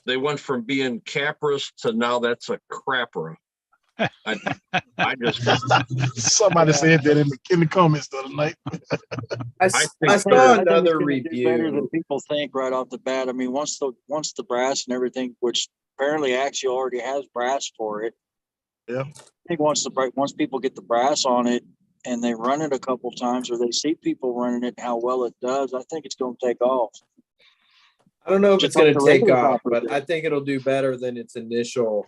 They went from being Capras to now that's a crapper. I just Somebody said that in the comments the other night. I I think saw I think another it's gonna do better than review. people think right off the bat. I mean, once the brass and everything, which apparently Axial already has brass for it. Yeah. I think once people get the brass on it and they run it a couple times, or they see people running it, how well it does, I think it's going to take off. I don't know if it's Just like going the to take regular off, copper but did. I think it'll do better than its initial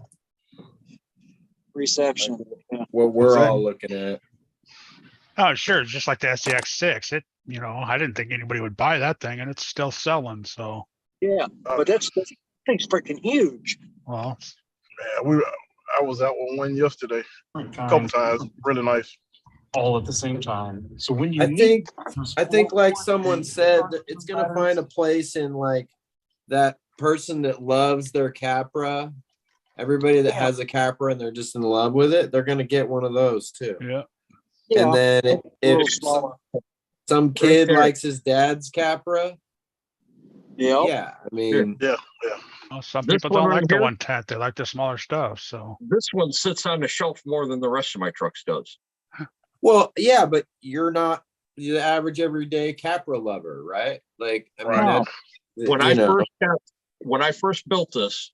Reception. Yeah. what we're all looking at. Oh, sure. It's just like the SCX6. It, I didn't think anybody would buy that thing, and it's still selling. So, Yeah, but that thing's freaking huge. well, Yeah, I was out with one yesterday. A couple times. Really nice. All at the same time. So when you I think like someone said, it's gonna find a place in like that person that loves their Capra. Everybody that has a Capra and they're just in love with it, they're gonna get one of those too. yeah. And then A little if smaller. some kid there. likes his dad's Capra, Yeah. yeah, I mean, Yeah. Well, some This people one don't right like the here? 110. They like the smaller stuff. So, this one sits on the shelf more than the rest of my trucks does. well, yeah, but you're not the average everyday Capra lover, right? Like, I mean, Right. that, When I first built this,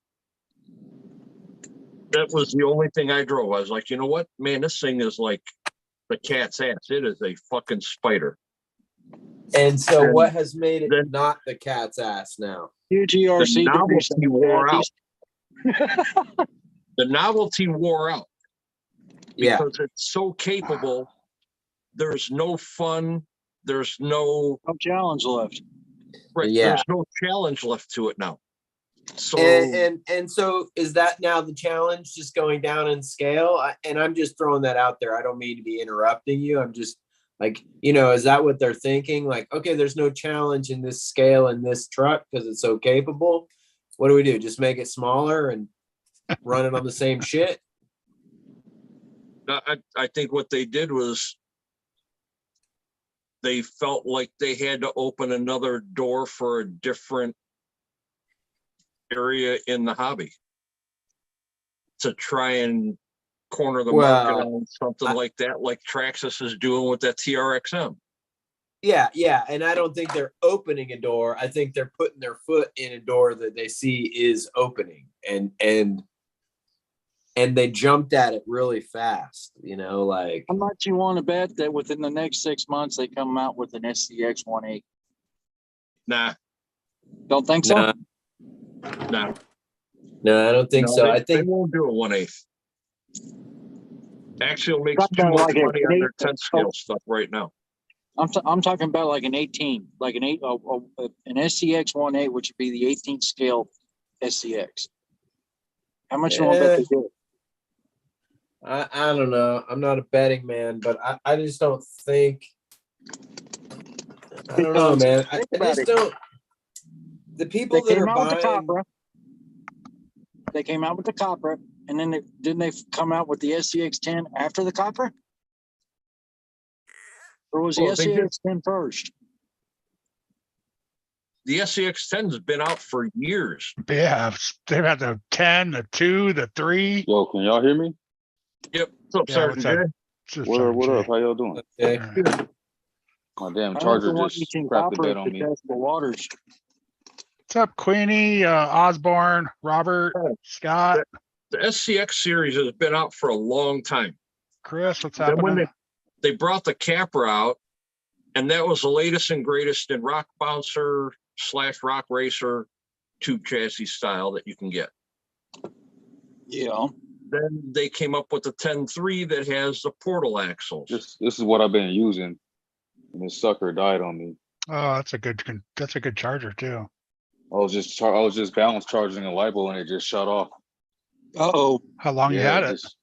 that was the only thing I drove. I was like, you know what, man, this thing is like the cat's ass. It is a fucking spider. and so And what has made it then- not the cat's ass now? UGRC The novelty wore out. out. The novelty wore out Yeah, because it's so capable. There's no fun. There's no No challenge left. Yeah. There's no challenge left to it now. So and so is that now the challenge, just going down in scale? And I'm just throwing that out there. I don't mean to be interrupting you. I'm just like, is that what they're thinking? Like, okay, there's no challenge in this scale in this truck because it's so capable. What do we do? Just make it smaller and run it on the same shit? I think what they did was they felt like they had to open another door for a different area in the hobby to try and corner the market on something like that, like Traxxas is doing with that TRXM. Yeah. And I don't think they're opening a door. I think they're putting their foot in a door that they see is opening. And they jumped at it really fast, like. How much you want to bet that within the next 6 months they come out with an SCX 1.8? Nah, Don't think so? Nah. nah. No, I don't think No, so. they, I think they won't do a 1/8. Actually, makes Talking too about much like an money on their 8. 10 scale stuff right now. I'm talking about like an 18, like an SCX 1.8, which would be the 18th scale SCX. How much you want to bet they do? I don't know. I'm not a betting man, but I just don't think. I don't know, man. I just don't. The people They that are came out with the buying. Copra. They came out with the Copra, and then didn't they come out with the SCX 10 after the Copra? Or was the Well, they did. SCX 10 first? The SCX 10 has been out for years. Yeah, they've had the 10, the 2, the 3. Yo, can y'all hear me? Yep. What's up, Yeah, Sergeant what's up? Jay? Just What up? What Sergeant up? How y'all doing? Okay. Jay. My damn I charger don't want just 18 crapped the Copra bed on to me. test the waters. What's up, Queenie, Osborne, Robert, Scott, The SCX series has been out for a long time. Chris? What's Then when happening? they brought the Capra out, and that was the latest and greatest in rock bouncer / rock racer tube chassis style that you can get. Yeah. Then they came up with the 10.3 that has the portal axles. This is what I've been using, and this sucker died on me. Oh, that's a good charger too. I was just balance charging a LiPo and it just shut off. Uh-oh. How long you had it? just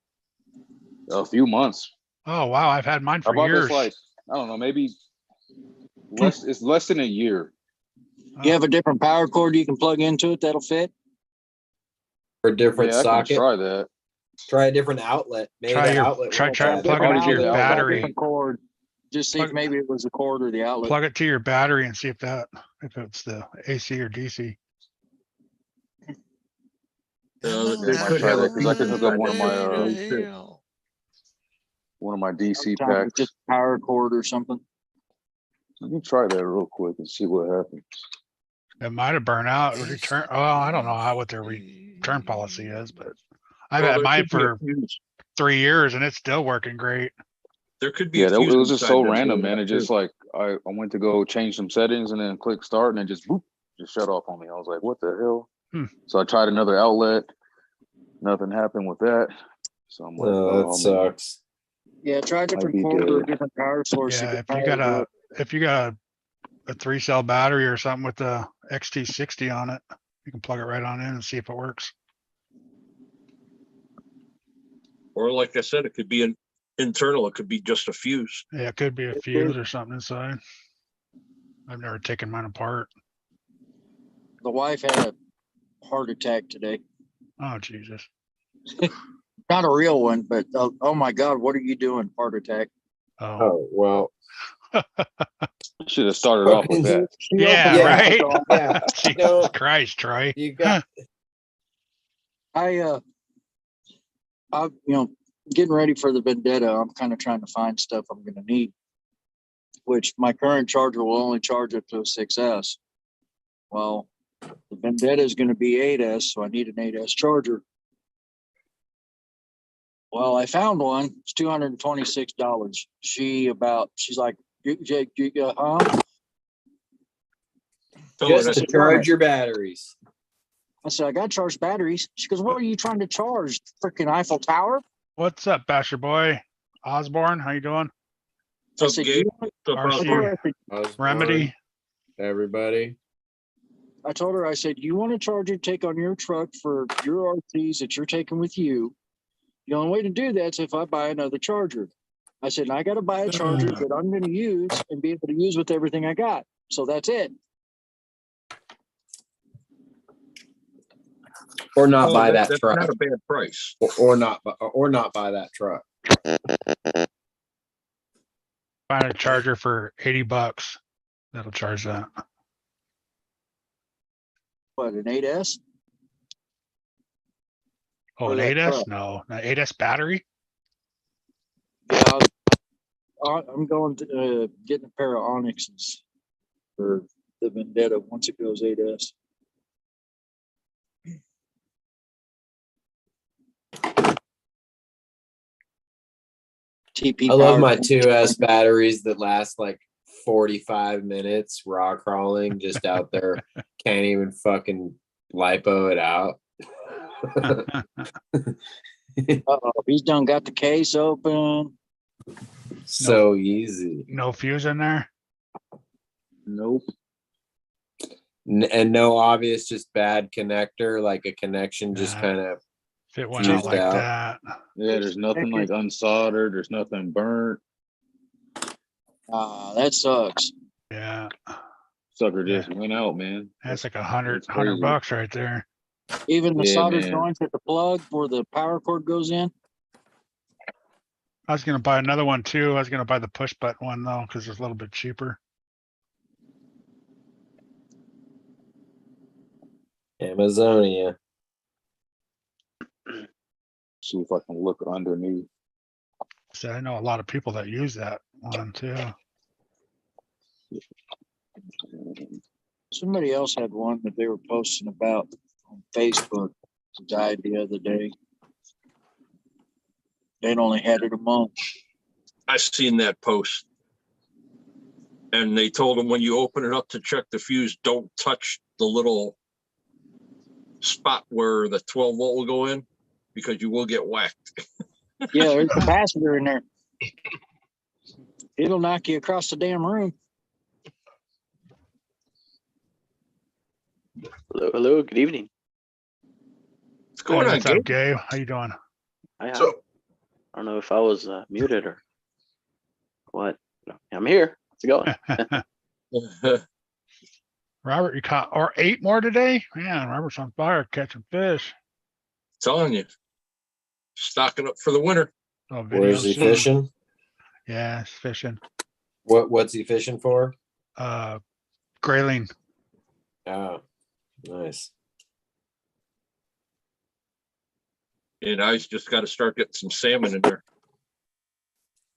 a few months. Oh wow, I've had mine I for bought years. this like, I don't know, maybe it's less than a year. You have a different power cord you can plug into it that'll fit? For a different Yeah, I can socket. try that. Try a different outlet. Maybe Try the your- outlet. try- won't try have plug it. it into your Outlet, battery. Different cord. Just see if maybe it was the cord or the outlet. Plug it to your battery and see if it's the AC or DC. They might could try have that a 'cause I could hook up one of my, DC Sometimes packs. just power cord or something. Let me try that real quick and see what happens. It might have burned out. Return. Well, I don't know what their return policy is, but I've Well, had there mine could be a for fuse. 3 years and it's still working great. There could be Yeah, a it fuse was just inside so that random, board, man. It too. just like I went to go change some settings and then click start and it just whoop, just shut off on me. I was like, what the hell? So I tried another outlet. Nothing happened with that. So I'm like, Oh, that man, sucks. Yeah, try a Might different be cord or a dead. different power source. to Yeah, get if you power got to it. a 3-cell battery or something with the XT60 on it, you can plug it right on in and see if it works. Or like I said, it could be an internal. It could be just a fuse. Yeah, it could be a It fuse could. or something inside. I've never taken mine apart. The wife had a heart attack today. Oh, Jesus. Not a real one, but oh my God, what are you doing? Heart attack. Oh, Oh, well. Should have started off with that. She yeah, opened her right. mouth. Yeah. Jesus No. Christ, Troy. You got I'm getting ready for the Vendetta. I'm kind of trying to find stuff I'm going to need, which my current charger will only charge up to a 6S. Well, the Vendetta is going to be 8S, so I need an 8S charger. Well, I found one. It's $226. She's like, huh? Tell her just that's to charge your batteries. I said, I got to charge batteries. She goes, what are you trying to charge? Freaking Eiffel Tower? What's up, Basher Boy? Osborne, how you doing? I What's up, said, Gabe? you What's up, Archie. I told her, Osborne? Remedy. Everybody. I said, you want to charge your take on your truck for your RCs that you're taking with you. The only way to do that is if I buy another charger. I said, and I got to buy a charger that I'm going to use and be able to use with everything I got. So that's it. Or not Well, buy that that's truck. not a bad price. Or not buy that truck. Find a charger for $80. That'll charge that. What, an 8S? Oh, Or an that 8S? truck. No, an 8S battery? Yeah, I'm going to getting a pair of Onyxes for the Vendetta once it goes 8S. TP I love power. my 2S batteries that last like 45 minutes raw crawling just out there. Can't even fucking lipo it out. Uh-oh, he's done got the case open. So easy. No fuse in there? Nope. And no obvious, just bad connector, like a connection just Nah. kind of If it went out Fused like out. that. Yeah, there's nothing like unsoldered. There's nothing burnt. That sucks. Yeah, Sucker just went out, man. that's like $100 That's crazy. $100 right there. Even the Yeah, solder man. joints at the plug where the power cord goes in. I was gonna buy another one too. I was gonna buy the push button one though, because it's a little bit cheaper. Amazonia. See if I can look underneath. So I know a lot of people that use that one too. Somebody else had one that they were posting about on Facebook. Died the other day. They'd only had it a month. I seen that post. And they told him when you open it up to check the fuse, don't touch the little spot where the 12 volt will go in because you will get whacked. Yeah, there's a capacitor in there. It'll knock you across the damn room. Hello, good evening. What's going on, What's up, Gabe? Gabe? How you doing? I So don't know if I was muted or what. No, I'm here. How's it going? Robert, you caught or 8 more today? Man, Robert's on fire catching fish. Telling you, stocking up for the winter. Oh, video Where's he soon. fishing? Yeah, he's fishing. What's he fishing for? Grayling. Oh, nice. And I just got to start getting some salmon in there.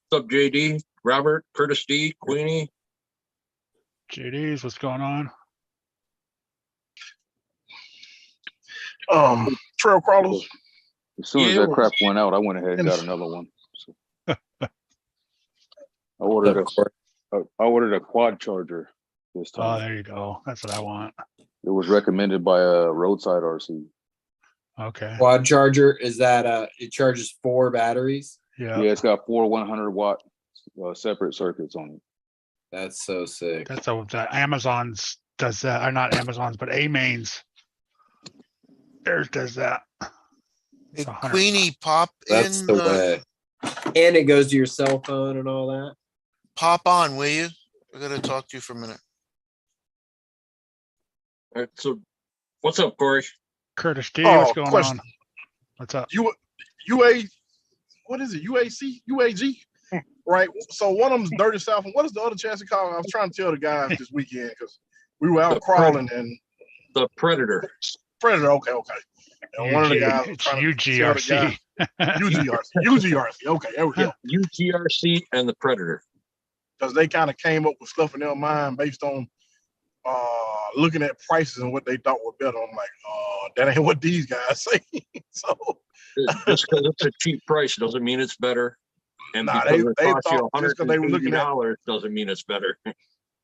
What's up, JD, Robert, Curtis D, Queenie? JD's, what's going on? Trail crawlers. As soon as Yeah. that crap went out, I went ahead and got another one. So. I ordered a quad charger this Oh, time. there you go. That's what I want. It was recommended by a roadside RC. Okay. Quad charger, is that it charges 4 batteries? Yeah. Yeah, it's got 4 100-watt separate circuits on it. That's so sick. That's the Amazon's does that. Or not Amazon's, but A-Mains. Theirs does that. Hey, 100. Queenie, pop That's in, the way. And it goes to your cell phone and all that. pop on, will you? I gotta talk to you for a minute. All right, so what's up, Corey? Curtis D, what's going Question. on? What's up? UA, what is it? UAC? UAG? Right. So one of them's Dirty South. And what is the other chassis called? I was trying to tell the guys this weekend because we were out The crawling and The Predator. Predator. Okay. And one of the guys was It's trying to tell the UGRC. guy, UGRC. Okay, there we go. Yeah, UTRC and the Predator. Because they kind of came up with stuff in their mind based on looking at prices and what they thought were better. I'm like, that ain't what these guys say. So Just because it's a cheap price doesn't mean it's better. And Nah, because they it costs you thought just 'cause they were looking at- $180 doesn't mean it's better.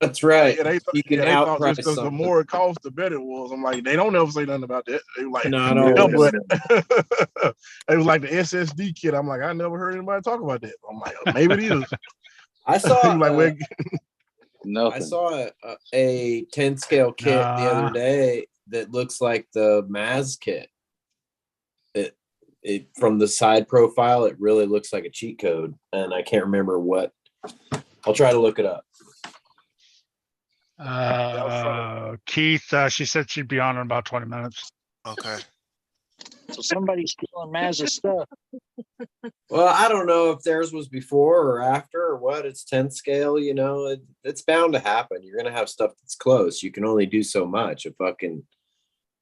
That's right. yeah, they, You can they thought outprice just because the something. more it costs, the better it was. I'm like, they don't ever say nothing about that. They were like, Not yeah, always. but it was like the SSD kit. I'm like, I never heard anybody talk about that. I'm like, maybe it is. I saw He was like, well, I Nothing. saw a 10 scale kit the Nah. other day that looks like the Maz kit. It from the side profile, it really looks like a cheat code, and I can't remember what. I'll try to look it up. Keith, she said she'd be on in about 20 minutes. Okay. So somebody's stealing Maz's stuff. Well, I don't know if theirs was before or after or what. It's 10 scale, you know, it's bound to happen. You're gonna have stuff that's close. You can only do so much.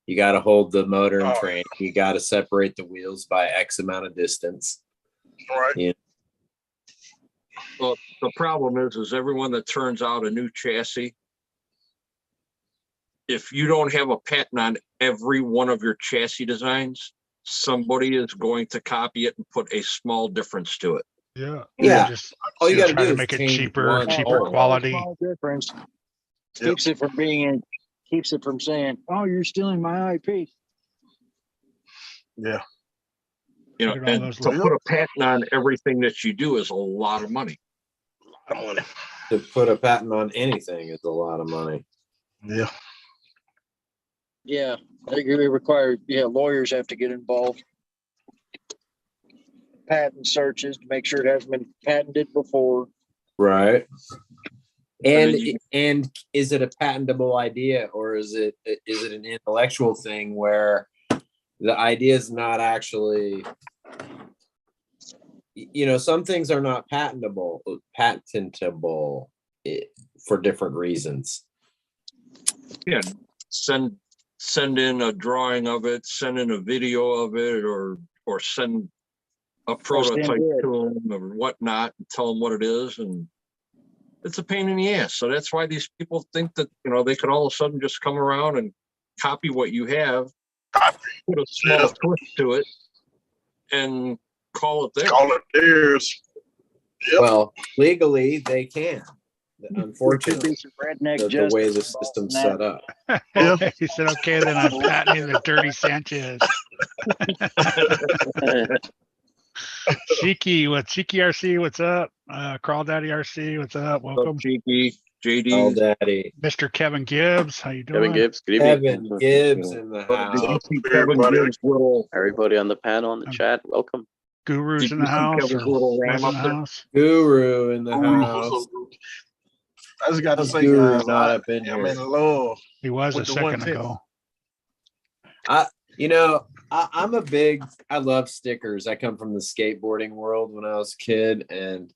You got to hold the motor and train. You got to separate the wheels by X amount of distance. right. Well, the problem is everyone that turns out a new chassis, if you don't have a patent on every one of your chassis designs, somebody is going to copy it and put a small difference to it. Yeah. Yeah. Just All you got to try do to is make it change cheaper, one cheaper hole. quality. Small difference Yep. keeps it from saying, "Oh, you're stealing my IP." Yeah. You know, Look at all and those to little- put a patent on everything that you do is a lot of money. I'm on it. To put a patent on anything is a lot of money. Yeah. Yeah, they require. Yeah, lawyers have to get involved. Patent searches to make sure it hasn't been patented before. Right. And And then you- and is it a patentable idea, or is it an intellectual thing where the idea is not actually, you know, some things are not patentable for different reasons. Yeah, send in a drawing of it, send in a video of it, or send a prototype do it. to them or whatnot, and tell them what it is, and it's a pain in the ass. So that's why these people think that, you know, they could all of a sudden just come around and copy what you have, put a small Yeah. twist to it, and call it there. Call it theirs. Yep. Well, legally they can. Unfortunately, Some redneck the way the justice system's involved set up. Yeah. He said, okay, then I'm patenting the Dirty Sanchez. Cheeky, Cheeky RC, what's up? Crawl Daddy RC, what's up? So Welcome. Cheeky, Oh, JD. daddy. Mr. Kevin Gibbs, how you doing? Kevin Gibbs, good evening. Kevin Gibbs in the Did you house. see Kevin Everybody. Gibbs' little, Everybody on the panel in the chat, welcome. Guru's Did in you the see house. Kevin's Or little was ram in up the there? house. Guru in the Ooh, house. so good. I just got to How's say, Guru guys, not up in I'm here? in love. He was a With the second 110. ago. You know, I love stickers. I come from the skateboarding world when I was a kid, and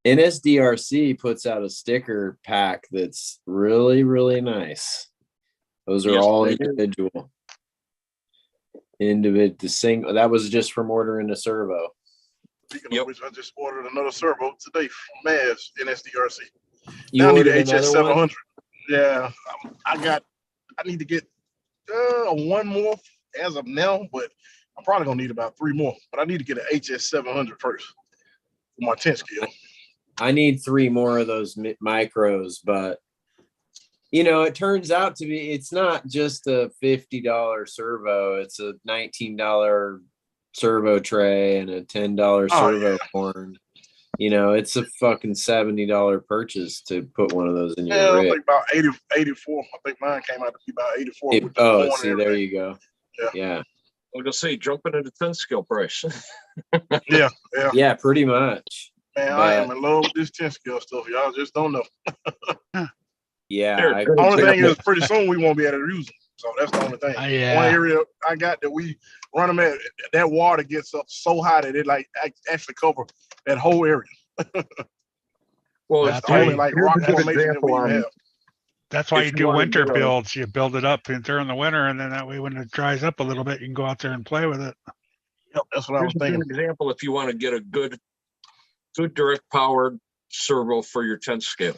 NSDRC puts out a sticker pack that's really, really nice. Those are Yes, all they do. individual. the single, that was just from ordering a servo. Speaking Yep. of which, I just ordered another servo today from Maz NSDRC. You Now I need ordered an HS another one? 700. Yeah, I need to get one more as of now, but I'm probably gonna need about 3 more. But I need to get an HS 700 first for my 10 scale. I need 3 more of those micros, but you know, it turns out to be, it's not just a $50 servo, it's a $19 servo tray and a $10 servo horn. You know, it's a fucking $70 purchase to put one of those in your Yeah, I rig. think about 84. I think mine came out to be about 84. with the Oh, horn and see, there everything. you go. Yeah. Yeah. I'm gonna say jumping into 10 scale price. Yeah, Yeah, pretty much. man, I am in love with this 10 scale stuff. Y'all just don't know. Yeah. There, I- good Only thing example. is, pretty soon we won't be able to use them. So that's the only thing. Yeah. One area I got that we run them at, that water gets up so high that it like actually cover that whole area. Well, That's The why only you- like here's rock a good formation that example we even on- have. That's why If you you do wanna winter get a- builds. You build it up during the winter, and then that way when it dries up a little bit, you can go out there and play with it. Yep, that's what I was Here's a good thinking. example if you want to get a good direct powered servo for your 10 scale.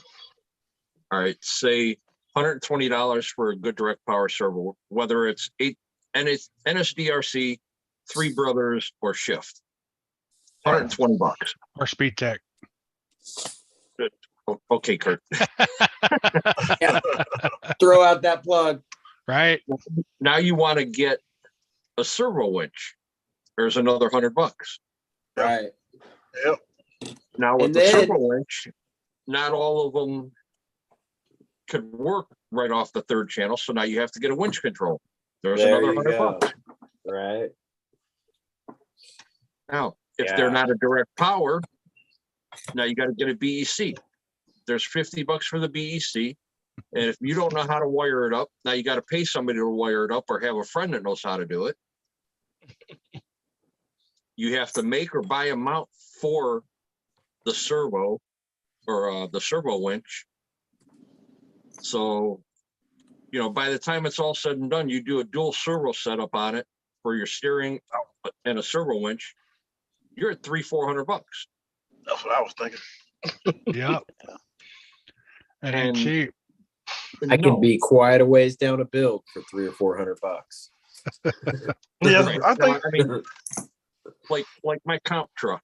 All right, say $120 for a good direct power servo, whether it's NSDRC, Three Brothers, or Shift. $120. Or Speed Tech. Okay, Kurt. Throw out that plug. Right? Now you want to get a servo winch. There's another $100. Right. Yep. Now with And the then- servo winch, not all of them could work right off the third channel. So now you have to get a winch control. There's There another you $100. go. Right. Now, if they're Yeah. not a direct power, now you got to get a BEC. There's $50 for the BEC. And if you don't know how to wire it up, now you got to pay somebody to wire it up or have a friend that knows how to do it. You have to make or buy a mount for the servo or the servo winch. So, you know, by the time it's all said and done, you do a dual servo setup on it for your steering and a servo winch. You're at $300-400. That's what I was thinking. Yep. It ain't And- cheap. I can be quite a ways down a build for $300 or $400. Yeah, Right. I think I mean, like my comp truck.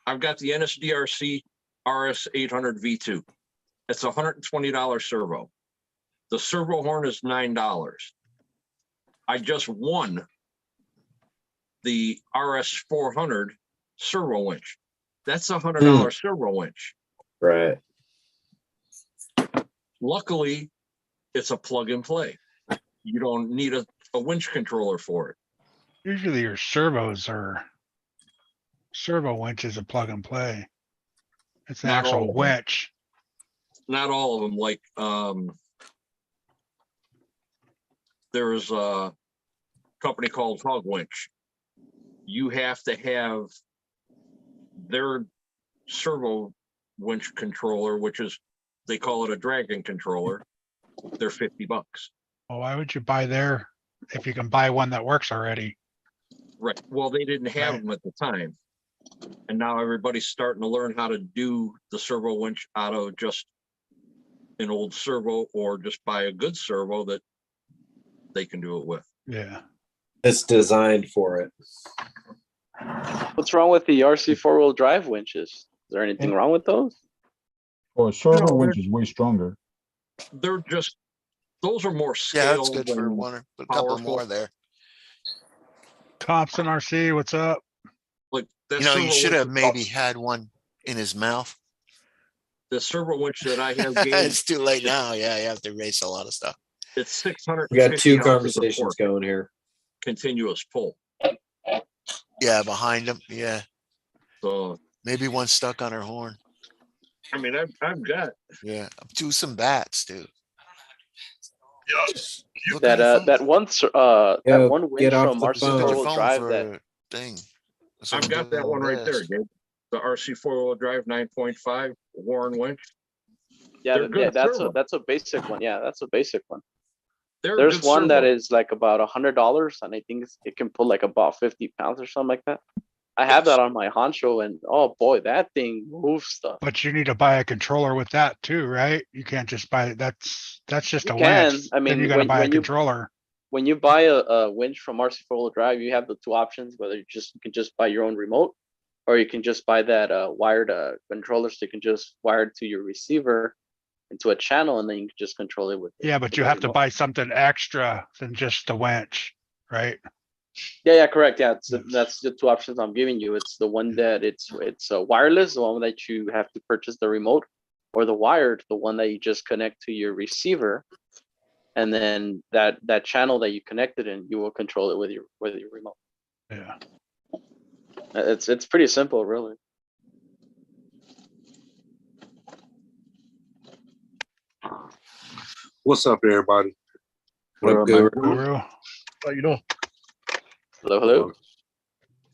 I've got the NSDRC RS 800 V2. It's $120 servo. The servo horn is $9. I just won the RS 400 servo winch. That's a $100 servo winch. Right. Luckily, it's a plug and play. You don't need a winch controller for it. Usually your servo winch is a plug and play. It's an Not all actual of them. winch. Not all of them. Like there's a company called Hog Winch. You have to have their servo winch controller, which is, they call it a dragon controller. They're $50. Well, why would you buy there if you can buy one that works already? Right. Well, they didn't have Right. them at the time. And now everybody's starting to learn how to do the servo winch out of just an old servo or just buy a good servo that they can do it with. Yeah. It's designed for it. What's wrong with the RC four-wheel drive winches? Is there anything wrong with those? Or a servo No, winch is way stronger. They're just, those are more Yeah, that's scaled good for and one or a couple powerful. more there. Thompson RC, what's up? like that. You know, you servo should winch have that maybe costs- had one in his mouth. The servo winch that I have, Gabe, It's too late now. Yeah, you have to erase a lot of stuff. it's 600. We got 2 conversations going here. Continuous pull. Yeah, behind him. Yeah, So, maybe one stuck on her horn. I mean, I've got, Yeah, do some bats, dude. yeah, Just look on your That phone. that one Yo, that one winch get off from the RC phone. Look at your four-wheel phone drive for that a thing. That's I've what got I'm that doing one right there, best. Gabe. The RC 4-wheel drive 9.5 Warren winch. yeah, They're good that's servo. a basic one. Yeah, that's a basic one. They're a There's good one that servo. is like about $100, and I think it can pull like about 50 pounds or something like that. I have that on my Honcho, and oh boy, that thing moves stuff. But you need to buy a controller with that too, right? You can't just buy, that's just You a can. winch. I Then you mean, gotta buy a when you controller. when you buy a winch from RC Four-Wheel Drive, you have the two options, whether you can just buy your own remote, or you can just buy that wired controller, so you can just wire it to your receiver into a channel, and then you can just control it with. Yeah, but with you the have to remote. buy something extra than just the winch, right? Yeah, correct. Yeah, Yes. that's the two options I'm giving you. It's the one that it's wireless, the one that you have to purchase the remote, or the wired, the one that you just connect to your receiver, and then that channel that you connected in, you will control it with your remote. Yeah. It's pretty simple, really. What's up, everybody? What up, Guru? man? Guru. How you doing? Hello, hello.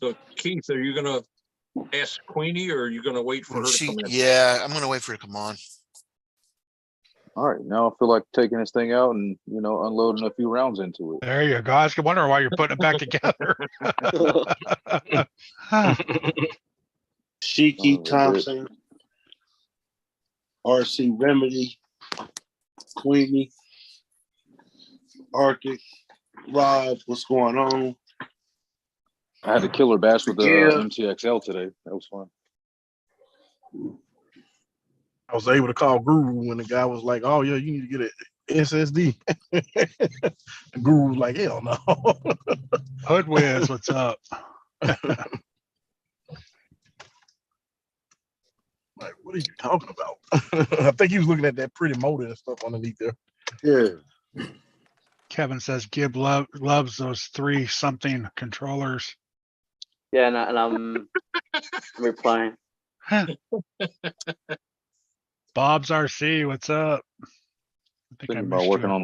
So Keith, are you gonna ask Queenie or are you gonna wait for her to come in? Yeah, I'm gonna wait for her to come on. All right, now I feel like taking this thing out and, you know, unloading a few rounds into it. There you go. I was wondering why you're putting it back together. Huh. Shiki Oh, Thompson, RC Remedy, Queenie, Arctic, Rob, what's going on? I had a killer bash with the Yeah. MTXL today. That was fun. I was able to call Guru when the guy was like, "Oh yeah, you need to get an SSD." And Guru was like, "Hell no." Hood Wiz, what's up? Like, what are you talking about? I think he was looking at that pretty motor and stuff underneath there. Yeah. Kevin says Gib loves those 3 something controllers. Yeah, and I'm replying. Huh. Bob's RC, what's up? I think I Thinking about missed working you. on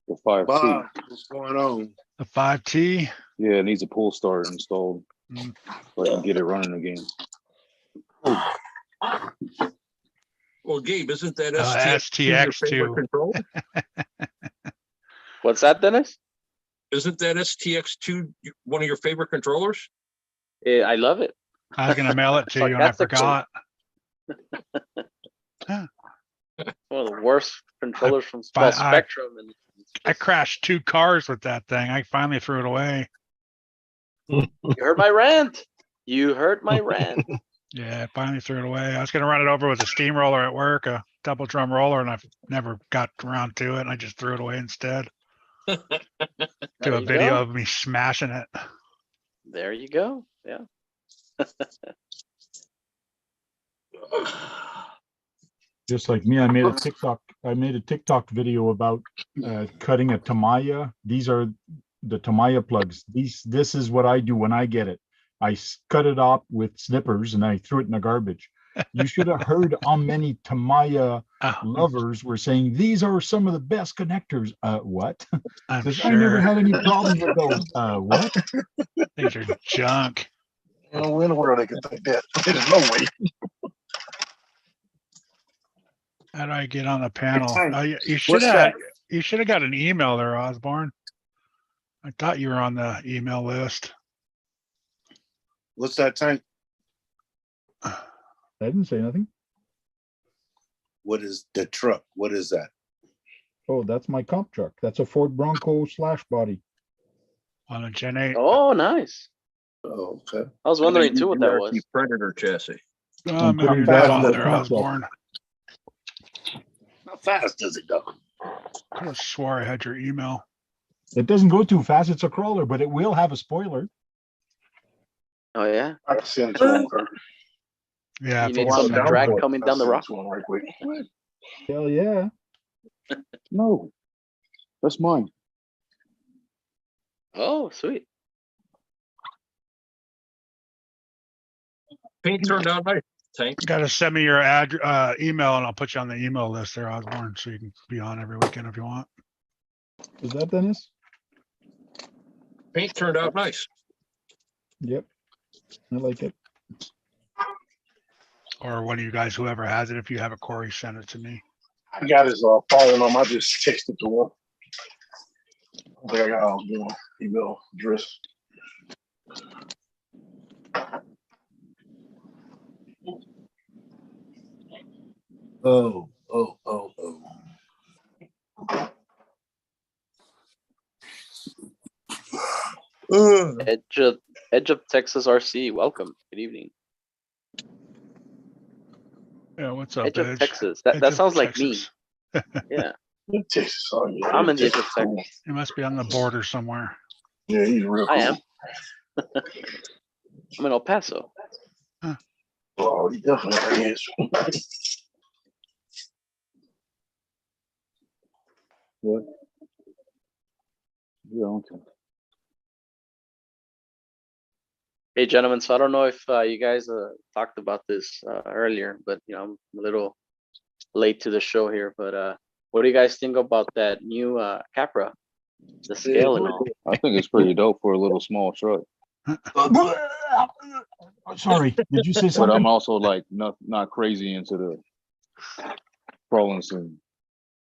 the 5T. Bob, what's going on? The 5T. Yeah, it needs a pull start installed Mm. so I can get it running again. Well, Gabe, isn't that STX your favorite too. controller? What's that, Dennis? Isn't that STX2 one of your favorite controllers? Yeah, I love it. I was gonna mail it to you and I Sarcastically. forgot. One of the worst controllers from I- Spectrum. And I crashed 2 cars with that thing. I finally threw it away. you heard my rant. You heard my rant. Yeah, I finally threw it away. I was gonna run it over with a steamroller at work, a double drum roller, and I've never got around to it. And I just threw it away instead. Do There a you video go. of me smashing it. There you go. Yeah. Just like me, I made a TikTok video about cutting a Tamiya. These are the Tamiya plugs. This is what I do when I get it. I cut it off with snippers and I threw it in the garbage. You should have heard how many Tamiya Oh, lovers were saying these are some of the best connectors. What? I'm Because I never sure had any problems with those. What? things are junk. You know, in the world they can think that. There's no way. How do I get on the panel? Hey, You should what's have. that? You should have got an email there, Osborne. I thought you were on the email list. What's that tank? I didn't say nothing. What is the truck? What is that? Oh, that's my comp truck. That's a Ford Bronco slash body. On a Gen 8. Oh, nice. Oh, okay. I was wondering too what that URC was. Predator chassis. Oh, maybe pretty you're fast not on on there, the top. Osborne. How fast does it go? I could have swore I had your email. It doesn't go too fast. It's a crawler, but it will have a spoiler. Oh yeah. I can send it to him. Yeah, You if need can some send it. drag coming down the rock. Right quick. Hell yeah. No, that's mine. Oh, sweet. Paint turned out nice, Tank. You gotta send me your email and I'll put you on the email list there, Osborne, so you can be on every weekend if you want. Is that Dennis? Paint turned out nice. Yep. I like it. Or one of you guys, whoever has it, if you have it, Corey, send it to me. I got his phone number. I just texted to him. I think I got all one email address. Oh. Edge of Texas RC, welcome. Good evening. Yeah, what's up, Edge of Edge? Texas. Edge That of sounds like me. Texas. Yeah, Texas, oh, yeah, I'm in the edge Texas of cool. Texas. You must be on the border somewhere. Yeah, he's real cool. I am. I'm in El Paso. Oh, he definitely is. What? Yeah, okay. Hey, gentlemen. So I don't know if you guys talked about this earlier, but I'm a little late to the show here. But what do you guys think about that new Capra, the scale and all? I think it's pretty dope for a little small truck. Sorry, did you say But something? I'm also like not crazy into the crawling scene.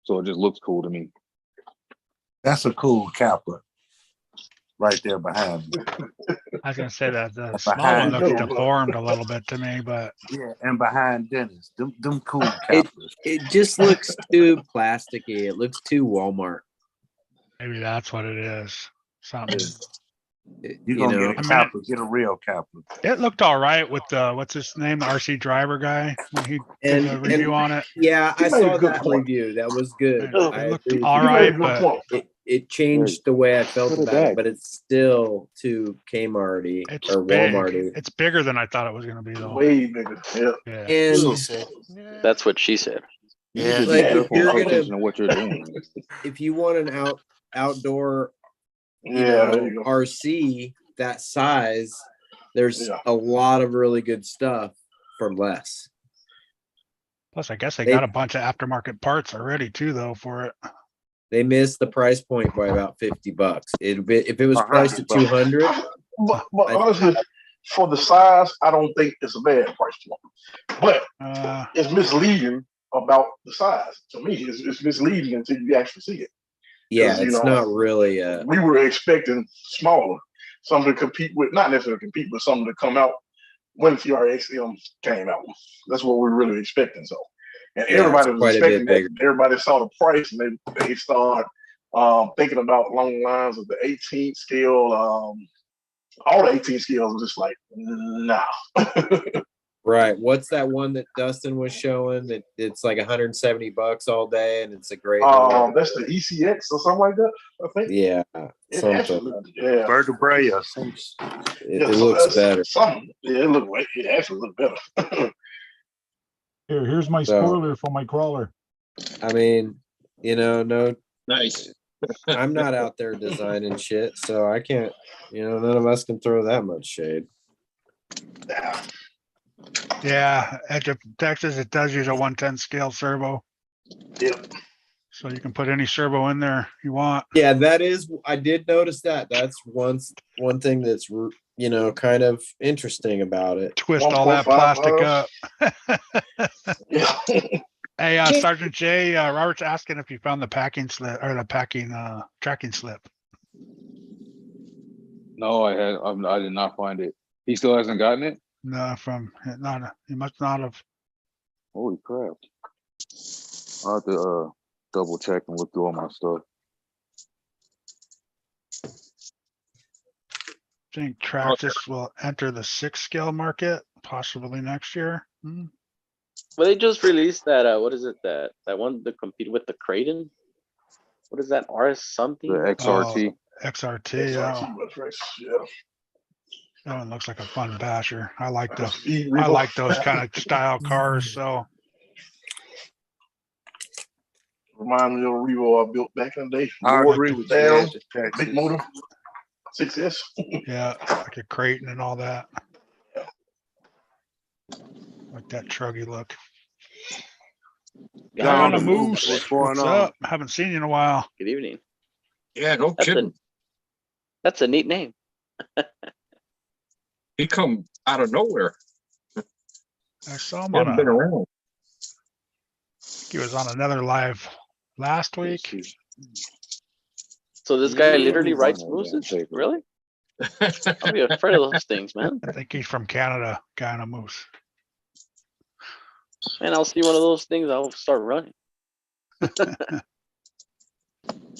So it just looks cool to me. That's a cool Capra. Right there behind me. I was gonna say that the small Behind one looks you. deformed a little bit to me, but Yeah, and behind Dennis. Them cool It Capras. it just looks too plasticky. It looks too Walmart. maybe that's what it is. Something. You're gonna know, get a I mean, Capra, get a real Capra. It looked all right with the what's his name, the RC driver guy when he did the review on it. yeah, He I made a saw good that point. review. That was good. It I looked agree with all you. He made a right, good but point. It changed the way I felt Put it about it, back. but it's still too Kmarty it's or big. Walmarty. It's bigger than I thought it was gonna be though. Way bigger. Yeah. Yeah. And She said, That's what she said. You Yeah. just like, be if careful and you're pay gonna- attention to what you're doing. if you want an outdoor, Yeah, there you go. RC that size, there's Yeah. a lot of really good stuff for less. Plus, I guess they They- got a bunch of aftermarket parts already too, though, for it. They missed the price point by about $50. If it was priced at $100. 200, But honestly, for the size, I don't think it's a bad price point. But it's misleading about the size. To me, it's misleading until you actually see it. yeah, 'Cause, it's not really We were expecting smaller, something to compete with, not necessarily compete, but something to come out when TRXM came out. That's what we were really expecting. So, and Yeah, everybody it's was quite a bit expecting that. bigger. Everybody saw the price and they started thinking about along the lines of the 18th scale. All the 18 scales were just like, nah. right. What's that one that Dustin was showing? That it's like $170 all day, and it's a great. That's the ECX or something like that, I think. Yeah, It something. actually, yeah. Vertebrae or some It looks better. Something. Yeah, it actually looked better. Here's my So- spoiler for my crawler. I mean, no, Nice. I'm not out there designing shit, so I can't. None of us can throw that much shade. Yeah. Yeah, Edge of Texas, it does use a 110 scale servo, Yep. so you can put any servo in there you want. Yeah, that is. I did notice that. That's one thing that's kind of interesting about it. Twist all that 1.5 plastic up. Yeah. Hey, Sergeant J, Robert's asking if you found the packing slip or the packing tracking slip. No, I did not find it. He still hasn't gotten it? No, he must not have. Holy crap. I'll have to double check and look through all my stuff. I think Traxxas will enter the 6 scale market possibly next year. Well, they just released that. What is it? That one to compete with the Kraden. What is that? RS something? The XRT. XRT, yeah. Yeah. That one looks like a fun basher. I like Speed I Revo. like those kind of style cars. So Remind me of a Revo I built back in the day. I Board agree with down, you. Edge of big Texas. motor, 6S. yeah, like a Creighton and all that. Like that truggy look. Guy on a moose. What's going What's on? up? Haven't seen you in a while. Good evening. Yeah, no That's kidding. That's a neat name. He come out of nowhere. I saw him He hadn't been on around. he was on another live last week. So this guy literally Yeah. writes Yeah, mooses? paper. Really? I'll be afraid of those things, man. I think he's from Canada, guy on a moose. Man, I'll see one of those things, I'll start running.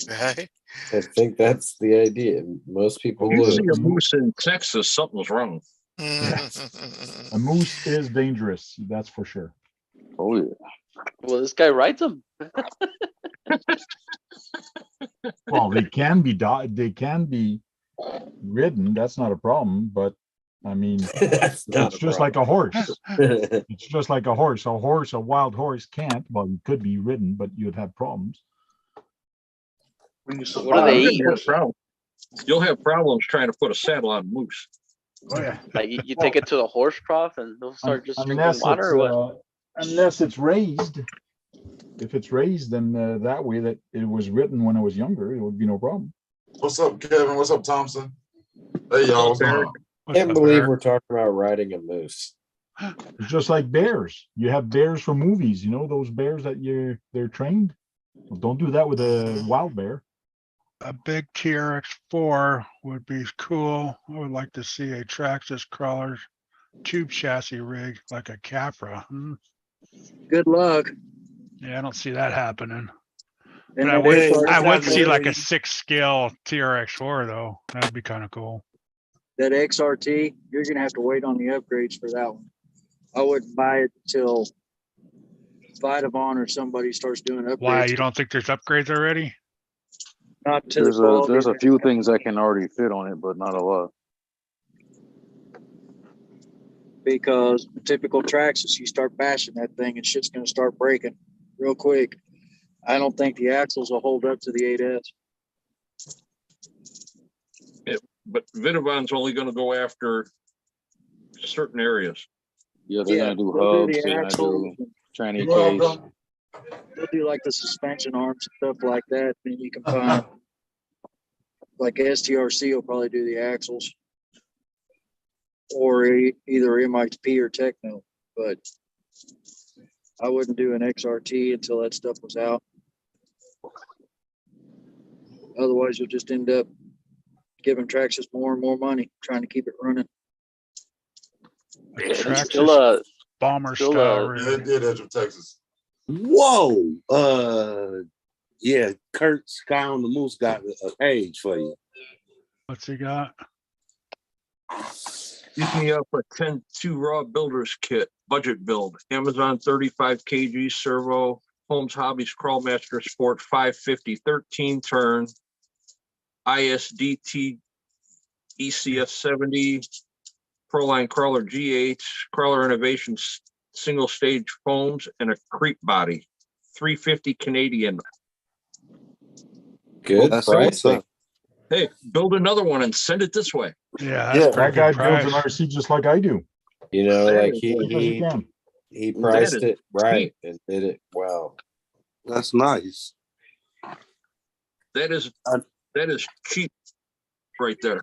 Right? I think that's the idea. Most people You Well, see would. a moose in Texas, something's wrong. A moose is dangerous, that's for sure. Oh yeah. Well, this guy writes them. Well, they can be ridden, that's not a problem, but I mean, That's not it's just like a horse. problem. It's just like a horse. A wild horse can't, well, it could be ridden, but you'd have problems. When you What are they survive, eat? You'll have problems. You'll have problems trying to put a saddle on a moose. Oh, yeah. Like you take it to the horse trough and they'll start just drinking Unless water or what? unless it's raised. If it's raised, then that way that it was ridden when I was younger, it would be no problem. What's up, Kevin? What's up, Thompson? Hey, y'all. What's going on? What's Can't up, believe Eric? we're talking about riding a moose. It's just like bears. You have bears from movies, you know, those bears that they're trained. Well, don't do that with a wild bear. A big TRX4 would be cool. I would like to see a Traxxas crawler tube chassis rig like a Capra. Good luck. Yeah, I don't see that happening. And But I that would, XRT I would see like a battery- 6-scale TRX4 though. That'd be kind of cool. that XRT, you're gonna have to wait on the upgrades for that one. I wouldn't buy it till Vitavon or somebody starts doing upgrades. Why, you don't think there's upgrades already? Not to the quality. There's a that- few things that can already fit on it, but not a lot. Because the typical Traxxas, you start bashing that thing and shit's gonna start breaking real quick. I don't think the axles will hold up to the 8S. But Vitavon's only gonna go after certain areas. Yeah, they're gonna do they'll hubs, the they're gonna axles, do tranny You all case. done? they'll do like the suspension arms and stuff like that. Then you can find like STRC will probably do the axles. Or either MXP or Techno, but I wouldn't do an XRT until that stuff was out. Otherwise, you'll just end up giving Traxxas more and more money, trying to keep it running. Like And Traxxas still bomber still, style uh, rig. Yeah, that's from Texas. Whoa. Yeah, Kurt Sky on the Moose got a page for you. What's he got? Use me up a 10-2 raw builders kit, budget build, Amazon 35 kg servo, Holmes Hobbies Crawlmaster Sport 550 13 turn, ISDT ECS 70, Proline Crawler G8, Crawler Innovations single stage foams, and a creep body, 350 Canadian. Good That's what's pricing. up. Hey, build another one and send it this way. Yeah, Yeah, that's That pretty guy good builds an price. RC just like I do. You know, like As you he can. he priced is it right and did it well. That's nice. That is cheap right there.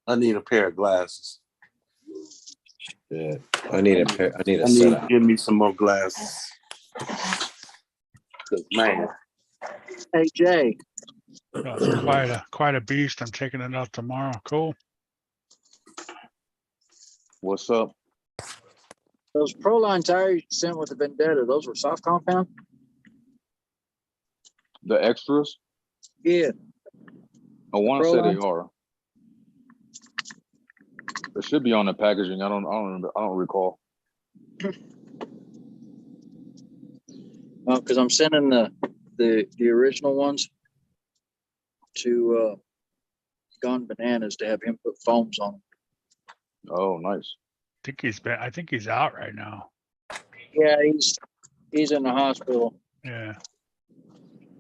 I need a pair of glasses. Yeah, I need a pair. I need I a need set to up. give me some more glasses. 'Cause, man, Hey, Jay, Oh, it's quite a beast. I'm taking it out tomorrow. Cool. What's up? those Proline tires you sent with the Vendetta, those were soft compound? The extras? Yeah. I want to say they Prolines? are. It should be on the packaging. I don't recall. Because I'm sending the original ones to Gone Bananas to have him put foams on them. Oh, nice. I think he's out right now. Yeah, he's in the hospital. Yeah.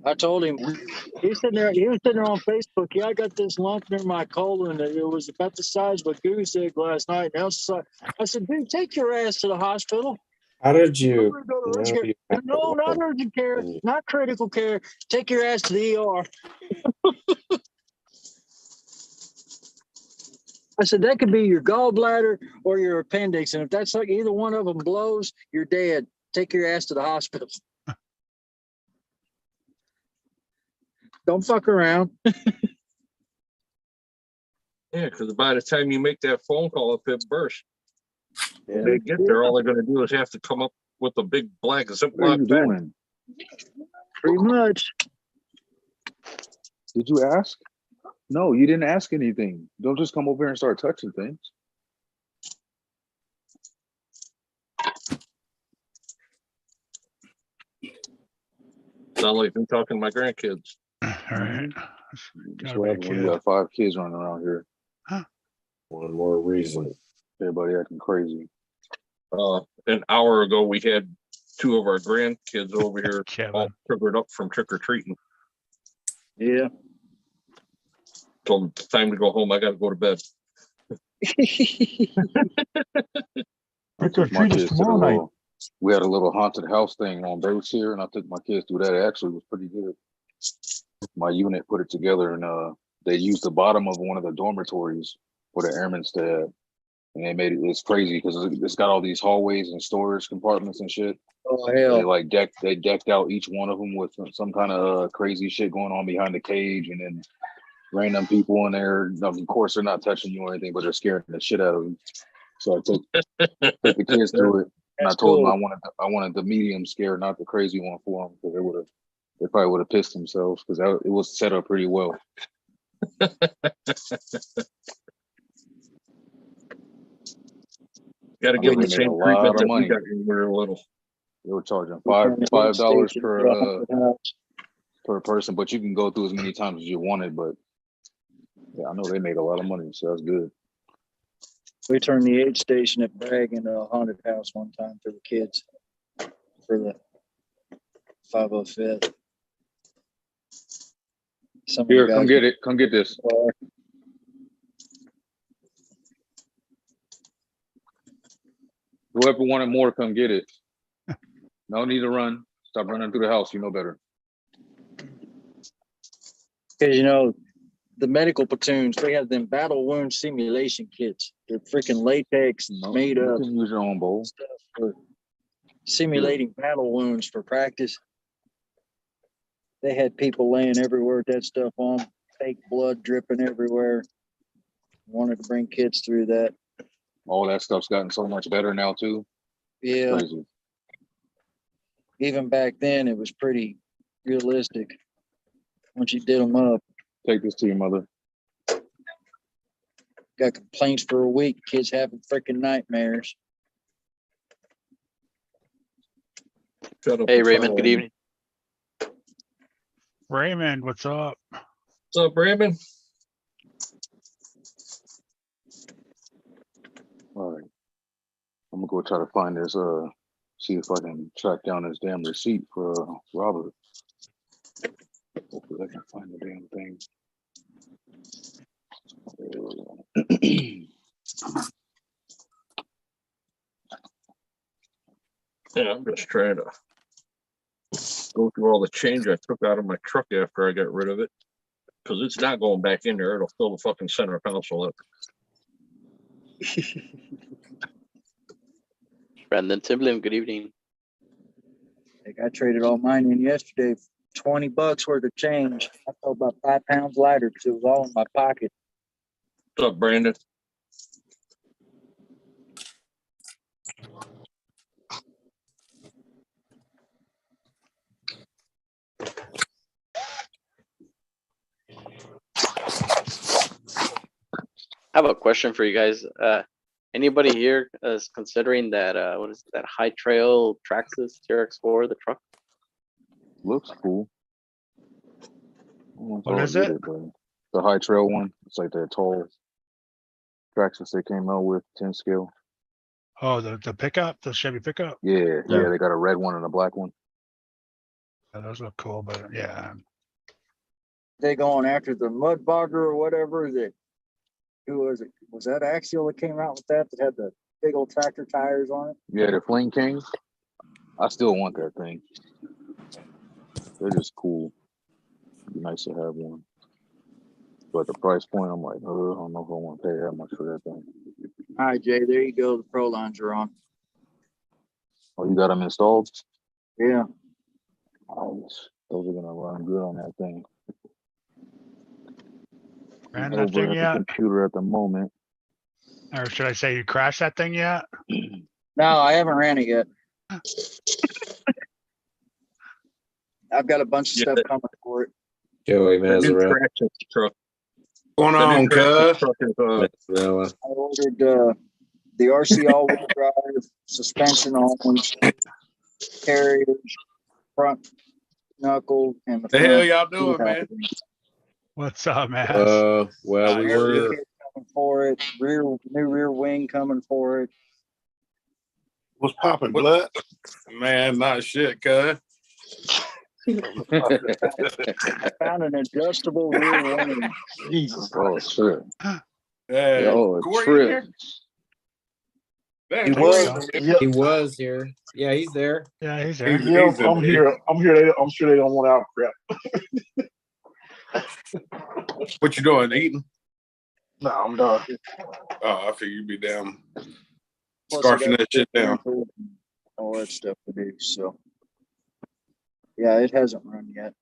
I told him he was sitting there on Facebook. Yeah, I got this lump near my colon and it was about the size of a goose egg last night. And I said, dude, take your ass to the hospital. How did you? Go to know urgent you care. had No, the not lump? urgent care, not critical care. Take your ass to the ER. I said, that could be your gallbladder or your appendix. And if that's like either one of them blows, you're dead. Take your ass to the hospital. Don't fuck around. Yeah, because by the time you make that phone call, if it bursts, when Yeah. they get there, all they're gonna do is have to come up with a big black What are you Ziploc bag. doing? Pretty much. Did you ask? No, you didn't ask anything. Don't just come over here and start touching things. Sound like me talking to my grandkids. All right. That's Gotta what be a happens when you kid. got 5 kids running around here. One more reason. Everybody acting crazy. An hour ago, we had 2 of our grandkids over here all Kevin. triggered up from trick or treating. Yeah. Told them it's time to go home. I gotta go to bed. I Trick or took my treat is kids to the tomorrow night. little, we had a little haunted house thing on base here, and I took my kids through that. It actually was pretty good. My unit put it together, and they used the bottom of one of the dormitories for the airmen stay at. And they made it's crazy because it's got all these hallways and storage compartments and shit. Oh They hell. like decked out each one of them with some kind of crazy shit going on behind the cage, and then random people in there. Of course, they're not touching you or anything, but they're scaring the shit out of you. So I took the kids through it, and I That's told them cool. I wanted the medium scare, not the crazy one for them, because they probably would have pissed themselves because it was set up pretty well. Gotta I give know them they the made a same treatment lot of that we money. got when we were little. They were charging We turned the aid $5 station per into a haunted house. per person, but you can go through as many times as you wanted. But yeah, I know they made a lot of money, so that's good. We turned the aid station at Bragg into a haunted house one time for the kids. For the 505th. Some of the Here, come guys get it. Come get this. Whoever wanted more, come get it. No need to run. Stop running through the house. You know better. Because you know, the medical platoons, they have them battle wound simulation kits. They're freaking latex No, made you up can use your own bowl. stuff for simulating battle wounds for practice. They had people laying everywhere with that stuff on, fake blood dripping everywhere. Wanted to bring kids through that. All that stuff's gotten so much better now too. Yeah, Crazy. even back then it was pretty realistic once you did them up. Take this to your mother. Got complaints for a week. Kids having freaking nightmares. Shut up Hey and Raymond, follow good me. evening. Raymond, what's up? What's up, Raymond? All right. I'm gonna go try to find this. See if I can track down this damn receipt for Robert. Hopefully I can find the damn thing. Yeah, I'm just trying to go through all the change I took out of my truck after I got rid of it. Because it's not going back in there. It'll fill the fucking center console up. Brandon Timblin, good evening. Like I traded all mine in yesterday for $20 worth of change. I felt about 5 pounds lighter because it was all in my pocket. What's up, Brandon? I have a question for you guys. Anybody here is considering that what is that High Trail Traxxas TRX4, the truck? Looks cool. What is it? The High Trail one. It's like that tall Traxxas they came out with, 10 scale. Oh, the pickup, the Chevy pickup. Yeah, Yeah. they got a red one and a black one. Yeah, those look cool, but yeah, They going after the mud bogger or whatever that, who was it? Was that Axial that came out with that had the big old tractor tires on it? Yeah, the Flame King. I still want that thing. They're just cool. It'd be nice to have one. But the price point, I'm like, oh, I don't know if I want to pay that much for that thing. All right, Jay, there you go. The Pro lines are on. Oh, you got them installed? Yeah. Nice. Those are gonna run good on that thing. Ran that over thing at the yet? computer at the moment. Or should I say you crashed that thing yet? No, I haven't ran it yet. I've got a bunch of Yeah, stuff that- coming for it. Joey The new Mazzarella. traction truck. Going The new on, traction cuz? truck is, Mazzarella. I ordered the RC all-wheel drive, suspension arms, carriers, front knuckle, and the The hell front y'all two doing, man? housings. What's up, man? Well, we Nice. were Kit coming for it. New rear wing coming for it. What's popping, What- blood? Man, not shit, cuz. I found an adjustable rear wing. Jesus. Oh, shit. Hey, Yo, a Corey in trip. here? Damn, He Corey was. in here. Yeah, he was here. Yeah, he's there. Yeah, he's there. yeah. He's in I'm here. I'm here. I'm sure they don't want our crap. What you doing? Eating? Nah, I'm done. Oh, I figure you'd be down. Plus, I Scarfing got that shit down. all that stuff to do. So, yeah, it hasn't run yet.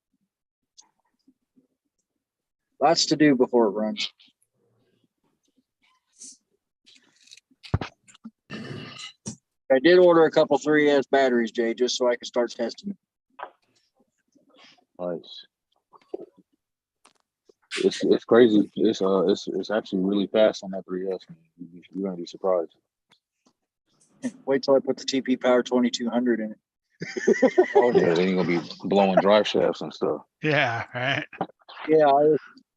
Lots to do before it runs. I did order a couple 3S batteries, Jay, just so I could start testing. Nice. It's crazy. It's actually really fast on that 3S. Man. You're gonna be surprised. Wait till I put the TP Power 2200 in it. Oh yeah, then you're gonna be blowing drive shafts and stuff. Yeah, right. Yeah,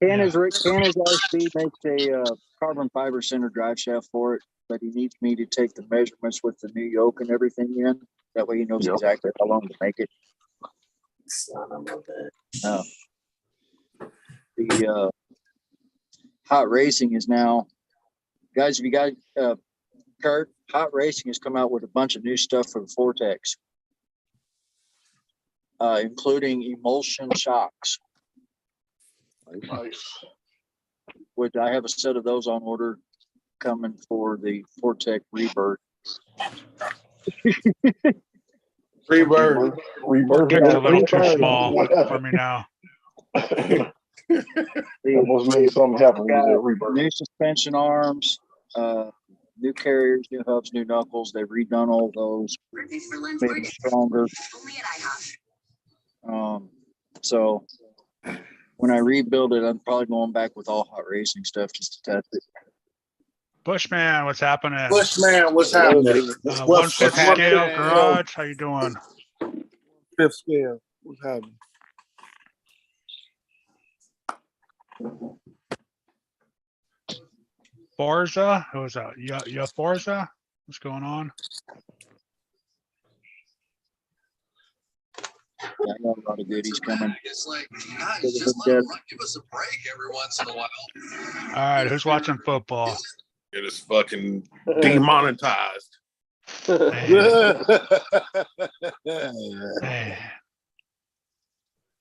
Canada's RC makes a carbon fiber center drive shaft for it, but he needs me to take the measurements with the new yoke and everything in. That way he knows Yep. exactly how long to make it. The Hot Racing is now, guys, if you got Kurt, Hot Racing has come out with a bunch of new stuff for the Vortex, including emulsion shocks, Nice. which I have a set of those on order coming for the Vortex Rebirth. Rebirth. Rebirth. Kick's a little too Rebirth. small What for happened? me now. Almost made something happen with Got that rebirth. new suspension arms, new carriers, new hubs, new knuckles. They've redone all those, made them stronger. So when I rebuild it, I'm probably going back with all Hot Racing stuff just to test it. Bushman, what's happening? Bushman, what's happening? One fifth scale garage. How you doing? Fifth scale. What's happening? Forza? Who was that? Yeah, Forza? What's going on? Yeah, I got a lot of goodies coming. It's like, guys, just let them give us a break every once in a while. All right, who's watching football? It is fucking demonetized. Hey,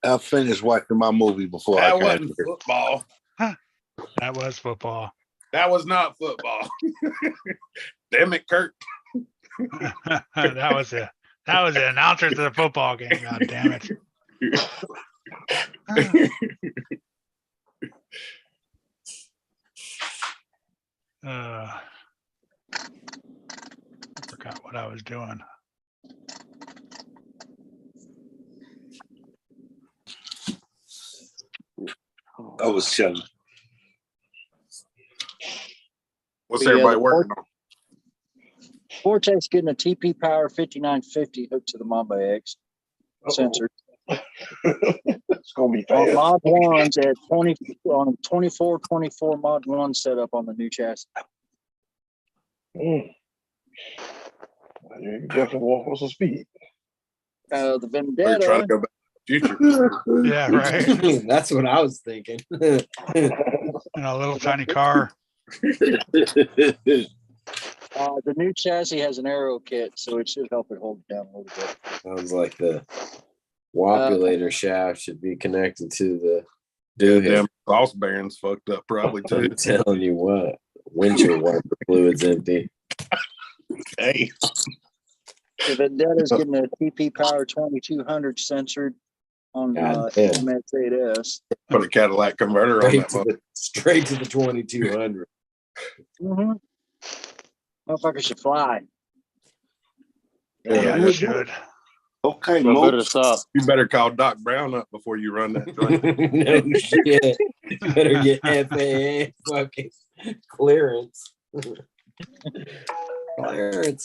I finished watching my movie before That I came wasn't here. football. that was football. That was not football. Damn it, Kurt. that was the announcer to the football game. God damn it. I forgot what I was doing. I was chilling. What's Yeah, everybody the working on? Vortex getting a TP Power 5950 hooked to the Mamba X sensor. It's gonna be On fast. Mod 1s at 20 on 24 Mod 1 setup on the new chassis. You definitely want for some speed. The Are you trying Vendetta, to go back to the future? Yeah, right. That's what I was thinking. In a little tiny car. the new chassis has an aero kit, so it should help it hold it down a little bit. Sounds like the wapulator shaft should be connected to the doohickey. Damn cross bearings fucked up probably too. I'm telling you what, windshield wiper fluid's empty. Hey, The Vendetta's getting a TP Power 2200 censored on God damn. MS8S. Put a Cadillac converter on that. Straight to the 2200. Mm-hmm. Motherfucker should fly. Yeah, Yeah. it should. Okay, So better Mo. stop. You better call Doc Brown up before you run that joint. No shit. You better get FAA fucking clearance.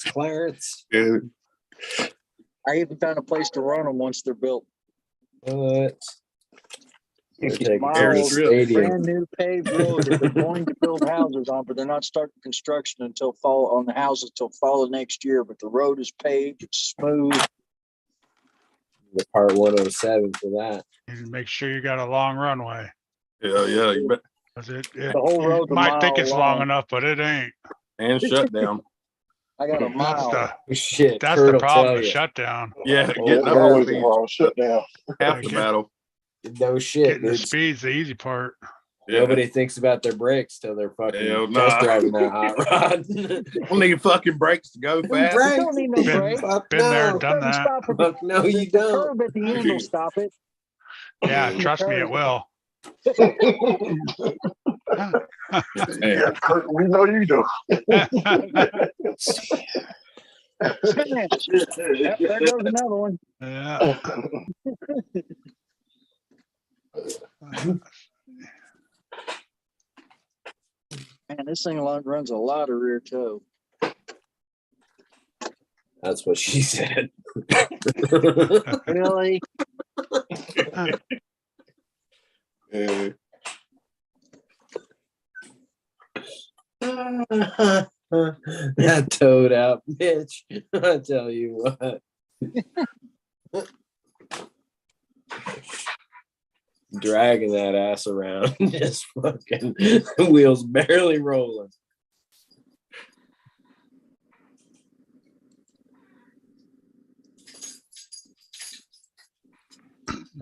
Clearance. Yeah. I even found a place to run them once they're built. What? They're taking to the Miles, stadium. brand new paved road that they're going to build houses on, but they're not starting construction until fall on the houses till fall of next year. But the road is paved, it's smooth. The part 107 for that. You make sure you got a long runway. Yeah, yeah. You bet. 'Cause it The whole you road's a might think mile it's long long. enough, but it ain't. And shut down. I got a That's mile. the Shit. that's Kurt the will problem. tell The you. shutdown. Yeah, Well, getting it's up always to a speed. hard shutdown. Half the Get- battle. No shit. Getting the Dude. speed's the easy part. Yeah. Nobody thinks about their brakes till they're fucking Hell test nah. driving that hot rod. Don't need fucking brakes to go fast. Brakes. You don't need no Been- brake. Fuck Been there, no. done that. Stop at the, Fuck no, you the don't. curb at the end will stop it. Yeah, Yeah. trust me, it will. Yeah, Kurt, we know you do. Yep, there goes another one. Yeah. Man, this thing runs a lot of rear toe. That's what she said. Really? Yeah. That toed out bitch. I tell you what. Dragging that ass around, just fucking wheels barely rolling.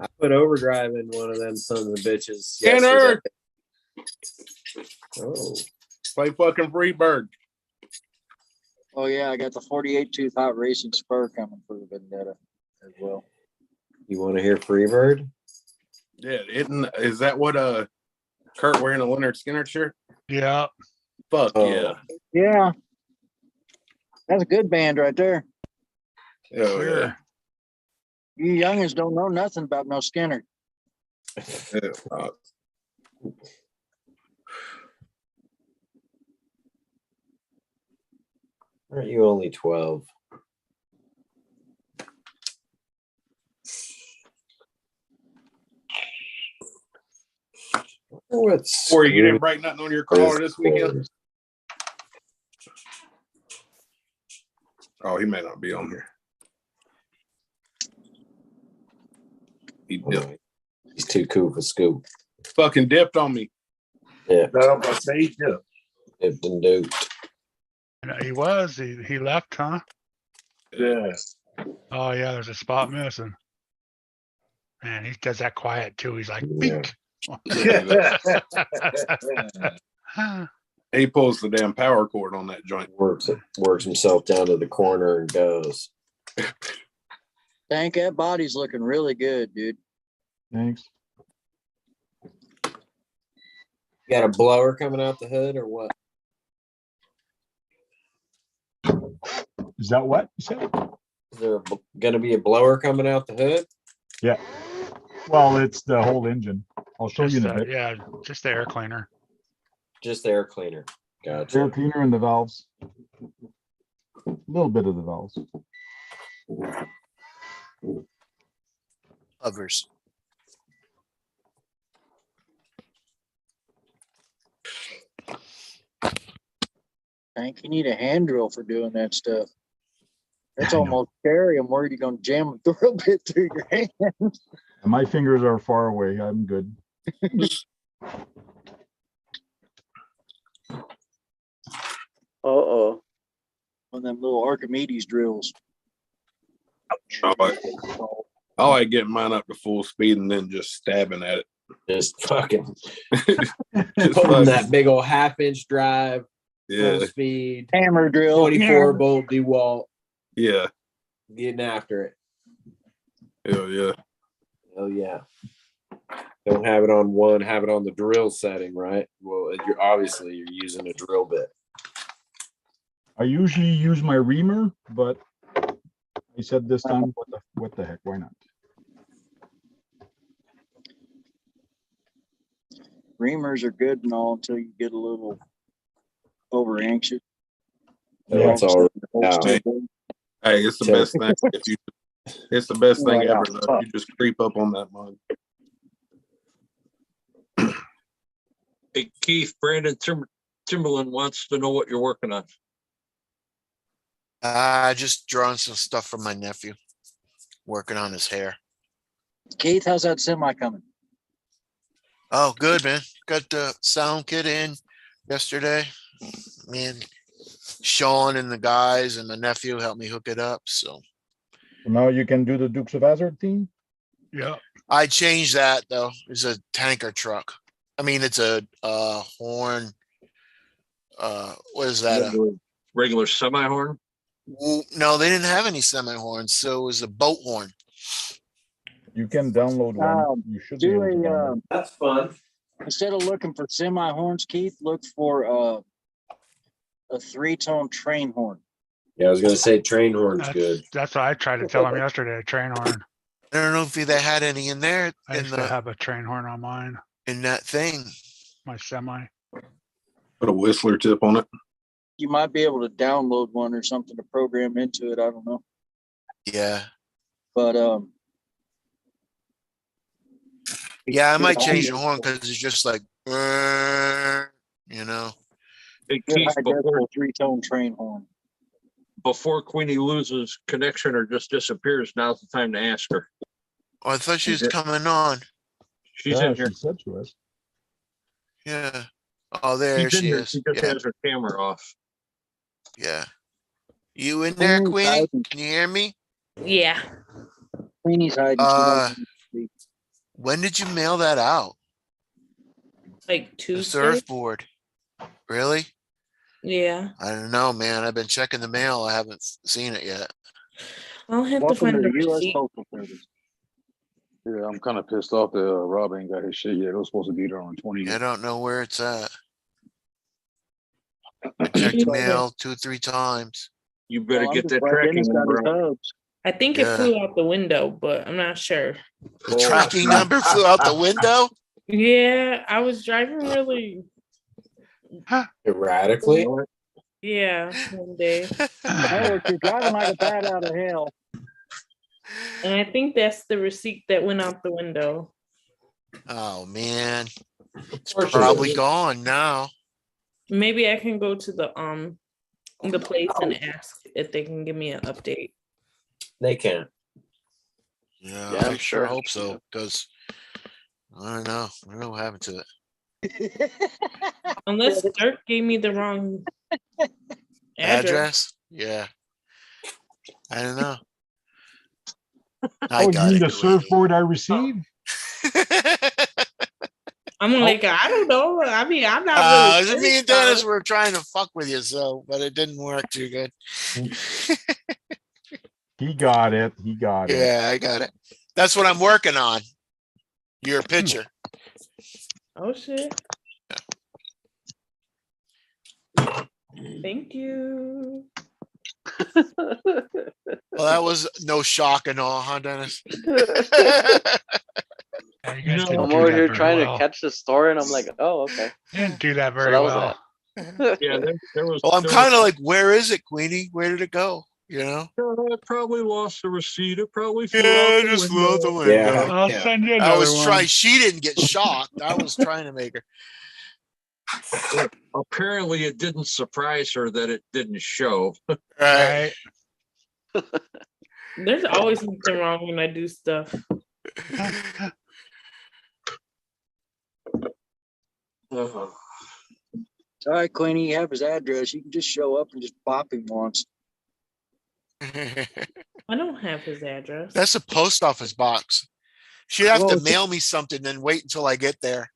I put overdrive in one of them sons of bitches. Skinner! yesterday. Oh, Play fucking Freebird. Oh yeah, I got the 48 tooth hot racing spur coming for the Vendetta as well. you want to hear Freebird? Yeah, is that what Kurt wearing a Leonard Skinner shirt? Yeah. Fuck Oh. yeah. Yeah. That's a good band right there. Oh yeah. Sure. You youngins don't know nothing about no Skinner. Yeah. Aren't you only 12? What's Corey, you didn't break nothing on your crawler this weekend? Oh, he may not be on here. He dipped. He's too cool for scoop. Fucking dipped on me. Yeah, No, I say he did. dipped and duped. He was. He left, huh? Yeah. Oh yeah, there's a spot missing. Man, he does that quiet too. He's like, Yeah. "Bink." He pulls the damn power cord on that joint. Works himself down to the corner and goes. Tank, that body's looking really good, dude. Thanks. You got a blower coming out the hood or what? Is that what you said? Is there gonna be a blower coming out the hood? Yeah. Well, it's the whole engine. I'll show you Just, in a bit. yeah, just the air cleaner. Just the air cleaner. Air Gotcha. cleaner and the valves. A little bit of the valves. Others. Tank, you need a hand drill for doing that stuff. That's I know. almost scary. I'm worried you're gonna jam a drill bit through your hand. My fingers are far away. I'm good. Uh-oh. One of them little Archimedes drills. I like getting mine up to full speed and then just stabbing at it. Just fucking Just putting fucking- that big old half-inch drive, yeah, full speed, Hammer drill. 24 bolt DeWalt, yeah, getting after it. hell yeah. Oh yeah. Don't have it on one, have it on the drill setting, right? Well, you're obviously you're using a drill bit. I usually use my reamer, but I said this time, what the heck, why not? Reamers are good and all until you get a little over anxious. Yeah, That's all right. Hey, it's the So- best thing. If you, it's the best thing Yeah. ever. Though. You just creep up on that mug. Hey, Keith, Brandon Timberland wants to know what you're working on. Just drawing some stuff for my nephew. Working on his hair. Keith, how's that semi coming? Oh, good, man. Got the sound kit in yesterday. Me and Sean and the guys and my nephew helped me hook it up. So Now you can do the Dukes of Hazzard theme? Yeah. I changed that though. It's a tanker truck. I mean, it's a horn. What is that? Regular semi-horn? No, they didn't have any semi horns, so it was a boat horn. You can download one. You should be Do able to a download. That's fun. instead of looking for semi horns, Keith, look for a 3-tone train horn. Yeah, I was gonna say train horn's good. That's what I tried to tell him yesterday, a train horn. I don't know if they had any in there I in used to have a train horn on mine, in that thing. my semi. Put a whistler tip on it. You might be able to download one or something to program into it. I don't know. Yeah. But Yeah, I might change the horn because it's just like, you know. Hey, good Keith, high decibel 3-tone train horn. before Queenie loses connection or just disappears, now's the time to ask her. Oh, I thought she was Yeah. coming on. She's Yeah, in here. she said she was. Yeah. Oh, there She's in she here. is. She just Yeah. has her camera off. Yeah. You in there, Queenie's Queenie? hiding. Can you hear me? Yeah. Queenie's hiding. She Uh, doesn't speak. When did you mail that out? Like The Tuesday. surfboard. Really? Yeah. I don't know, man. I've been checking the mail. I haven't seen it yet. I'll have to Welcome find to the the U.S. receipt. Postal Service. Yeah, I'm kind of pissed off that Rob ain't got his shit yet. It was supposed to be there on 20. I don't know where it's at. I checked the mail 2 or 3 times. You better Well, I'm get just that glad tracking Dennis got number his out. hubs. I think Yeah. it flew out the window, but I'm not sure. The tracking number flew out the window. Yeah, I was driving really, Erratically. yeah, one day. Oh, you're driving like a bat out of hell. And I think that's the receipt that went out the window. Oh man, it's course it probably is. gone now. Maybe I can go to the place and ask if they can give me an update. They can't. Yeah, Yeah, I I'm sure sure. hope so. Because I don't know. I don't know what happened to it. Unless Dirk gave me the wrong address. Address? Yeah. I don't know. I Oh, you got mean it. the surfboard I received? I'm like, I don't know. I mean, I'm not really. Me and sure. Dennis were trying to fuck with you, so but it didn't work too good. He got it. He got it. Yeah, I got it. That's what I'm working on. Your picture. Oh shit. Thank you. Well, that was no shock and all, huh, Dennis? Yeah, you guys didn't I'm do over that here very trying well. to catch the story, and I'm like, oh, okay. You didn't do that So very that was well. that. Yeah, there was. Well, I'm there kind of was- like, where is it, Queenie? Where did it go? You know? It probably lost the receipt. It probably flew Yeah, out it the just flew out the window. window. Yeah. I'll Yeah. send you I another was one. trying. She didn't get shocked. I was trying to make her. Apparently, it didn't surprise her that it didn't show. Right. Right. There's always something wrong when I do stuff. Oh. It's all right, Queenie. You have his address. You can just show up and just bop him once. I don't have his address. That's a post office box. She'd have Well, to it's- mail me something, then wait until I get there.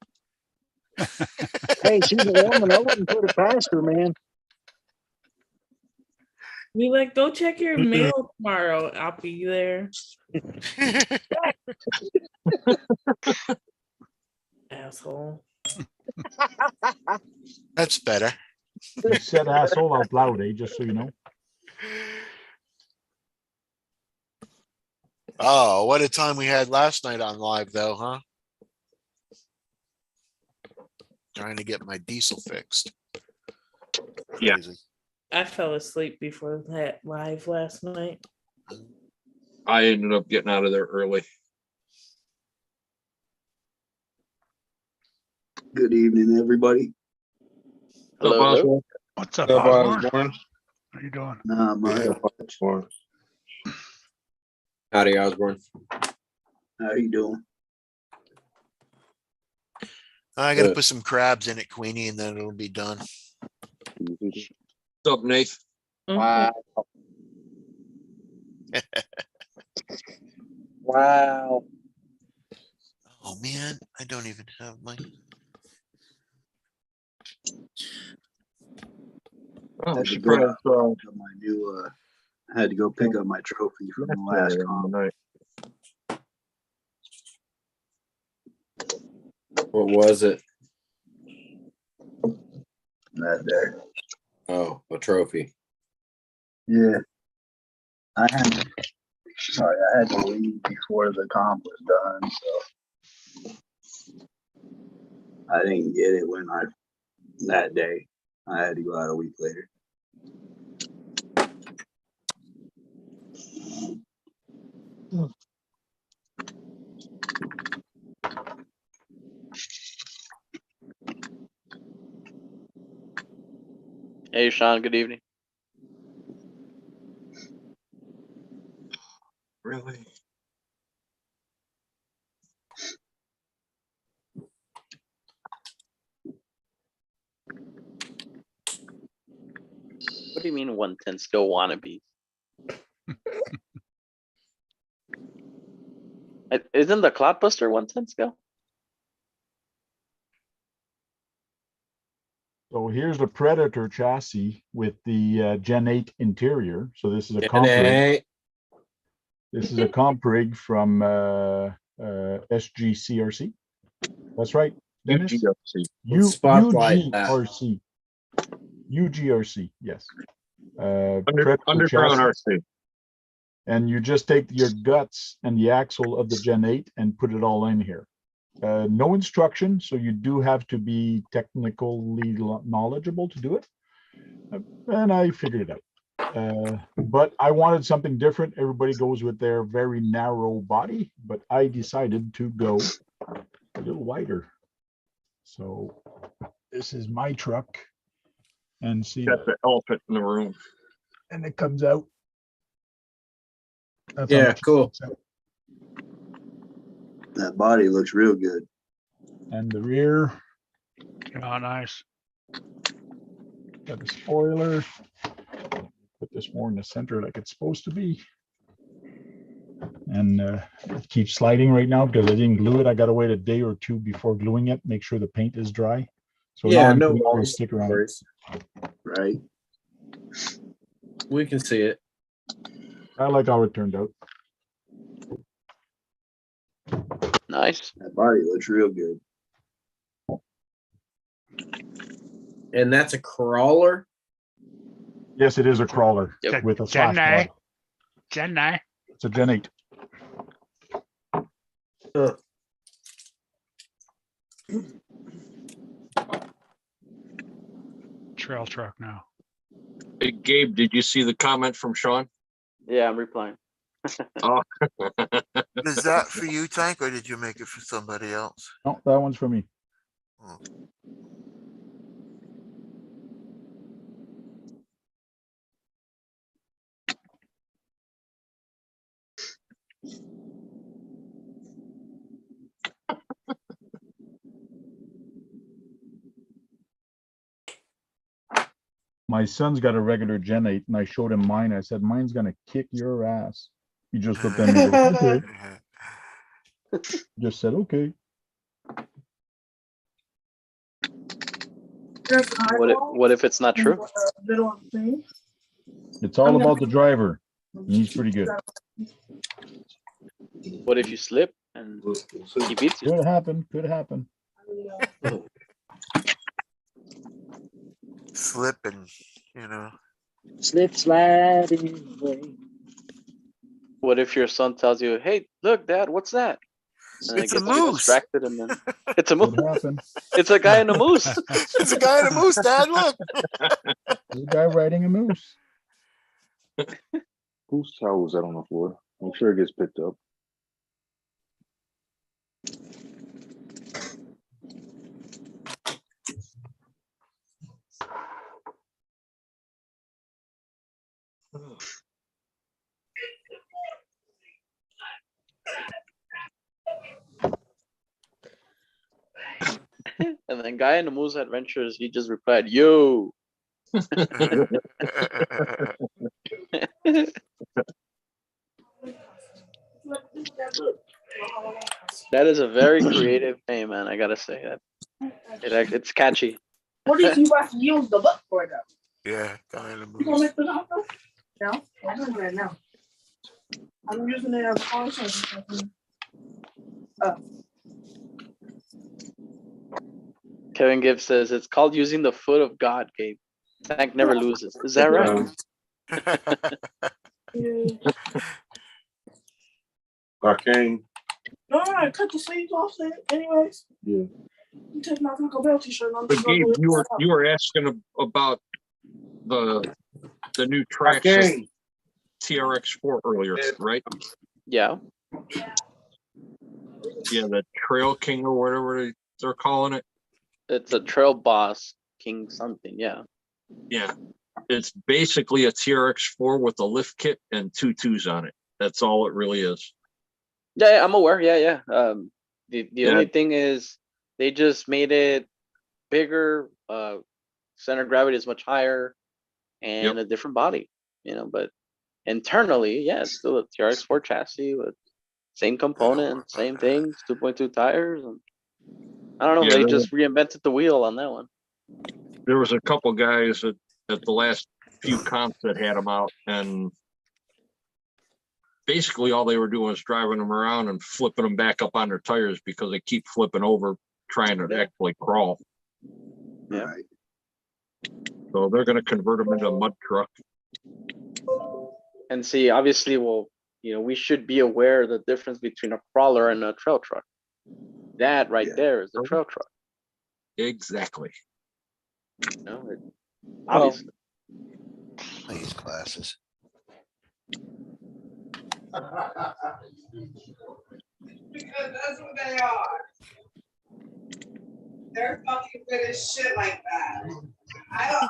Hey, she's a woman. I wouldn't put it past her, man. We like, go check your mail tomorrow. I'll be there. Asshole. That's better. You said asshole out loud, eh? Just so you know. Oh, what a time we had last night on live though, huh? Trying to get my diesel fixed. Yeah. Crazy. I fell asleep before that live last night. I ended up getting out of there early. Good evening, everybody. What's up, Hello. Oswald? What's up, What's up, Osborne? Osborne? How you doing? Not much. Howdy, Osborne. How you doing? I gotta Good. put some crabs in it, Queenie, and then it'll be done. What's up, Nate? Mhm. Wow. Oh man, I don't even have my. Oh, I'm Had to go surprised. pick up my new. I had to go pick up my trophy from the last comp. night. What was it? That there. Oh, a trophy. Yeah. I had to leave before the comp was done, so I didn't get it that day. I had to go out a week later. Hey, Sean. Good evening. Really? What do you mean 110 skill wannabe? Isn't the Cloudbuster 110 skill? So here's the Predator chassis with the Gen 8 interior. So this is a comp rig. Hey, This is a comp rig from SGCRC. That's right, Dennis. UGRC. Spotlight that. UGRC. UGRC, yes. Predator Underground chassis. RC. And you just take your guts and the axle of the Gen 8 and put it all in here. No instruction, so you do have to be technically knowledgeable to do it. And I figured it out. But I wanted something different. Everybody goes with their very narrow body, but I decided to go a little wider. So this is my truck. And see, Got the elephant in the room. and it comes out. That's how Yeah, much it cool. comes out. That body looks real good. And the rear, Oh, nice. got the spoiler. Put this more in the center like it's supposed to be. And it keeps sliding right now because I didn't glue it. I got to wait a day or two before gluing it, make sure the paint is dry. So now Yeah, I'm no gonna put a worries. sticker on it. Worries. Right? We can see it. I like how it turned out. Nice. That body looks real good. And that's a crawler. Yes, it is a crawler Yep. with a slash Gen body. A. It's a Gen 8. Trail truck now. Hey, Gabe, did you see the comment from Sean? Yeah, I'm replying. Oh. Is that for you, Tank, or did you make it for somebody else? No, that one's for me. Oh. My son's got a regular Gen 8 and I showed him mine. I said, mine's gonna kick your ass. He just looked at me and goes, okay. Just said, okay. What if it's not true? It's all about the driver. He's pretty good. What if you slip and he beats you? Could happen. Could happen. Slipping, you know. Slip sliding away. What if your son tells you, "Hey, look, Dad, what's that?" And it It's a gets you moose. distracted, and then it's a moose. Could happen. It's a guy in a moose. It's a guy in a moose, Dad. Look. There's a guy riding a moose. Whose towel was that on the floor? I'm sure it gets picked up. And then guy in the moose adventures, he just replied, "Yo." That is a very creative name, man. I gotta say that. It's catchy. What did you have to use the book for though? Yeah, guy in a You gonna moose. make the offer? No, I'm doing that now. I'm using it as a conscience. Oh. Kevin Gibbs says it's called using the foot of God, Gabe. Tank never loses. Is that right? Arcane. No, I cut the sleeves off there anyways. Yeah. You take my Taco Bell t-shirt. I'm But just gonna Gabe, go with you were asking about the new tracks of Arcane. TRX4 earlier, right? Yeah. Yeah, the Trail King or whatever they're calling it. It's a Trail Boss King something, yeah. Yeah, it's basically a TRX4 with a lift kit and 2 2s on it. That's all it really is. Yeah, I'm aware. Yeah. The Yeah. only thing is they just made it bigger. Center of gravity is much higher, and a different body. But internally, yeah, it's still a TRX4 chassis with same component, same things, 2.2 tires. And I don't know. Yeah, They there just reinvented the wheel on that one. There was a couple guys at the last few comps that had them out, and basically all they were doing was driving them around and flipping them back up on their tires because they keep flipping over trying to actually crawl. Yeah. Right. So they're going to convert them into a mud truck. And see, obviously, we should be aware of the difference between a crawler and a trail truck. That right there is the trail truck. Exactly. Obviously. I use glasses. Because that's what they are. They're fucking good as shit like that. I don't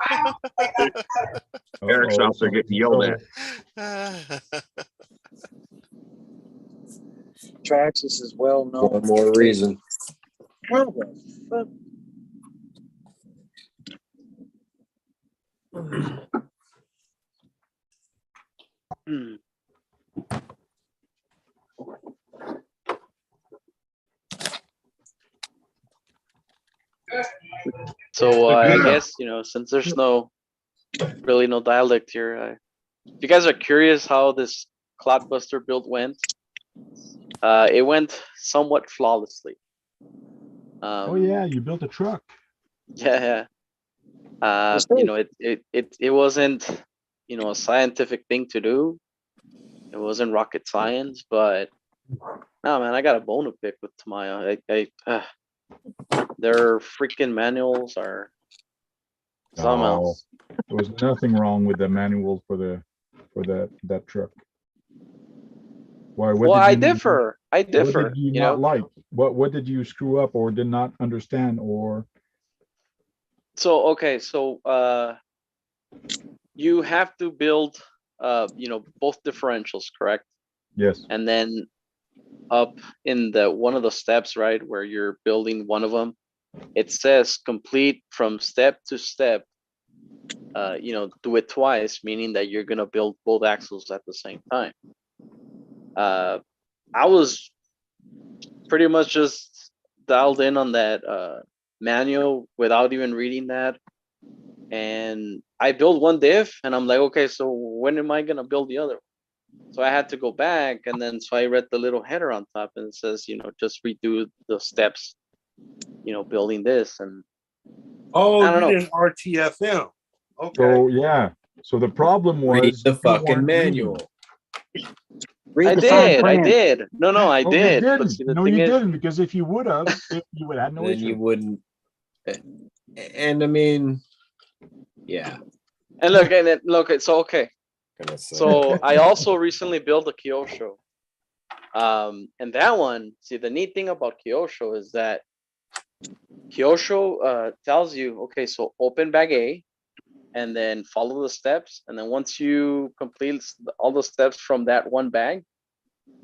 like that. Eric's out there getting yelled at. Traxxas is well known. One more reason. Well, but So I guess since there's really no dialect here, if you guys are curious how this Cloudbuster build went, it went somewhat flawlessly. Oh yeah, you built a truck. Yeah. It wasn't a scientific thing to do. It wasn't rocket science, but no, man, I got a bone to pick with Tamiya. Their freaking manuals are something Oh, else. there was nothing wrong with the manual for that truck. Why? Well, I differ. What did you not like? What did you screw up or did not understand or? So you have to build both differentials, correct? Yes. And then up in one of the steps, right, where you're building one of them, it says complete from step to step. Do it twice, meaning that you're gonna build both axles at the same time. I was pretty much just dialed in on that manual without even reading that. and I built one diff, and I'm like, okay, so when am I gonna build the other one? So I had to go back, and then so I read the little header on top, and it says, just redo the steps, building this, and Oh, I don't you know. didn't RTFM. Okay. So, yeah, so the problem Read was. the you fucking weren't reading. manual. I Read the fine did, I print. did. No, I No, you did. But didn't. see, the No, thing you is, didn't, because if you would have, you would have had no Then you issue. wouldn't. And I mean, yeah. and look, it's okay. Gonna say. So I also recently built a Kyosho. And that one, see, the neat thing about Kyosho is that Kyosho tells you, okay, so open bag A, and then follow the steps, and then once you complete all the steps from that one bag,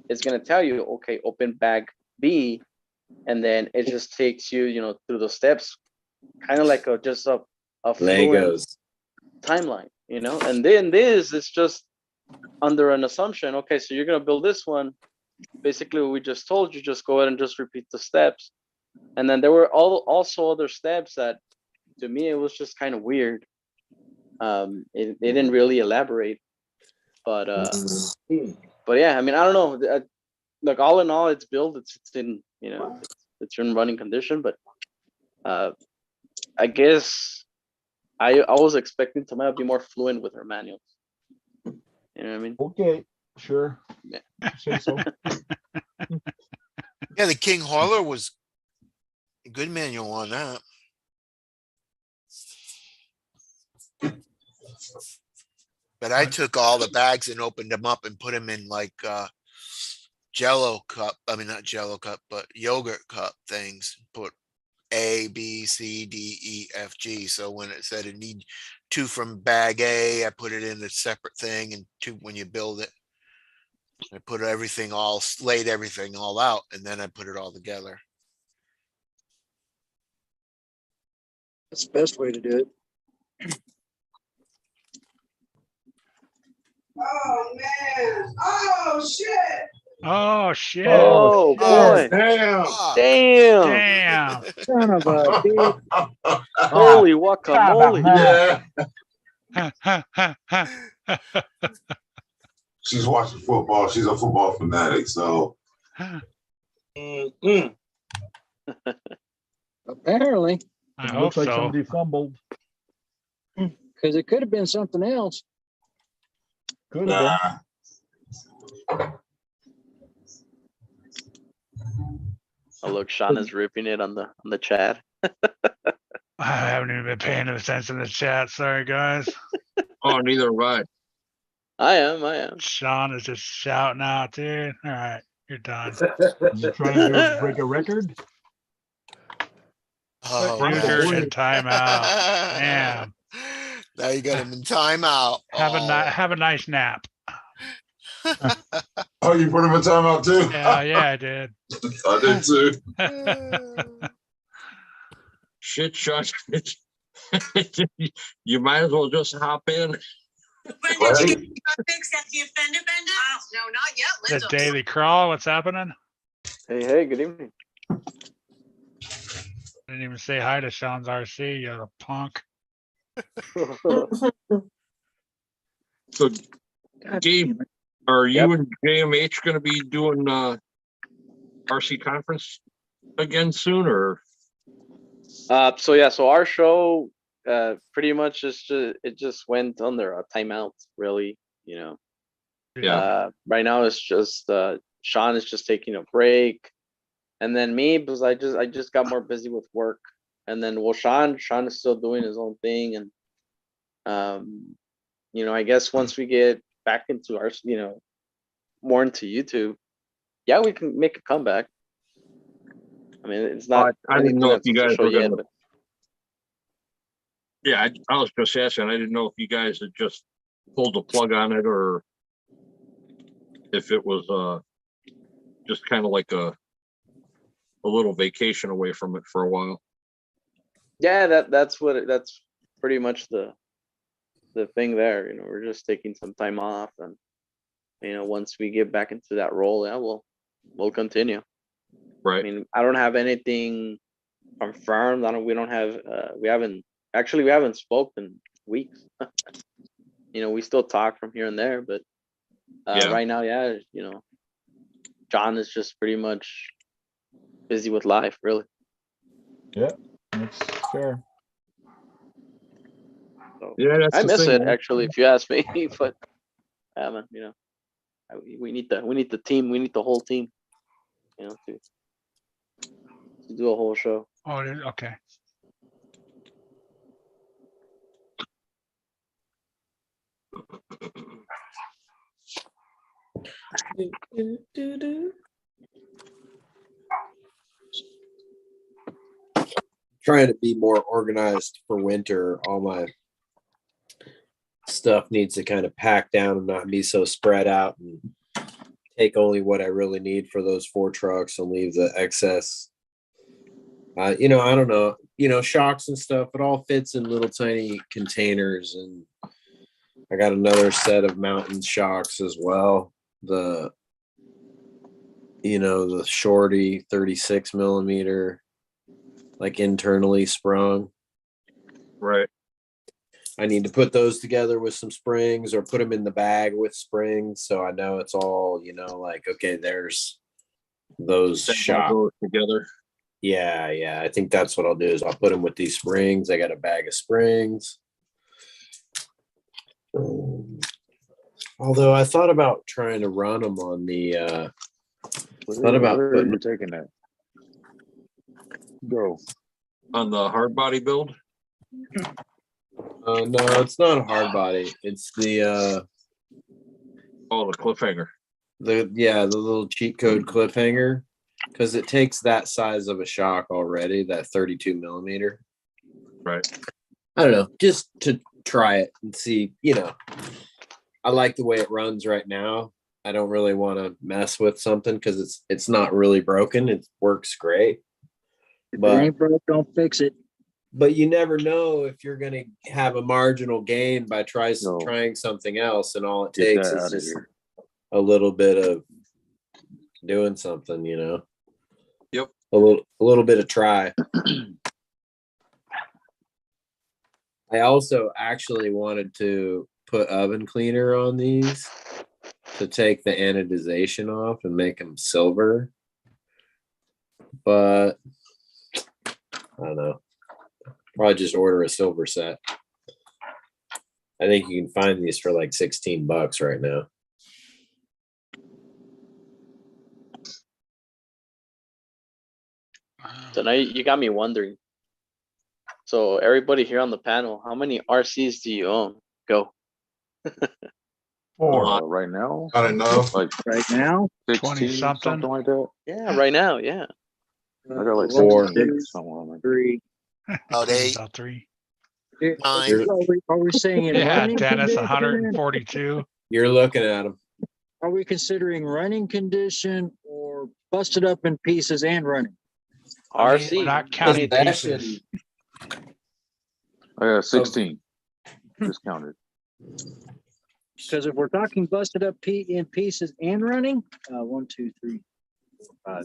it's gonna tell you, okay, open bag B, and then it just takes you, through the steps, kind of like just a fluent Legos. timeline, and then this is just under an assumption. Okay, so you're gonna build this one. Basically, what we just told you, just go ahead and just repeat the steps. And then there were also other steps that, to me, it was just kind of weird. It didn't really elaborate, but yeah, I mean, I don't know. Like, all in all, it's built. It's in it's in running condition, but I guess I was expecting Tamaya to be more fluent with her manuals. You know what I mean? Okay, sure. Yeah. Say so. Yeah, the King Hauler was a good manual on that. But I took all the bags and opened them up and put them in like Jello cup. I mean, not Jello cup, but yogurt cup things. Put A, B, C, D, E, F, G. So when it said it need 2 from bag A, I put it in a separate thing, and 2 when you build it. I put everything laid everything all out, and then I put it all together. That's the best way to do it. Oh, man. Oh, shit. Oh, shit. Oh boy! Damn. Damn! Damn. Son of a bitch. Holy guacamole! Yeah, she's watching football. She's a football fanatic, so Apparently, I It hope looks like so. somebody fumbled. because it could have been something else. Could have been. nah. Oh, look, Sean is ripping it on the chat. I haven't even been paying attention to the chat. Sorry, guys. Oh, neither have I. I am. Sean is just shouting out, dude. All right, you're done. You trying to break a record? Oh, User gosh. in timeout. Damn. Now you got him in timeout. Have a nice nap. Oh, you put him in timeout too? Yeah, I did. I did too. Shit, Sean. You might as well just hop in. Right? Fix that the offender bender? No, not yet. The Daily Crawl, what's happening? Hey, good evening. Didn't even say hi to Sean's RC, you punk. So, Gabe, are you and JMH going to be doing RC conference again soon, or? So yeah, so our show pretty much it just went under a timeout, really. Yeah. Right now it's just Sean is just taking a break, and then me, because I just got more busy with work, and then Sean is still doing his own thing, and I guess once we get back into our more into YouTube, yeah, we can make a comeback. I mean, it's not. I didn't know if you guys were yet, gonna. but Yeah, I was just asking. I didn't know if you guys had just pulled the plug on it, or if it was just kind of like a little vacation away from it for a while. yeah, that's pretty much the thing there. We're just taking some time off, and once we get back into that role, yeah, we'll continue. Right. I mean, I don't have anything confirmed. We haven't Actually, we haven't spoken in weeks. You know, we still talk from here and there, but Yeah. right now, yeah, you know, John is just pretty much busy with life, really. Yeah, that's fair. So Yeah, that's I the miss thing, it man. actually, if you ask me. But yeah, man, you know, we need the team. We need the whole team. You know, to do a whole show. Oh, okay. Trying to be more organized for winter. All my stuff needs to kind of pack down and not be so spread out, and take only what I really need for those 4 trucks and leave the excess. You know, I don't know, you know, shocks and stuff, it all fits in little tiny containers, and I got another set of mountain shocks as well. The, you know, the shorty 36 millimeter, like internally sprung. Right. I need to put those together with some springs, or put them in the bag with springs, so I know it's all, you know, like, okay, there's those That shocks. goes together. Yeah, I think that's what I'll do, is I'll put them with these springs. I got a bag of springs. Although I thought about trying to run them on the thought about Where are putting you taking that? Go. On the hard body build? no, it's not a hard body. It's the Oh, the cliffhanger. the little cheat code cliffhanger, because it takes that size of a shock already, that 32 millimeter. Right. I don't know, just to try it and see, you know. I like the way it runs right now. I don't really want to mess with something because it's not really broken. It works great. If it But ain't broke, don't fix it. but you never know if you're gonna have a marginal gain by No. trying something else, and all it Get takes that is out of just here. a little bit of doing something, you know. Yep. A little bit of try. I also actually wanted to put oven cleaner on these to take the anodization off and make them silver, but I don't know. Probably just order a silver set. I think you can find these for like $16 right now. So now you got me wondering. So everybody here on the panel, how many RCs do you own? Go. 4. Right now, Not enough. like Right now, 16, 20-something. something like that. Yeah, right now, yeah. I got like 4. 16, something like that. 3. About 8, About 3. 9. Are we saying in Yeah, running Dennis, condition? 142. You're looking at them. Are we considering running condition or busted up in pieces and running? RC. We're not counting Possession. pieces. I got 16. Discounted. Because if we're talking busted up in pieces and running, 1, 2, 3, 4, 5,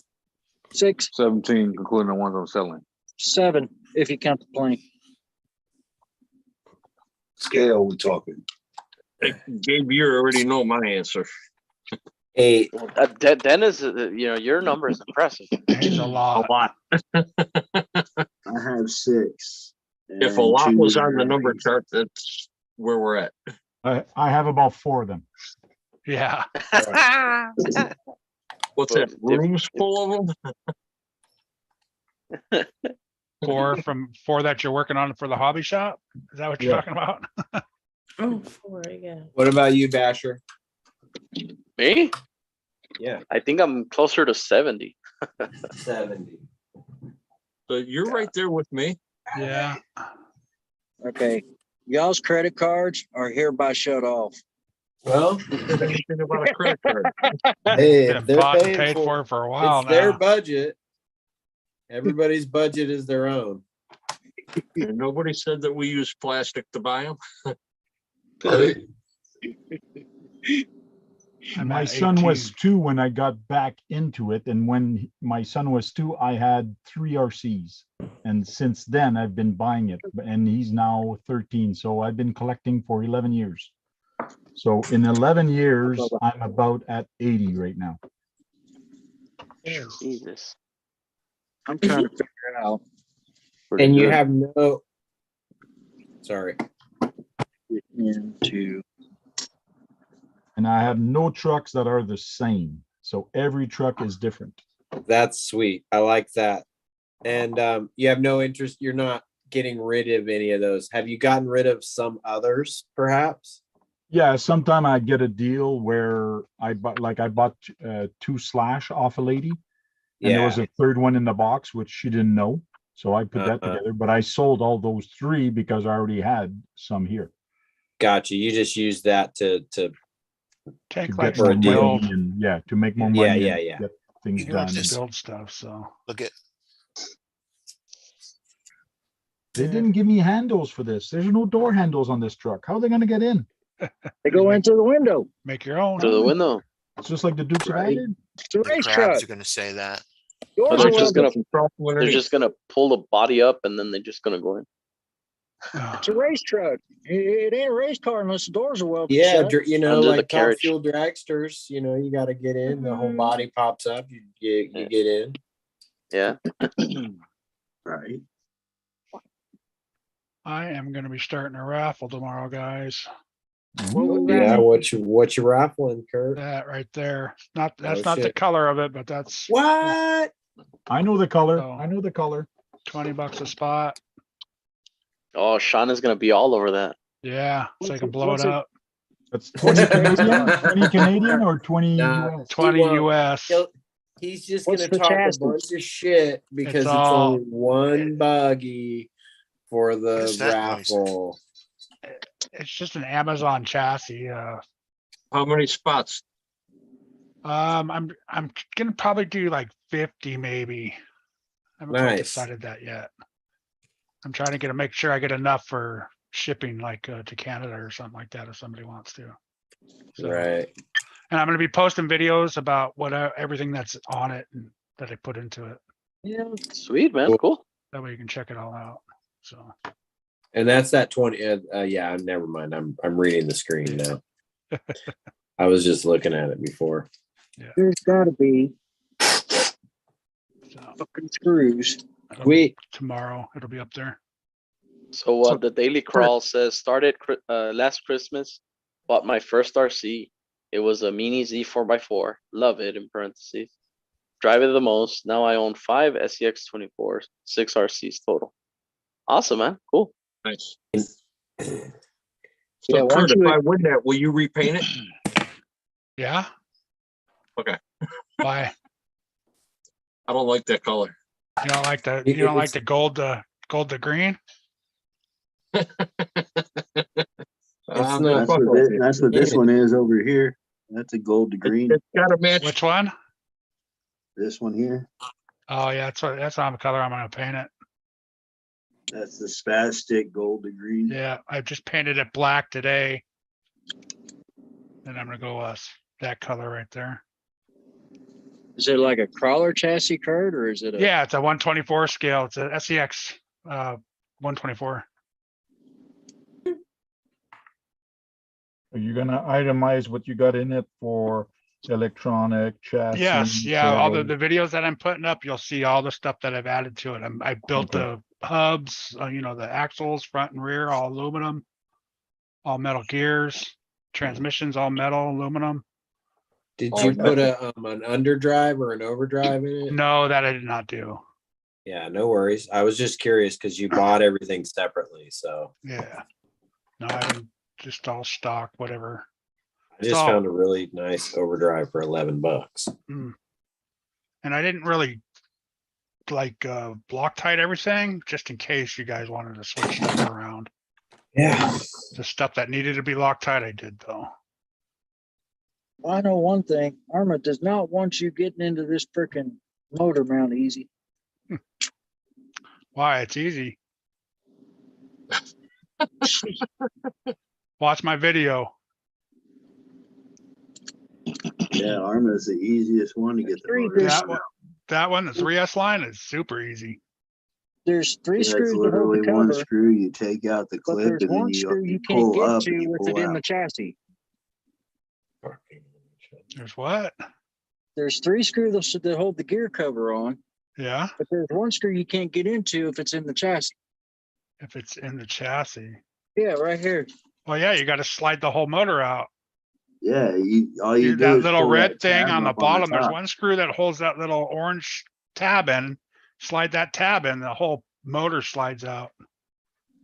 6, 17, including the ones I'm selling. 7, if you count the plane. Scale we talking. Hey, Gabe, you already know my answer. 8. Well, Dennis, you know, your number is impressive. It's a lot. I have 6. If a and lot 2 was on the are number pieces. chart, that's where we're at. I have about 4 of them. Yeah. What's Well, that? Rooms full of them? 4 that you're working on for the hobby shop. Is that what you're Yeah. talking about? Oh, 4, yeah. What about you, Basher? Me? Yeah, I think I'm closer to 70. 70. So you're right there with me. Yeah. Okay. Y'all's credit cards are hereby shut off. Well, Anything about a credit card? hey, if Been they're bought and paying paid for for a while it's their now. budget. Everybody's budget is their own. And nobody said that we use plastic to buy them. I'm My at son was 18. 2 when I got back into it, and when my son was 2, I had 3 RCs. And since then, I've been buying it, and he's now 13. So I've been collecting for 11 years. So in 11 years, I'm about at 80 right now. Jesus. I'm trying to figure it out. Pretty And you good. have no, sorry. Into And I have no trucks that are the same. So every truck is different. That's sweet. I like that. And you have no interest, you're not getting rid of any of those. Have you gotten rid of some others, perhaps? Yeah, sometime I get a deal where I bought 2 Slash off a lady, and there was Yeah. a third one in the box, which she didn't know. So I put that Uh-huh. together, but I sold all those 3 because I already had some here. Gotcha. You just use that to Take To like get more a some deal. money build, and yeah, to make more Yeah, money yeah, and yeah. get things You know, done. just build stuff, so. look at, They didn't give me handles for this. There's no door handles on this truck. How are they gonna get in? they go into the window. Make your own. Through the window. It's just like the Dukes of Right. Hazzard. It's a the race crabs truck. are gonna say that. But Doors they're are just welcome. gonna they're just gonna pull the body up and then they're just gonna go in. It's a race truck. It ain't a race car unless the doors are welcome. Yeah, shut. you know, Under the like top carriage. fuel dragsters, you know, you got to get in, the whole body pops up, you get in. Yeah. Right. I am gonna be starting a raffle tomorrow, guys. What was Yeah, that? what you raffling, Kurt? That right there. Not, that's Oh, not the shit. color of it, but that's What? I know the color. Oh. I know the color. $20 a spot. Oh, Sean is gonna be all over that. Yeah, so I can blow What's it it- up. That's 20 Canadian, 20 Canadian or 20 Nah, US? 20 won't. US. He's just What's gonna the talk chassis? a bunch of shit because it's all- only one buggy for What the is that noise? raffle. It's just an Amazon chassis. How many spots? I'm gonna probably do like 50 maybe. I haven't quite Nice. decided that yet. I'm trying to make sure I get enough for shipping like to Canada or something like that if somebody wants to. So, Right. and I'm gonna be posting videos about everything that's on it and that I put into it. Yeah. Sweet, man. Cool. That way you can check it all out. So And that's that 20. Yeah, never mind. I'm reading the screen now. I was just looking at it before. There's gotta be so fucking screws. it'll be Sweet. tomorrow it'll be up there. So the daily crawl says started last Christmas, bought my first RC. It was a mini Z 4x4. Love it in parentheses. Drive it the most. Now I own 5 SEX 24s, 6 RCs total. Awesome, man. Cool. Nice. Yeah, So why Kurt, don't if you- I win that, will you repaint it? Yeah. Okay. Why? I don't like that color. You don't like the It's- gold to green? I'm not- just fucking with you. That's what this one is over here. That's a gold to green. It's gotta match. Which one? This one here, Oh yeah, that's on the color I'm gonna paint it. that's the spastic gold to green. Yeah, I just painted it black today. And I'm gonna go that color right there. Is it like a crawler chassis, Kurt, or is it a? Yeah, it's a 124 scale. It's a SEX 124. Are you gonna itemize what you got in it for electronic chassis? Yes, yeah. All the travel? videos that I'm putting up, you'll see all the stuff that I've added to it. I built the hubs, the axles, front and rear, all aluminum, all metal gears, transmissions, all metal, aluminum. Did Oh, you yeah. put an underdrive or an overdrive in it? No, that I did not do. Yeah, no worries. I was just curious because you bought everything separately. So Yeah. No, I didn't, just all stock, whatever. I just found a really nice overdrive for $11. Mm. And I didn't really like Loctite everything, just in case you guys wanted to switch stuff around. Yeah. The stuff that needed to be Loctite, I did though. I know one thing. Arma does not want you getting into this freaking motor mount easy. Why? It's easy. Watch my video. Yeah, ARMA is the easiest one to get the Three, motor That out. one, that one, the 3S line is super easy. There's three Yeah, it's screws that hold the literally one cover, screw. You take out the but clip there's and then one screw you you can't pull get up to and you with pull it in out. the chassis. There's what? There's three screws that hold the gear cover on, Yeah, but there's one screw you can't get into if it's in the chassis. if it's in the chassis. Yeah, right here. Well, yeah, you got to slide the whole motor out. Yeah, all you do That is little pull red that thing tab on the up bottom, there's top. one screw that holds that little orange tab in. Slide that tab in, the whole motor slides out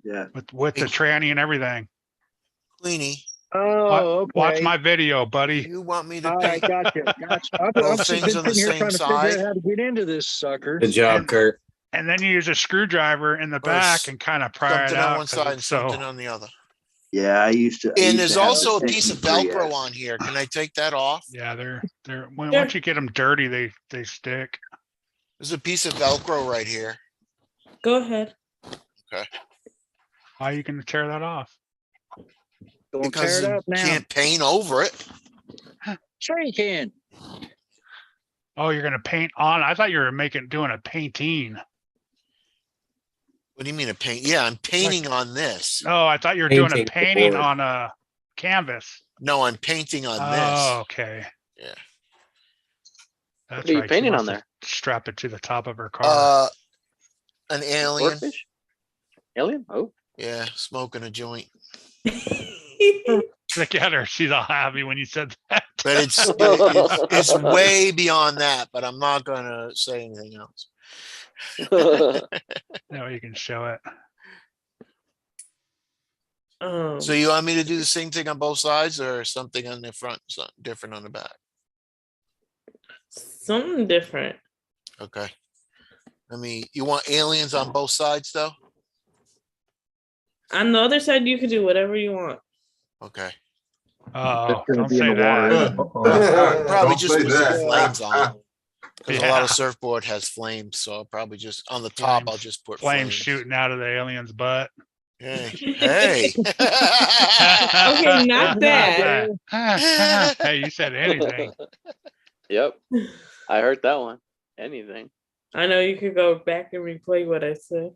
Yeah. with the tranny and everything. Queenie, Oh, Watch okay. my video, buddy. you want me to All right, paint gotcha. I've both been things on the sitting here same trying to figure side? out how to get into this sucker. Good job, And- Kurt. And then you use a screwdriver in the back and kind of pry it Something on out. one 'cause side and it's so, something on the other. Yeah, I used to. And there's have the also a same piece of 3S. Velcro on here. Can I take that off? yeah, Yeah. once you get them dirty, they stick. There's a piece of Velcro right here. Go ahead. How you can tear that off? Don't tear Because it you up now. can't paint over it. Sure you can. Oh, you're gonna paint on? I thought you were doing a painting. What do you mean a paint? Yeah, I'm painting on this. Oh, I thought you were doing a Painting the painting board. on a canvas. No, I'm painting on Oh, this. okay. Yeah. That's What are you right. She painting wants on to there? strap it to the top of her car. An alien. Swordfish? Alien? Oh. Yeah, smoking a joint. Look at her. She's all happy when you said that. But it's way beyond that, but I'm not gonna say anything else. No, you can show it. So you want me to do the same thing on both sides or something on the front, something different on the back? Something different. Okay. You want aliens on both sides though? On the other side, you could do whatever you want. Okay. Oh, gonna don't be in say the that. Probably Don't just say put some that. flames on. Because a lot Yeah. of surfboard has flames, so I'll probably just, on the top, I'll Flames- just put Flames flames. shooting out of the alien's butt. Hey, hey. Okay, not that. Hey, you said anything. Yep. I heard that one. Anything. I know you could go back and replay what I said.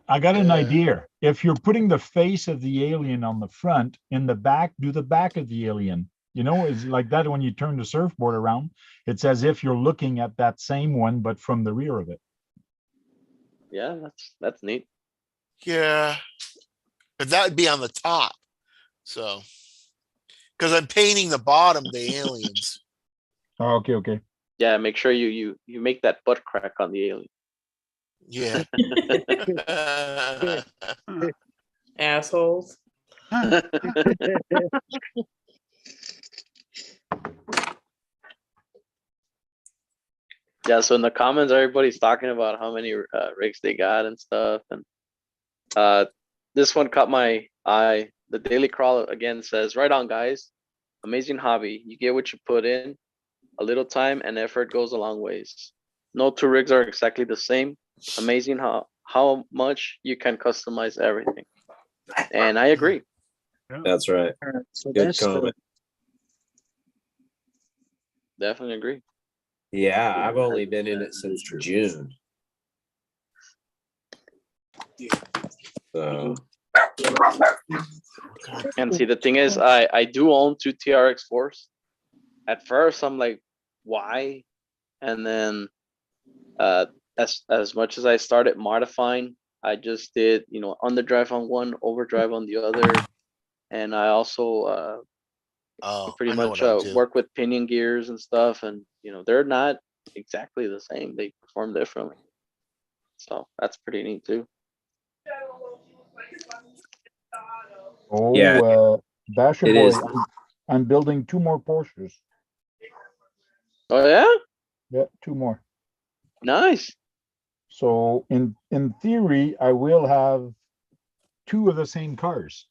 I got an Yeah. idea. If you're putting the face of the alien on the front, in the back, do the back of the alien. You know, it's like that when you turn the surfboard around, it's as if you're looking at that same one, but from the rear of it. Yeah, that's neat. Yeah. But that would be on the top. So, because I'm painting the bottom, the aliens. Oh, okay. Yeah, make sure you make that butt crack on the alien. Yeah. Assholes. Yeah, so in the comments, everybody's talking about how many rigs they got and stuff. And this one caught my eye. The Daily Crawl again says, right on, guys. Amazing hobby. You get what you put in. A little time and effort goes a long ways. No two rigs are exactly the same. Amazing how much you can customize everything. And I agree. That's right. So Good that's comment. Definitely agree. Yeah, I've only been in it since June. So And see, the thing is, I do own two TRX4s. At first, I'm like, why? And then, as much as I started modifying, I just did, underdrive on one, overdrive on the other, and I also pretty I know much what I'll do. work with pinion gears and stuff, and they're not exactly the same. They perform differently, so that's pretty neat too. Oh, Yeah, Basher it Boy, is. I'm building 2 more Porsches. Oh yeah, Yeah, 2 more. nice. So in theory, I will have 2 of the same cars.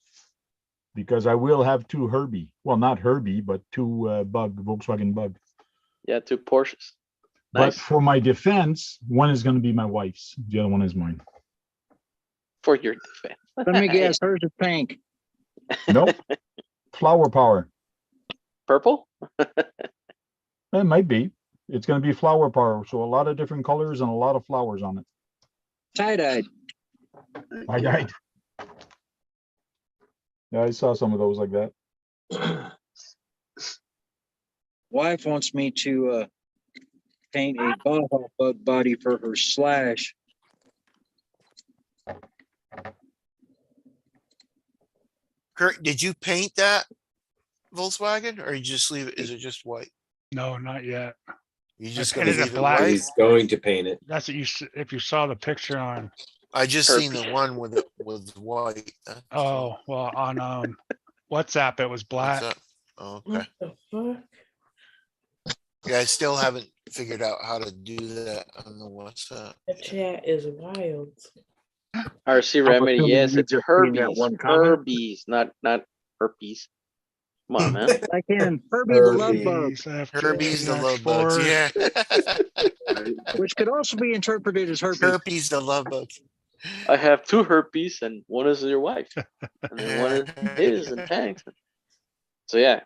Because I will have 2 Herbie. Well, not Herbie, but 2 Volkswagen Bug. Yeah, two Porsches. But Nice. for my defense, one is going to be my wife's. The other one is mine. For your defense. Let me guess, hers is pink. Nope. Flower power. Purple. It might be. It's gonna be flower power, so a lot of different colors and a lot of flowers on it. Tie-dyed. I died. Yeah, I saw some of those like that. Wife wants me to paint a Baja bug body for her Slash. Kurt, did you paint that Volkswagen or you just leave it? Is it just white? No, not yet. You I just gonna painted it leave it black. white? He's going to paint it. That's what if you saw the picture on, I just seen the Herpes. one with it with white. That's all. oh, well, on, WhatsApp, it was What's black. up? Oh, okay. What the fuck? Yeah, I still haven't figured out how to do that on the WhatsApp. The chat is wild. RC I'm Remedy, assuming yes, you it's just seen that Herbies. one comment. Herbies, not herpes. Come on, man. I can. Herbie the love bug, Herbies, Herpes the love bugs. FJX4. Yeah. which could also be interpreted as herpes. Herpes the love bugs. I have 2 herpes and one is your wife. And then one is his and Tank's. So yeah,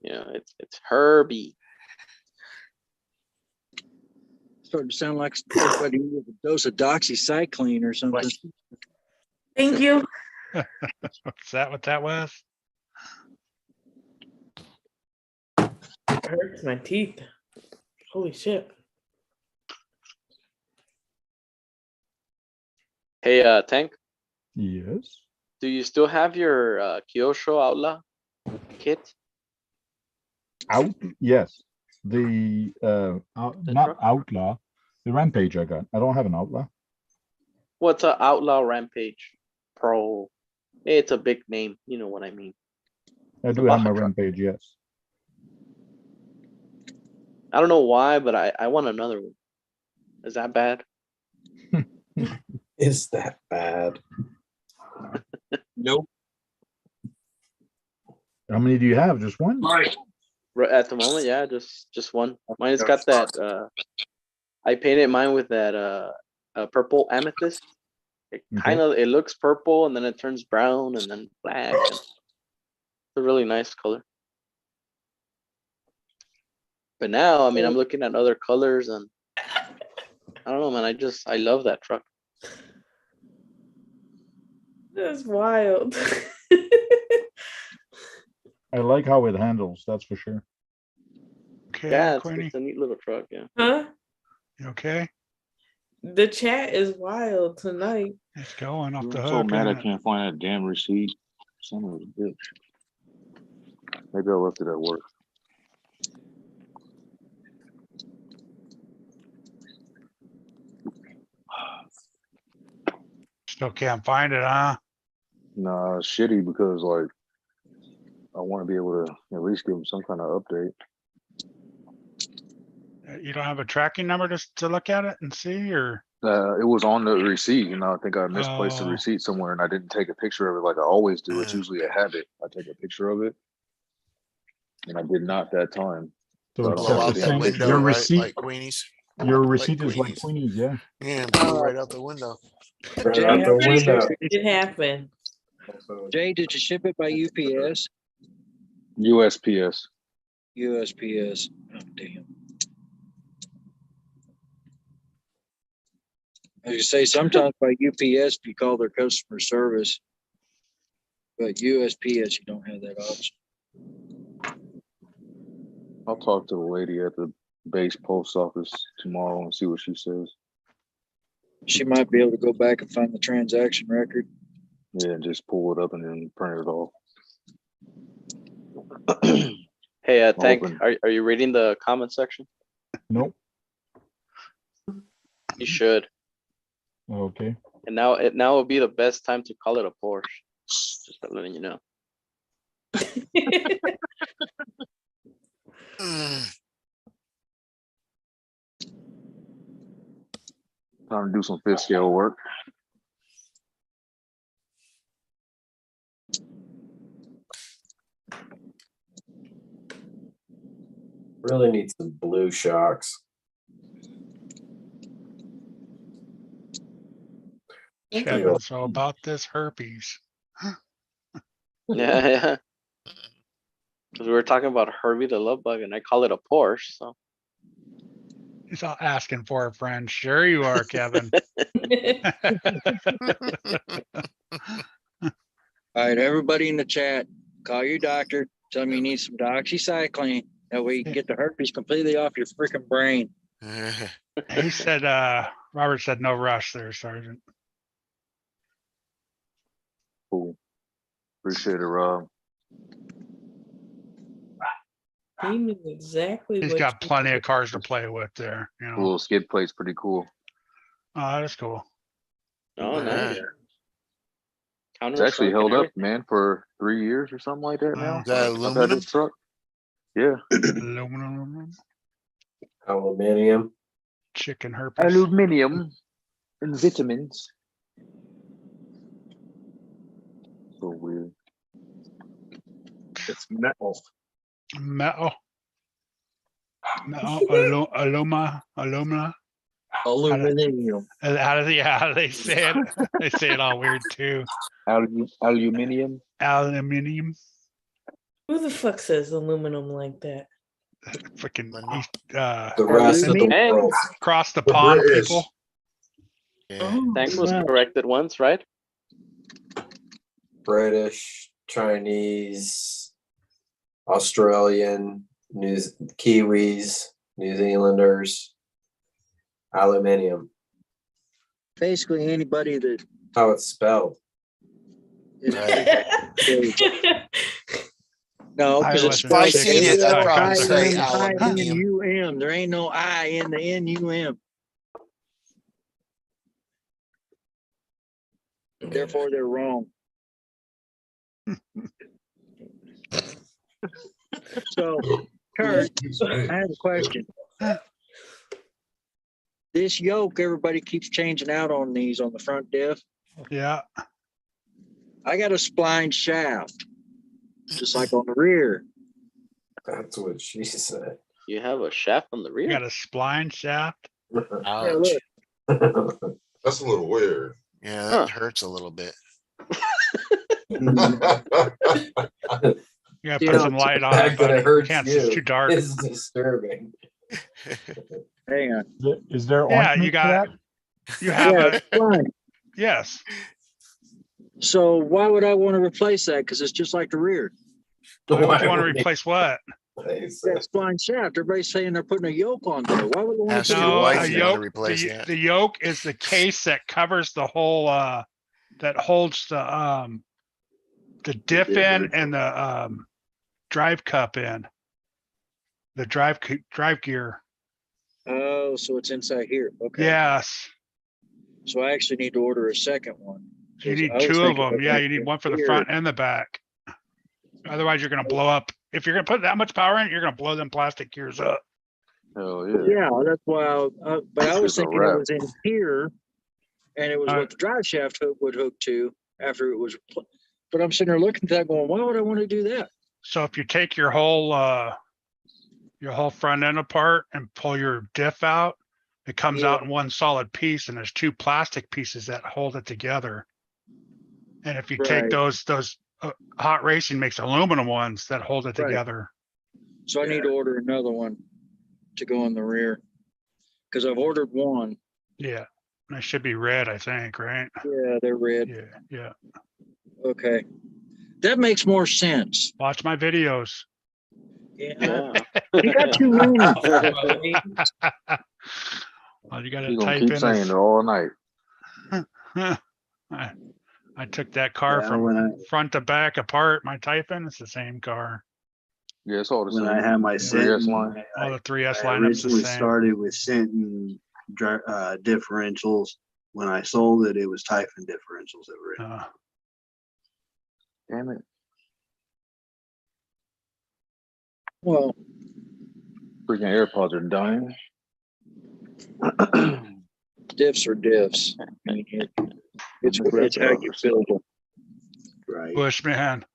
it's Herbie. Starting to sound like somebody with a dose of doxycycline or something. Thank you. Is that what that was? It hurts my teeth. Holy shit. Hey, Tank, Yes. do you still have your Kyosho Outlaw kit? Out, yes. The not truck? outlaw, the rampage I got. I don't have an outlaw. What's a Outlaw Rampage Pro? It's a big name. You know what I mean. I It's a do have Baja my truck. rampage, yes. I don't know why, but I want another one. Is that bad? Is that bad? Nope. How many do you have? Just one? Right. Right at the moment, yeah, just one. Mine's got that. I painted mine with that purple amethyst. It Okay. it looks purple and then it turns brown and then black. And it's a really nice color. But now, I mean, I'm looking at other colors and I don't know, man. I love that truck. That's wild. I like how it handles, that's for sure. Okay, Yeah, it's Queenie, a neat little truck. Yeah. Huh? you okay? The chat is wild tonight. It's going off I'm the so hook, mad I isn't it? can't find that damn receipt. Son of a bitch. Maybe I left it at work. Still can't find it, huh? Nah, it's shitty because like I want to be able to at least give them some kind of update. You don't have a tracking number to look at it and see, or? It was on the receipt, and I think I misplaced the Oh. receipt somewhere, and I didn't take a picture of it like I always do. It's Yeah. usually a habit. I take a picture of it, and I did not that time. So I it's don't Blow got have the out a that same, picture window, your of it. right? receipt, Like Queenie's. your Like receipt is like Queenie's. Queenie's, yeah. Yeah, blew right out the window. Jay, Out the how did you ship window. it? It happened. Jay, did you ship it by UPS? USPS. USPS. Oh, damn. As you say, sometimes by UPS, you call their customer service. But USPS, you don't have that option. I'll talk to the lady at the base post office tomorrow and see what she says. She might be able to go back and find the transaction record. Yeah, and just pull it up and then print it off. Hey, Tank, Open. are you reading the comment section? Nope. You should. Okay. And now would be the best time to call it a Porsche. Just letting you know. Time to do some fifth scale work. Really need some blue shocks. Chad, so about this herpes. Yeah, yeah. Because we were talking about Herbie the Love Bug, and I call it a Porsche. So He's all asking for a friend. Sure you are, Kevin. All right, everybody in the chat, call your doctor. Tell him you need some doxycycline. That way you can get the herpes completely off your freaking brain. He said, Robert said no rush there, Sergeant. Cool. Appreciate it, Rob. He knew exactly He's what got you plenty of did. cars to play with there, you The know. little skid plate's pretty cool. Oh, that's cool. oh, nice. Yeah. It's actually Countersunk and held up, everything. man, for 3 years or something like that now. The I've had aluminum? this truck. Yeah. Aluminum, Aluminium. chicken herpes. Aluminium and vitamins. So weird. It's metal. Metal. Metal, alumina. Aluminum. How do they say it? They say it all weird too. Aluminium. Aluminium. Who the fuck says aluminum like that? Freaking The rest of the Thanks. world. across the The pond, British. people. Yeah. Oh, Thanks was Wow. corrected once, right? British, Chinese, Australian, Kiwis, New Zealanders, aluminium. Basically, anybody that How it's spelled. is Right. no, I because it's listen If I to seen it, I'd probably say I-N-I-N-U-M. aluminium. There ain't no I in the N-U-M. Therefore, they're wrong. So, Kurt, I have a question. This yoke, everybody keeps changing out on these on the front diff. Yeah. I got a spline shaft, just like on the rear. That's what she said. You have a shaft on the You rear. got a spline shaft. Yeah, Ouch. look. That's a little weird. Yeah, Huh. that hurts a little bit. You gotta Yeah, put some light on That it, buddy. it hurts Can't, it's you. too dark. It's disturbing. Hang on. Is there Yeah, ointment you for got, that? you have Yeah, a, it's fine. yes. So why would I want to replace that? Because it's just like the rear. Why would you want to replace what? That spline shaft. Everybody's saying they're putting a yoke on there. Why would I want Ask to put your No, wife a if you want to yoke, replace that. the yoke is the case that covers the whole, that holds the diff in and the, drive cup in. The drive gear. Oh, so it's inside here. Okay. Yes. So I actually need to order a second one. You 'Cause need I was 2 of thinking them. of Yeah, like you need one for the here. front and the back. Otherwise, you're gonna blow up. If you're gonna put that much power in it, you're gonna blow them plastic gears up. Hell yeah. Yeah, that's why. But I was It's a thinking it wrap. was in here, and it was what the drive shaft hook would hook to after it was. But I'm sitting there looking at that, going, "Why would I want to do that?" So if you take your whole front end apart and pull your diff out, it comes out in one solid piece, and there's 2 plastic pieces that hold it together. And if you take Right. those Hot Racing makes aluminum ones that hold it Right. together. So I need to order another one to go in the rear because I've ordered one. Yeah. And they should be red, I think, right? Yeah, they're red. Yeah. Yeah. Okay, that makes more sense. Watch my videos. Yeah, Yeah. you got too many. Well, you gotta You're gonna type keep in saying it all night. I took that car Yeah, from when front to back apart. My typing, it's the same car. Yeah, it's all the When same. I had my 3S Sentin, line. All the 3S I lineups the originally same. started with Sentin differentials. When I sold it, it was Typhon differentials that were in. Damn it. Well, Freaking AirPods are dying. diffs are diffs. I mean, it's how you build them. Right. Bushman.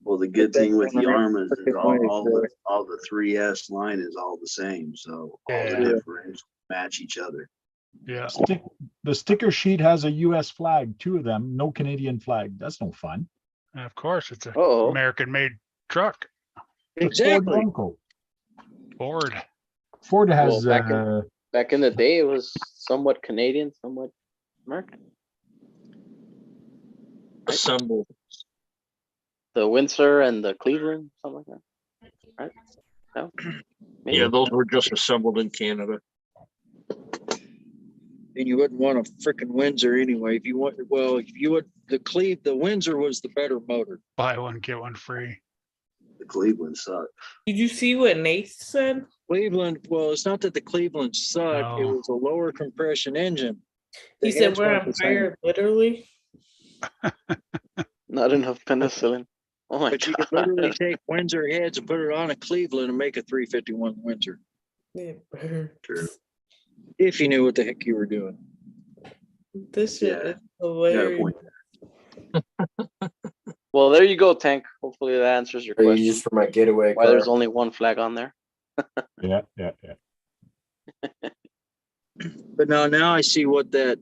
Well, the good thing with Yarmas is Fucking all the 3S line is all the same, so all the Yeah. differentials match each other. Yeah. The sticker sheet has a US flag, 2 of them, no Canadian flag. That's no fun. Of course, it's a Uh-oh. American-made truck. It's Ford Exactly. Bronco. Ford. Ford Well, has, back in the day, it was somewhat Canadian, somewhat American. Assembled. The Windsor and the Cleveland, something like that. Right? No? Maybe. Yeah, those were just assembled in Canada. And you wouldn't want a freaking Windsor anyway. If you want, well, if you would, the Windsor was the better motor. Buy one, get one free. The Cleveland sucked. Did you see what Nate said? Cleveland, well, it's not that the Cleveland sucked. It No. was a lower compression engine. The He said heads we're weren't on the same. fire, literally. Not enough penicillin. Oh my But you could god. literally take Windsor heads and put it on a Cleveland and make a 351 Windsor. It burns. If you knew what the heck you were doing. This shit Yeah. is hilarious. point. Well, there you go, Tank. Hopefully that answers your Or you question. use for my getaway Why car. there's only one flag on there. yeah. But now I see what that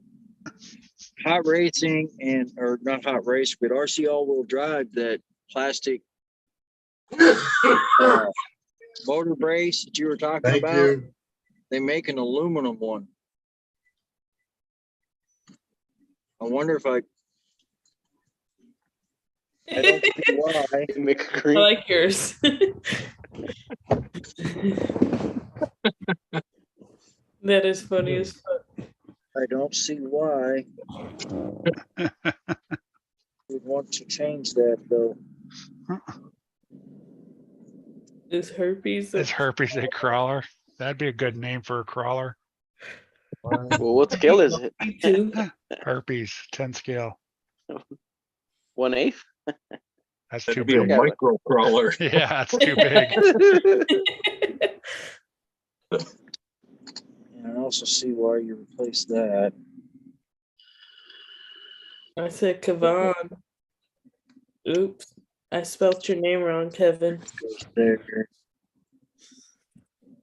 hot racing or not hot race, but RC all-wheel drive, that plastic motor brace that you were talking Thank about. you. They make an aluminum one. I wonder if I don't see why. Make a I green. like yours. That is funny as fuck. I don't see why we'd want to change that though. Is herpes. Is herpes a crawler? That'd be a good name for a crawler. Well, what scale is it? Me too. Herpes, 10 scale. 1/8? That's too That'd be a big. Yeah, micro crawler. Yeah, that's too big. And I also see why you replaced that. I said Kavan. Oops. I spelled your name wrong, Kevin. There.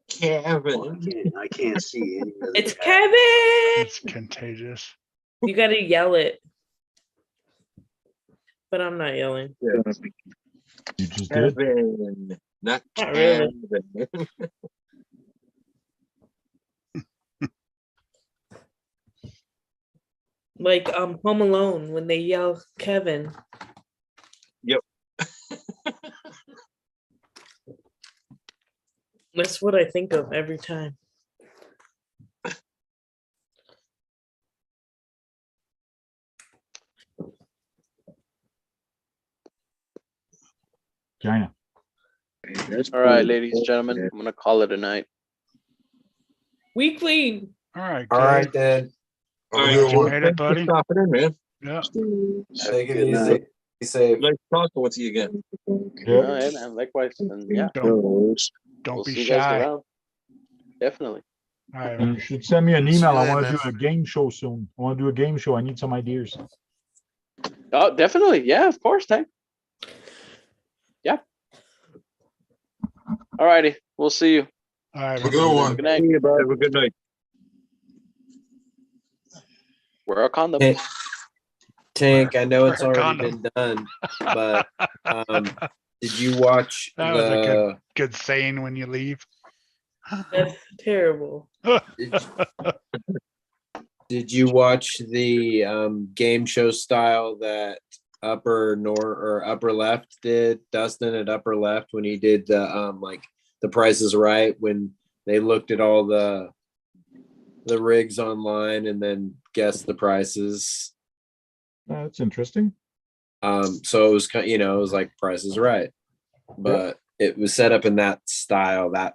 Kevin. I can't see any of It's the Kevin. It's contagious. You gotta yell it. But I'm not yelling. You just did. Kevin. Not Not really. Kevin. Like Home Alone when they yell Kevin. Yep. That's what I think of every time. China. That's All right, cool. ladies and gentlemen, I'm gonna call it a night. We clean. All right, All Gabe. right, then. All right, You well, made it, thanks for buddy. stopping in, man. Yeah. Take it Good easy. night. Be safe. Nice talking with you again. Yeah. All right, man. Likewise. And yeah, Don't we'll be see you guys shy. around. Definitely. All right. You should send me an See you email. I later, want to man. do a game show soon. I want to do a game show. I need some ideas. Oh, definitely. Yeah, of course, Tank. Yeah. All righty. We'll see you. All right. Have a good one. Good night. Have a good night. Wear a condom. Hey, Tank, I know it's Wear a already condom. been done, but did you watch That was a the? good saying when you leave. That's terrible. Did you watch the game show style that upper left did? Dustin at upper left when he did the like the Price is Right, when they looked at all the rigs online and then guessed the prices. That's interesting. So it was kind, it was like Price is Right, but it was set up in that style, that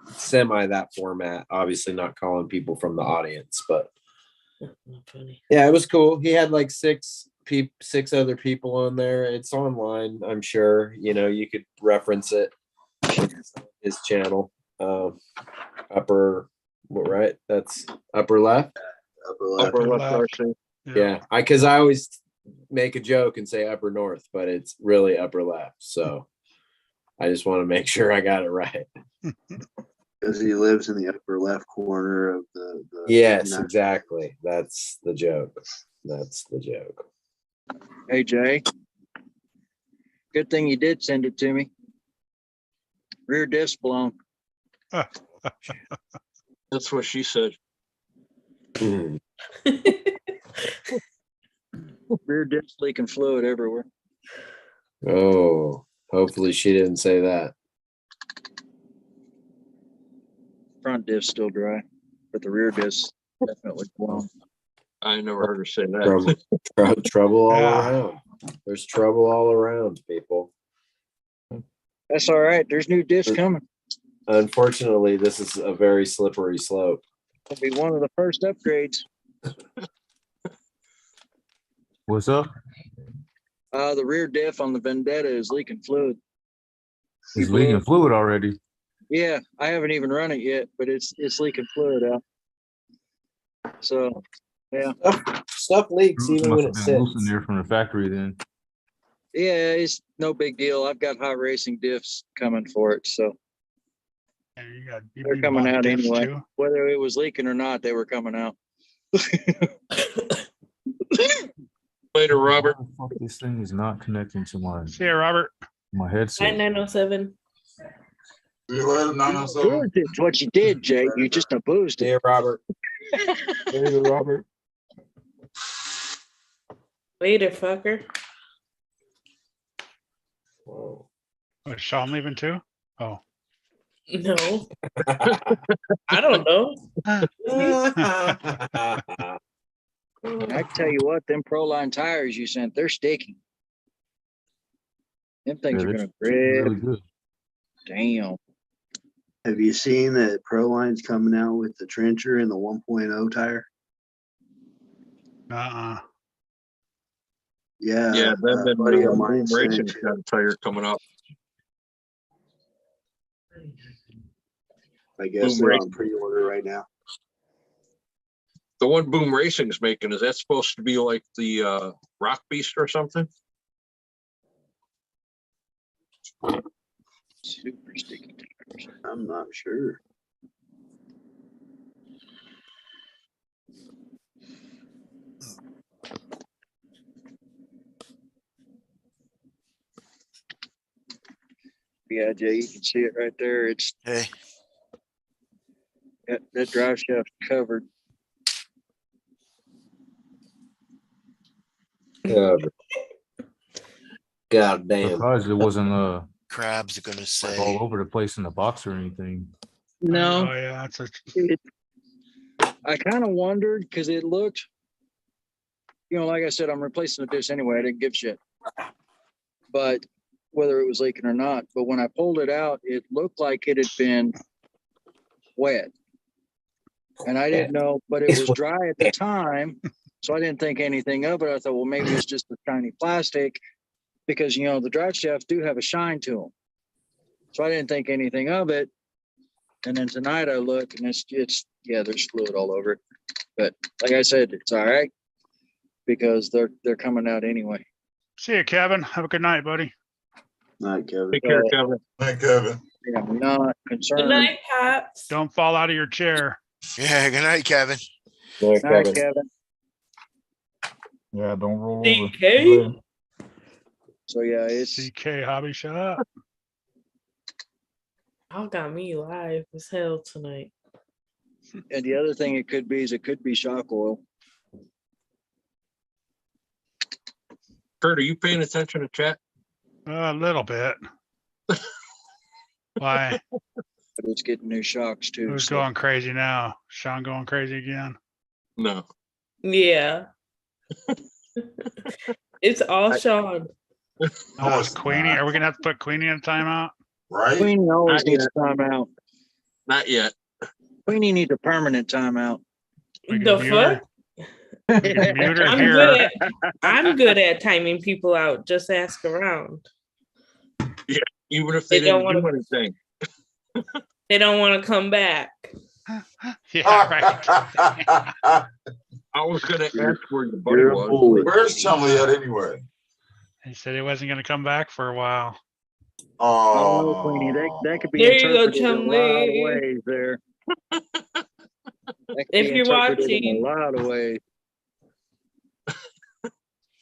that format. Obviously, not calling people from the audience, but Funny. yeah, it was cool. He had like six other people on there. It's online, I'm sure. You could reference it. His channel, upper, right? That's upper left. Upper left. Upper left, left. RC. Yeah, because I always make a joke and say upper north, but it's really upper left. So I just want to make sure I got it right. Because he lives in the upper left corner of the Yes, not- exactly. That's the joke. That's the joke. Hey Jay, Good thing you did send it to me. Rear disc blown. That's what she said. Rear disc leaking fluid everywhere. Oh, hopefully she didn't say that. Front disc still dry, but the rear disc definitely blown. I never heard her say that. Trouble all Yeah. around. There's trouble all around, people. That's all right. There's new discs coming. Unfortunately, this is a very slippery slope. It'll be one of the first upgrades. What's up? The rear diff on the Vendetta is leaking fluid. It's leaking fluid already. Yeah, I haven't even run it yet, but it's leaking fluid out. So, yeah. Stuff leaks even when it Must have been loose in sits. there from the factory then. Yeah, it's no big deal. I've got hot racing diffs coming for it, so And you got you they're beat coming on out diffs anyway. too? Whether it was leaking or not, they were coming out. Later, Robert. Fuck, this thing is not connecting to See ya, Robert. my headset. 9907. See you later, 907. Boozed it's what you did, Jay. You just abused See it. ya, Robert. Later, Robert. Later, fucker. Whoa. Was Sean leaving too? Oh. No. I don't know. I can tell you what, them Proline tires you sent, they're sticky. Them things Yeah, are they're gonna grip. really good. Damn. Have you seen that Proline's coming out with the trencher and the 1.0 tire? Yeah. Yeah, then a buddy of Boom mine sent Racing's it. got a tire coming up. I guess Boom they're Racing. on pre-order right now. The one Boom Racing's making, is that supposed to be like the Rock Beast or something? Super sticky tires. I'm not sure. Yeah, Jay, you can see it right there. It's Hey, that drive shaft's covered. God damn. Surprised it wasn't crabs are gonna like say. all over the place in the box or anything. No, Oh yeah, that's a I kind of wondered because it looked, like I said, I'm replacing the disc anyway. I didn't give shit. But whether it was leaking or not, but when I pulled it out, it looked like it had been wet. And I didn't know, but it was dry at the time. So I didn't think anything of it. I thought, well, maybe it's just the shiny plastic because, the drive shafts do have a shine to them. So I didn't think anything of it. And then tonight I look and there's fluid all over it. But like I said, it's all right because they're coming out anyway. See you, Kevin. Have a good night, buddy. Night, Kevin. Take care, Kevin. Hey, Kevin. Yeah, I'm not concerned. Good night, Pops. Don't fall out of your chair. Yeah, good night, Kevin. There, Night, Kevin. Kevin. Yeah, don't roll over. DK? So yeah, it's CK Hobby, shut up. Y'all got me live as hell tonight. and the other thing it could be is it could be shock oil. Kurt, are you paying attention to chat? A little bit. Why? But it's getting new shocks too. Who's so- going crazy now? Sean going crazy again? No. Yeah. It's all Sean. Oh, it's Queenie. Are we gonna have to put Queenie in a timeout? Right? Queenie always Not needs yet. a timeout. Not yet. Queenie needs a permanent timeout. We can The mute her. fuck? We can mute her I'm here. good at I'm good at timing people out. Just ask around. Even if they They don't didn't do wanna- anything. They don't want to come back. Yeah, right. I was gonna ask where your buddy You're a was. bully. Where's Chumley at anyway? He said he wasn't gonna come back for a while. Oh, Oh, Queenie, that could be There you go, interpreted in a lot of Chumley. ways there. That could If be you're interpreted in watching. a lot of ways.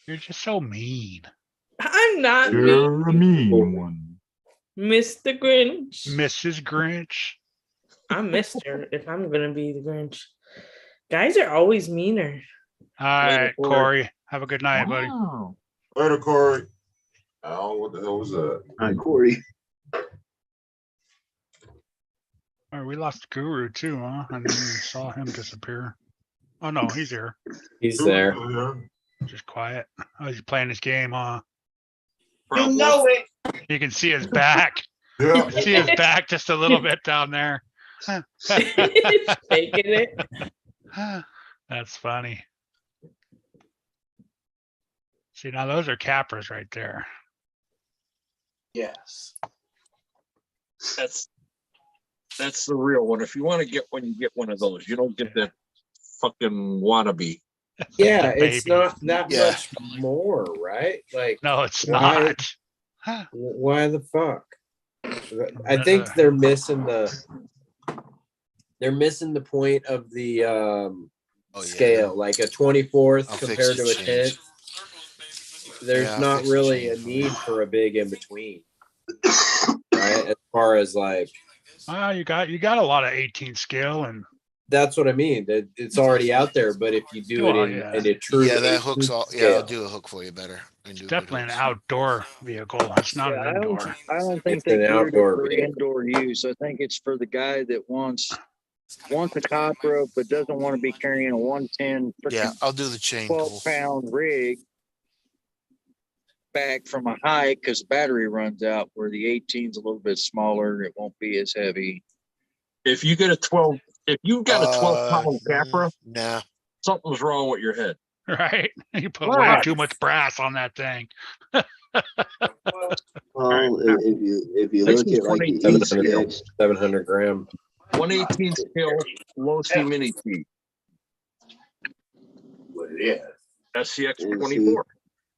You're just so mean. I'm not mean, You're a mean one. Mr. Grinch. Mrs. Grinch. I'm Mr. if I'm gonna be the Grinch. Guys are always meaner. All right, Corey. Corey. Have a good night, buddy. Wow. Later, Corey. Oh, what the hell was that? Hi, Corey. All right, we lost Guru too, huh? I didn't even saw him disappear. Oh no, he's here. He's there. Just quiet. Oh, he's playing his game, huh? You know it. You can see his back. You Yeah. can see his back just a little bit down there. Taking it. That's funny. See, now those are cappers right there. Yes. That's the real one. If you want to get one, you get one of those. You don't get that fucking wannabe. Yeah, The it's baby. not that Yeah. much more, right? Like, No, it's Why- not. why the fuck? I think they're missing the point of the Oh, yeah. scale, like a 24th I'll fix compared it, to a change. 10th. There's Yeah, I'll not fix it, really a change. need for a big in between, right? As far as like, You got a lot of 18 scale, and that's what I mean. That it's already out there, but if you do it Well, in, yeah. in a true Yeah, that 18 hooks all. Yeah, scale, I'll do a hook for you better. I can do good definitely an hooks. outdoor vehicle. It's not Yeah, an indoor. I don't think It's they an geared it outdoor for vehicle. indoor use. I think it's for the guy that wants a copper, but doesn't want to be carrying a 110 Yeah, freaking I'll do the chain pull. 12-pound rig back from a hike because battery runs out. Where the 18's a little bit smaller, it won't be as heavy. If you got a 12 pound capra, Nah. something's wrong with your head. Right? You put way Right. too much brass on that thing. Well, if you This look is at like the 700, ECX, 700 gram. 118 scale low C mini T. SCX And 24.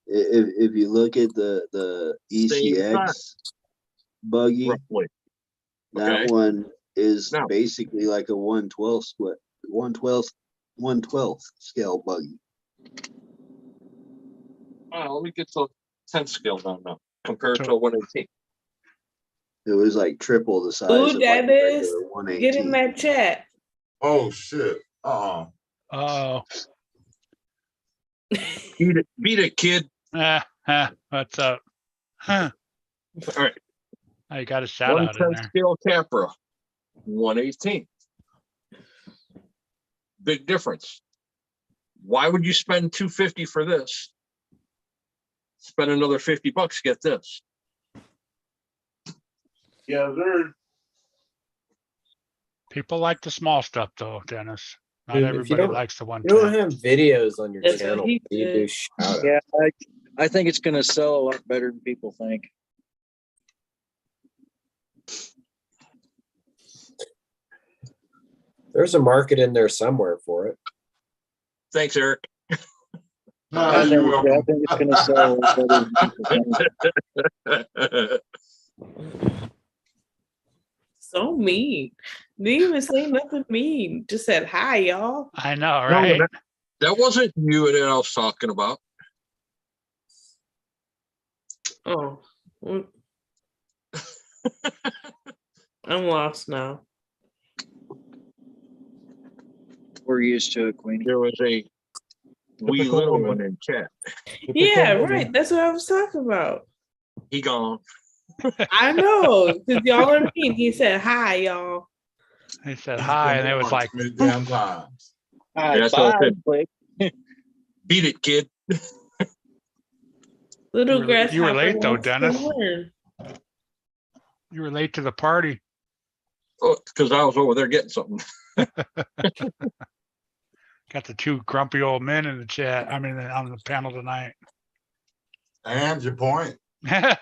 if you look at the Same ECX buggy, Roughly. that Okay. one is Now- basically like a 112th scale buggy. Let me get the 10 scale down now compared So- to a 118. It was like triple the size Ooh, of like that a is. regular Get in 118. that chat. Oh shit. Oh, Beat it, kid. what's up? Huh. All right. I got a shout out in 110 there. scale Capra, 118. Big difference. Why would you spend $250 for this? Spend another $50, get this. Yeah, they're People like the small stuff though, Dennis. Not Dude, if you everybody don't- likes the You don't 110. have videos on your That's what channel. he You said. do shout out. Yeah, I think it's going to sell a lot better than people think. There's a market in there somewhere for it. Thanks, Eric. I think it's going to sell a lot better than people think. So mean. Didn't even say nothing mean. Just said hi, y'all. I know, No, right? that wasn't you that I was talking about. Oh. Mm. I'm lost now. We're used to it, Queenie. There was a wee Typical little woman. one in chat. Yeah, Typical right. woman. That's what I was talking about. He gone. I know, because y'all are mean. He said hi, y'all. He said hi, and it was like, many damn times. Hi, That's what I bye, said. click. Beat it, kid. Little You were grasshopper late, though, wants to Dennis. learn. you were late to the party. Because I was over there getting something. Got the two grumpy old men in the chat. I mean, on the panel tonight. And your point. Here's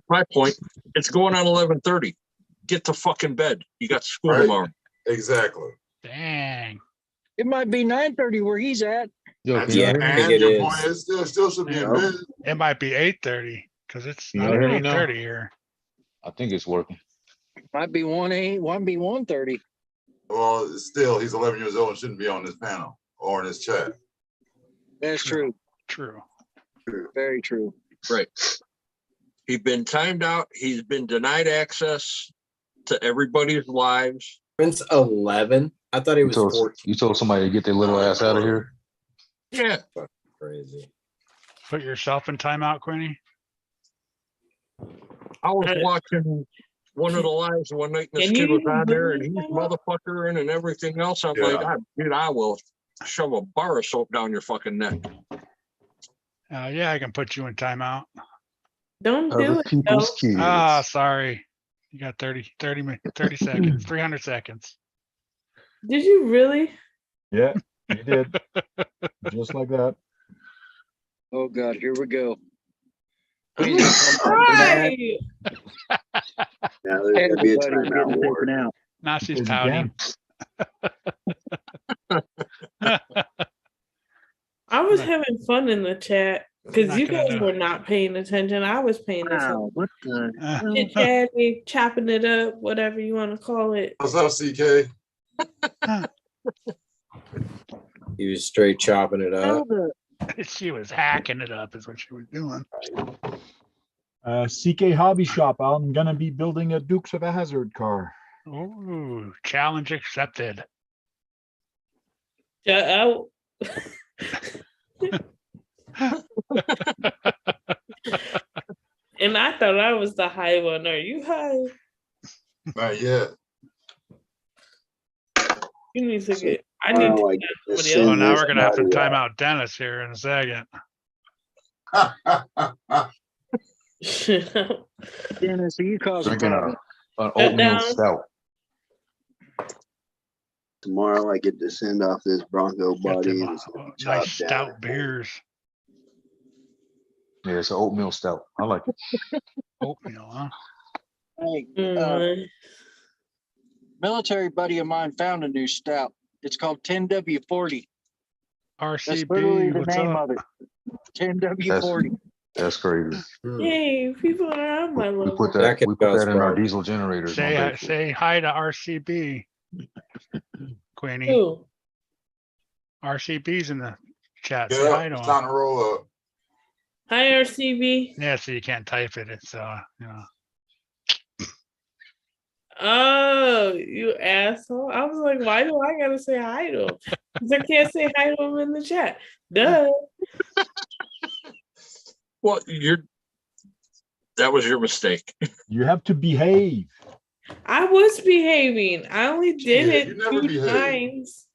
my point. It's going on 11:30. Get to fucking bed. You got school Right. tomorrow. Exactly. Dang. It might be 9:30 where he's at. And Yeah, your, I think and it your is. point is still should be in Yep. bed. It might be 8:30 because it's You not never even know. 8:30 here. I think it's working. Might be 1:30. Well, still, he's 11 years old and shouldn't be on this panel or in this chat. That's true. True. Very true. Right. He's been timed out. He's been denied access to everybody's lives. Prince 11. I thought he was 14. You told somebody to get their little ass out of here. Yeah. Crazy. Put yourself in timeout, Queenie. I was watching one of the lives one night and this Can kid you was on there and really he's timeout? motherfuckering and everything else. I'm Yeah. like, dude, I will shove a bar of soap down your fucking neck. Yeah, I can put you in timeout. Don't do Other it. people's though. kids. Ah, sorry. You got 30 seconds, 300 seconds. Did you really? Yeah, you did. Just like that. Oh God, here we go. I'm Queenie, gonna cry. Now there's gonna be a everybody timeout getting war. taken out. Now she's Because you pouting. I was having fun in the chat because Not you gonna guys do were it. not paying attention. I was paying attention. Wow, what the hell? Chit chatting, chopping it up, whatever you want to call it. What's up, CK? He was straight chopping it Hell up. the- She was hacking it up, is what she was doing. CK Hobby Shop. I'm gonna be building a Dukes of Hazzard car. Ooh, challenge accepted. Shut out. And I thought I was the high one. Are you high? Not yet. You need to get. I need Tomorrow I to get get to somebody send Oh, now this we're gonna have to buddy time out. out Dennis here in a second. else. Dennis, are you causing Drinking problems? an oatmeal down. stout. Tomorrow I get to send off this Bronco Got body them, and it's gonna be nice chopped down. stout beers. Yeah, it's an oatmeal stout. I like it. Oatmeal, huh? Hey, Mm. military buddy of mine found a new stout. It's called 10W40. That's literally RCB, the what's name up? of it. 10W40. That's crazy. Yay, people are on my We level. put That that. could We put cause that in our problems. diesel generators. on Say Bayford. say hi to RCB, Queenie. Who? RCB's in the chat. Say Yeah, hi to it's him. time to roll up. Hi, RCB. Yeah, so you can't type it. It's you know. Oh, you asshole. I was like, why do I gotta say hi to him? 'Cause I can't say hi to him in the chat. Duh. Well, that was your mistake. You have to behave. I was behaving. I only did Yeah, it you never 2 behave. times.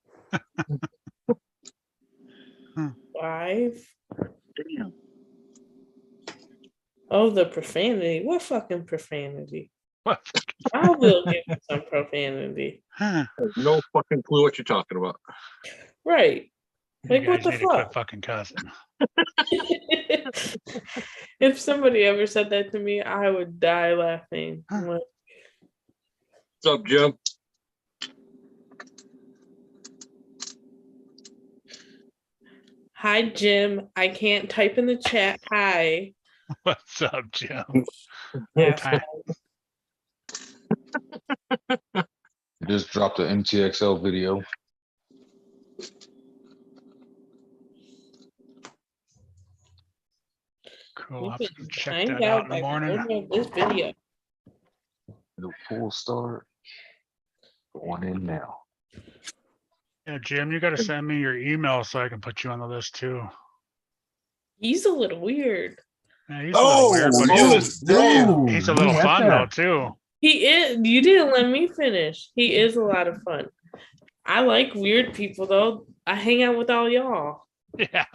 Hmm. 5. Damn. Oh, the profanity. What fucking profanity? What? I will give you some profanity. Huh. No fucking clue what you're talking about. Right. You Like, what guys the need to quit fuck? fucking cussing. If somebody ever said that to me, I would die laughing. I'm like, What's up, Jim? hi, Jim. I can't type in the chat. Hi. What's up, Jim? Asshole. Just dropped an MTXL video. Cool. I'll have You to can check find that out out in the by the morning. owner of this video. The full start. Going in now. Yeah, Jim, you got to send me your email so I can put you on the list too. He's a little weird. Yeah, he's a little weird, but he's a little we went fun there. though too. He is. You didn't let me finish. He is a lot of fun. I like weird people though. I hang out with all y'all. Yeah.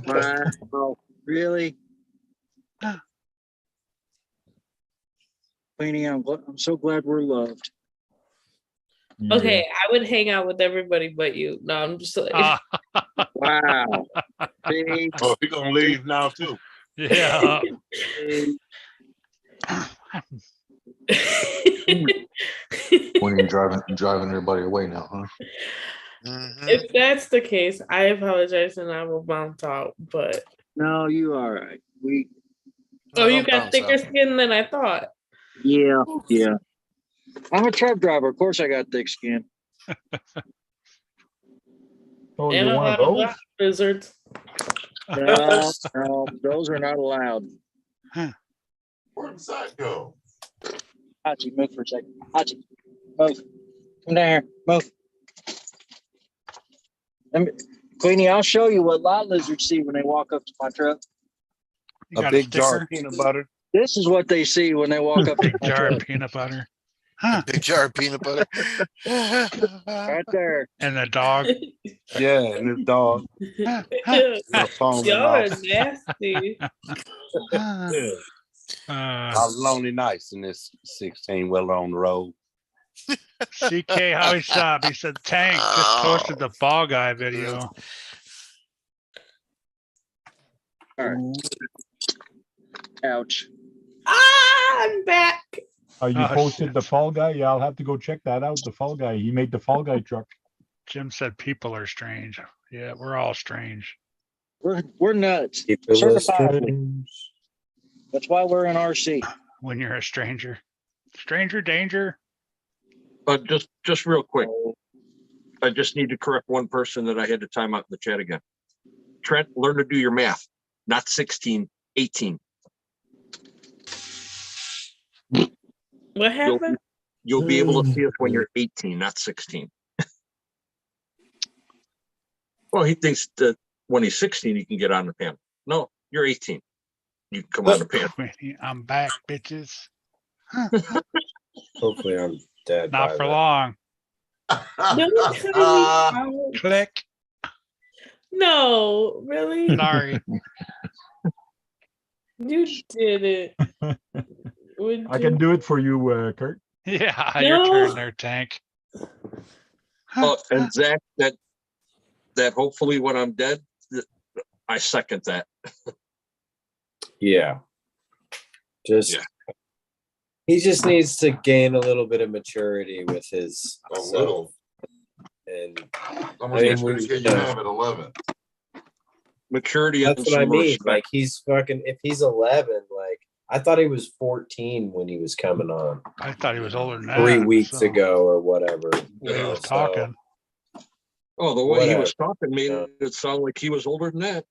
Wow. Really? Queenie, I'm so glad we're loved. Okay, I would hang out with everybody but you. No, I'm just like. Wow. See? Oh, he gonna leave now too. Yeah. When you driving everybody away now, huh? If that's the case, I apologize and I will bounce out. But No, you all right. We oh, you got thicker skin than I thought. yeah. I'm a truck driver. Of course I got thick skin. Oh, And you a one lot of of those? black lizards. No, no, those are not allowed. Where does that go? Hachi, move for a second. Hachi, move. Come down here. Move. Queenie, I'll show you what lot lizards see when they walk up to my truck. You A got big jar sticker? of peanut butter. This is what they see when they walk up to Big my jar of truck. peanut butter. Big jar of peanut butter. Right there. And the dog. Yeah, and his dog with a phone in Y'all are mouth. nasty. I was lonely nights in this 16 wheeler on the road. CK Hobby Shop. He said Tank just posted the Fall Guy video. All right. Ouch. I'm back. Oh, you Oh, posted the Fall Guy? Yeah, I'll have to go check that out. The Fall Guy. He made the Fall Guy truck. Jim said people are strange. Yeah, we're all strange. We're nuts. People are Certifiably. strange. That's why we're in RC. When you're a stranger. Stranger danger. Just real quick. I just need to correct one person that I had to time out in the chat again. Trent, learn to do your math. Not 16, 18. What happened? You'll be able to see us when you're 18, not 16. Well, he thinks that when he's 16, he can get on the panel. No, you're 18. You can come on the panel. I'm back, bitches. Hopefully I'm dead. Not by for then. long. Don't cut me out. Click. No, really? Sorry. You did it. I can do it for you, Kurt. Yeah, No. your turn there, Tank. And Zach, that hopefully when I'm dead, I second that. Yeah. Just he just needs to gain a little bit of maturity with his A little. And How much experience can you have at 11? Maturity. That's and what I some mean. respect. Like he's fucking if he's 11, like I thought he was 14 when he was coming on I thought he was older than that. 3 weeks so ago or whatever. when he was So, talking. Oh, the way he was Whatever. talking made it sound like he was older than that.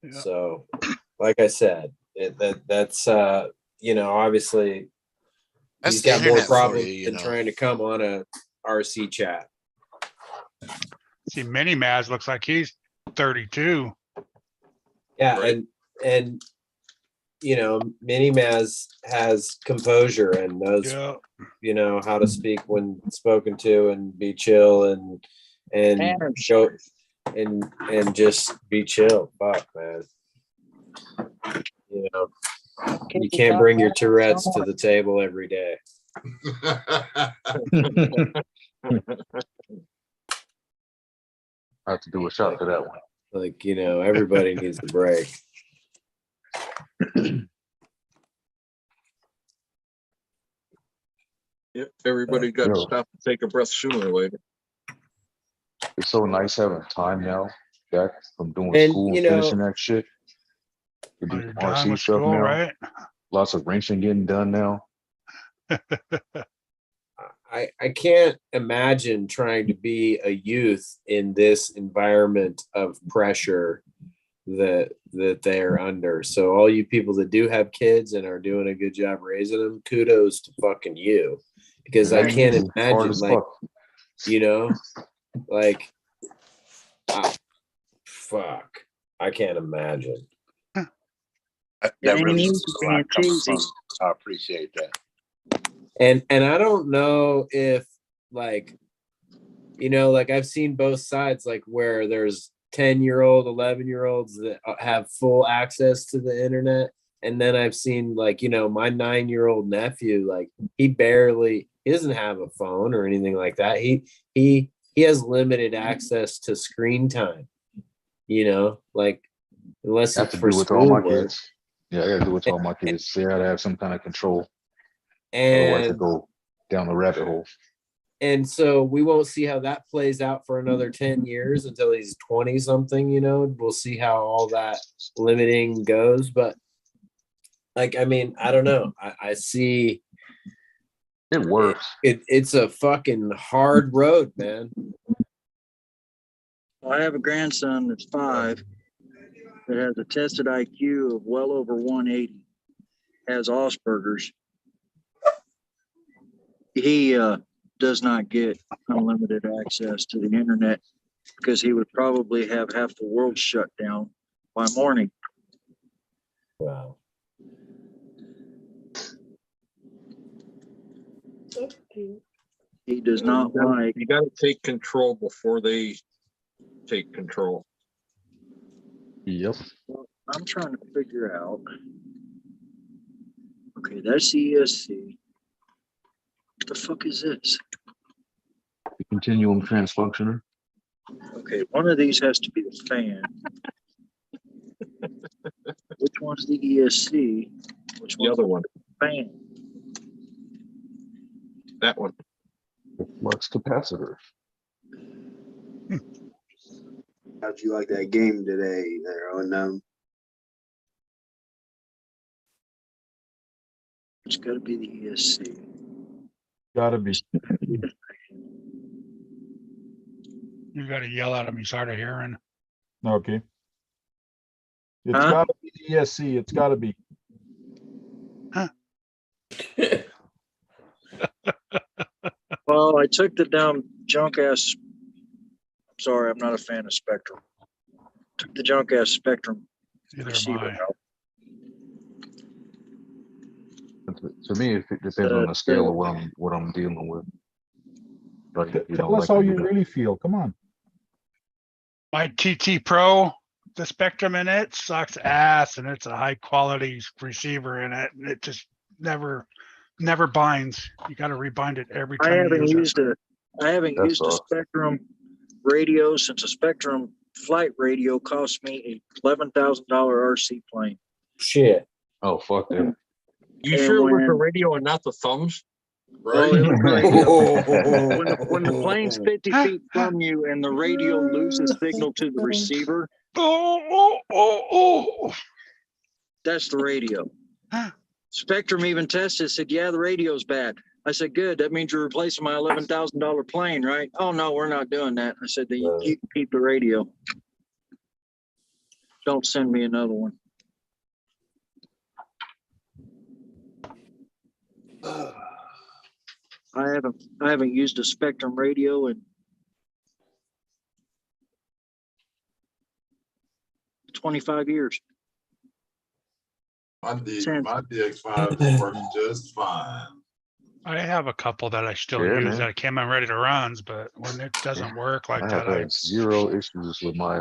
Yeah. So, like I said, that's obviously That's he's the got more internet for problems you, you than know. trying to come on a RC chat. See, Mini Maz looks like he's 32. Yeah, Right. and Mini Maz has composure and knows Yeah. how to speak when spoken to and be chill and go and just be chill. Fuck, man. You can't bring your Tourette's to the table every day. I have to do a shot for that one. Like, everybody needs a break. Yep, everybody got to Yeah. stop and take a breath sooner or later. It's so nice having time now back from doing And, school and finishing that shit. We do When you're some done RC with stuff school, now. right? Lots of wrenching getting done now. I can't imagine trying to be a youth in this environment of pressure that they're under. So all you people that do have kids and are doing a good job raising them, kudos to fucking you. Because I can't Hard imagine, as like, fuck. like, fuck. I can't imagine. That ain't really easy is a lot being coming cheesy. from. I appreciate that. And I don't know if like I've seen both sides, like where there's 10-year-old, 11-year-olds that have full access to the internet. And then I've seen like, my 9-year-old nephew, like he doesn't have a phone or anything like that. He has limited access to screen time, like unless I have it's to for do with all my schoolwork. kids. Yeah, I gotta do with all my kids. They gotta have some kind of control. Otherwise, they And go down the rabbit hole. And so we won't see how that plays out for another 10 years until he's 20 something, we'll see how all that limiting goes. But like, I mean, I don't know. I see It works. it's a fucking hard road, man. I have a grandson that's 5, that has a tested IQ of well over 180, has Asperger's. He does not get unlimited access to the internet because he would probably have half the world shut down by morning. Wow. He does not like. You gotta take control before they take control. Yep. I'm trying to figure out. Okay, that's ESC. What the fuck is this? The continuum transfunctioner. Okay, one of these has to be the fan. Which one's the ESC? Which The one's other one, the fan? that one. The flux capacitor. How'd you like that game today there on It's got to be the ESC. Gotta be. You gotta yell at him. He's hard of hearing. Okay. It's Huh? gotta be the ESC. It's gotta be. Well, I took the dumb junk ass. Sorry, I'm not a fan of Spectrum. Took the junk ass Spectrum Neither am receiver I. out. To me, it depends on the scale of what I'm dealing with. Like, you Tell know, us like how when you you- really feel. Come on. My TT Pro, the Spectrum in it sucks ass, and it's a high quality receiver in it, and it just never binds. You got to rebind it every I time you haven't use it. used That's a all. Spectrum radio since a Spectrum flight radio cost me a $11,000 RC plane. Shit. Oh, fuck that. You And sure it was the when- radio and not the thumbs? Well, it was like, Right? when the plane's 50 feet from you and the radio loses signal to the receiver, Oh. that's the radio. Spectrum even tested, said, yeah, the radio's bad. I said, good. That means you're replacing my $11,000 plane, right? Oh, no, we're not doing that. I said, then you keep the radio. Don't send me another one. I haven't used a Spectrum radio in 25 years. My DX5 is working just fine. I have a couple that I still Yeah, use man. that came in ready to runs, but when it doesn't work like I that, have had zero issues with my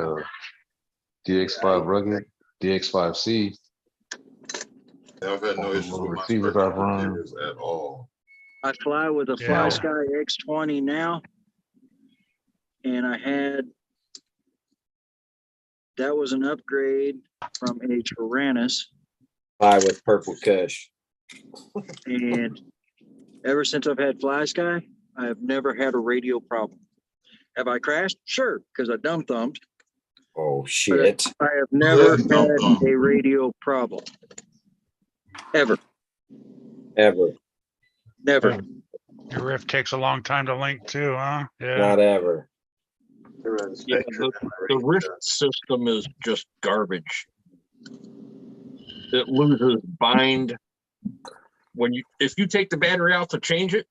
DX5 rugged, DX5C. I've had no All the issues little with my receivers Spectrum I've run. receivers at all. I fly with a Yeah. FlySky X20 now, and that was an upgrade from a Tyrannus, Fly with Purple Kush. and ever since I've had FlySky, I have never had a radio problem. Have I crashed? Sure, because I dumb thumbed. Oh But shit. I have never Yeah, dumb had thumb. a radio problem. Ever. Ever. Never. your riff takes a long time to link too, huh? Yeah. Not ever. Yeah, the Rift system is just garbage. It loses bind. If you take the battery out to change it,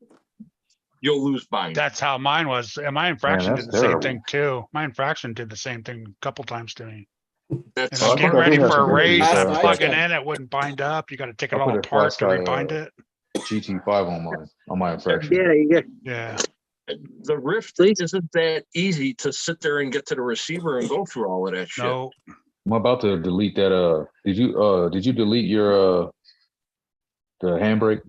you'll lose bind. That's how mine was. And my infraction that's did the same terrible. thing too. My infraction did the same thing a couple times to me. And That's Oh, I I'm think getting I ready do have for a some race. issues, I'm uh, plugging in, it wouldn't bind up. You got to take it I all put a apart to FlySky, rebind it. GT5 on my infraction. Yeah, you get Yeah. The Rift isn't that easy to sit there and get to the receiver and go through all of that shit. No. I'm about to delete that. Did you delete your the handbrake?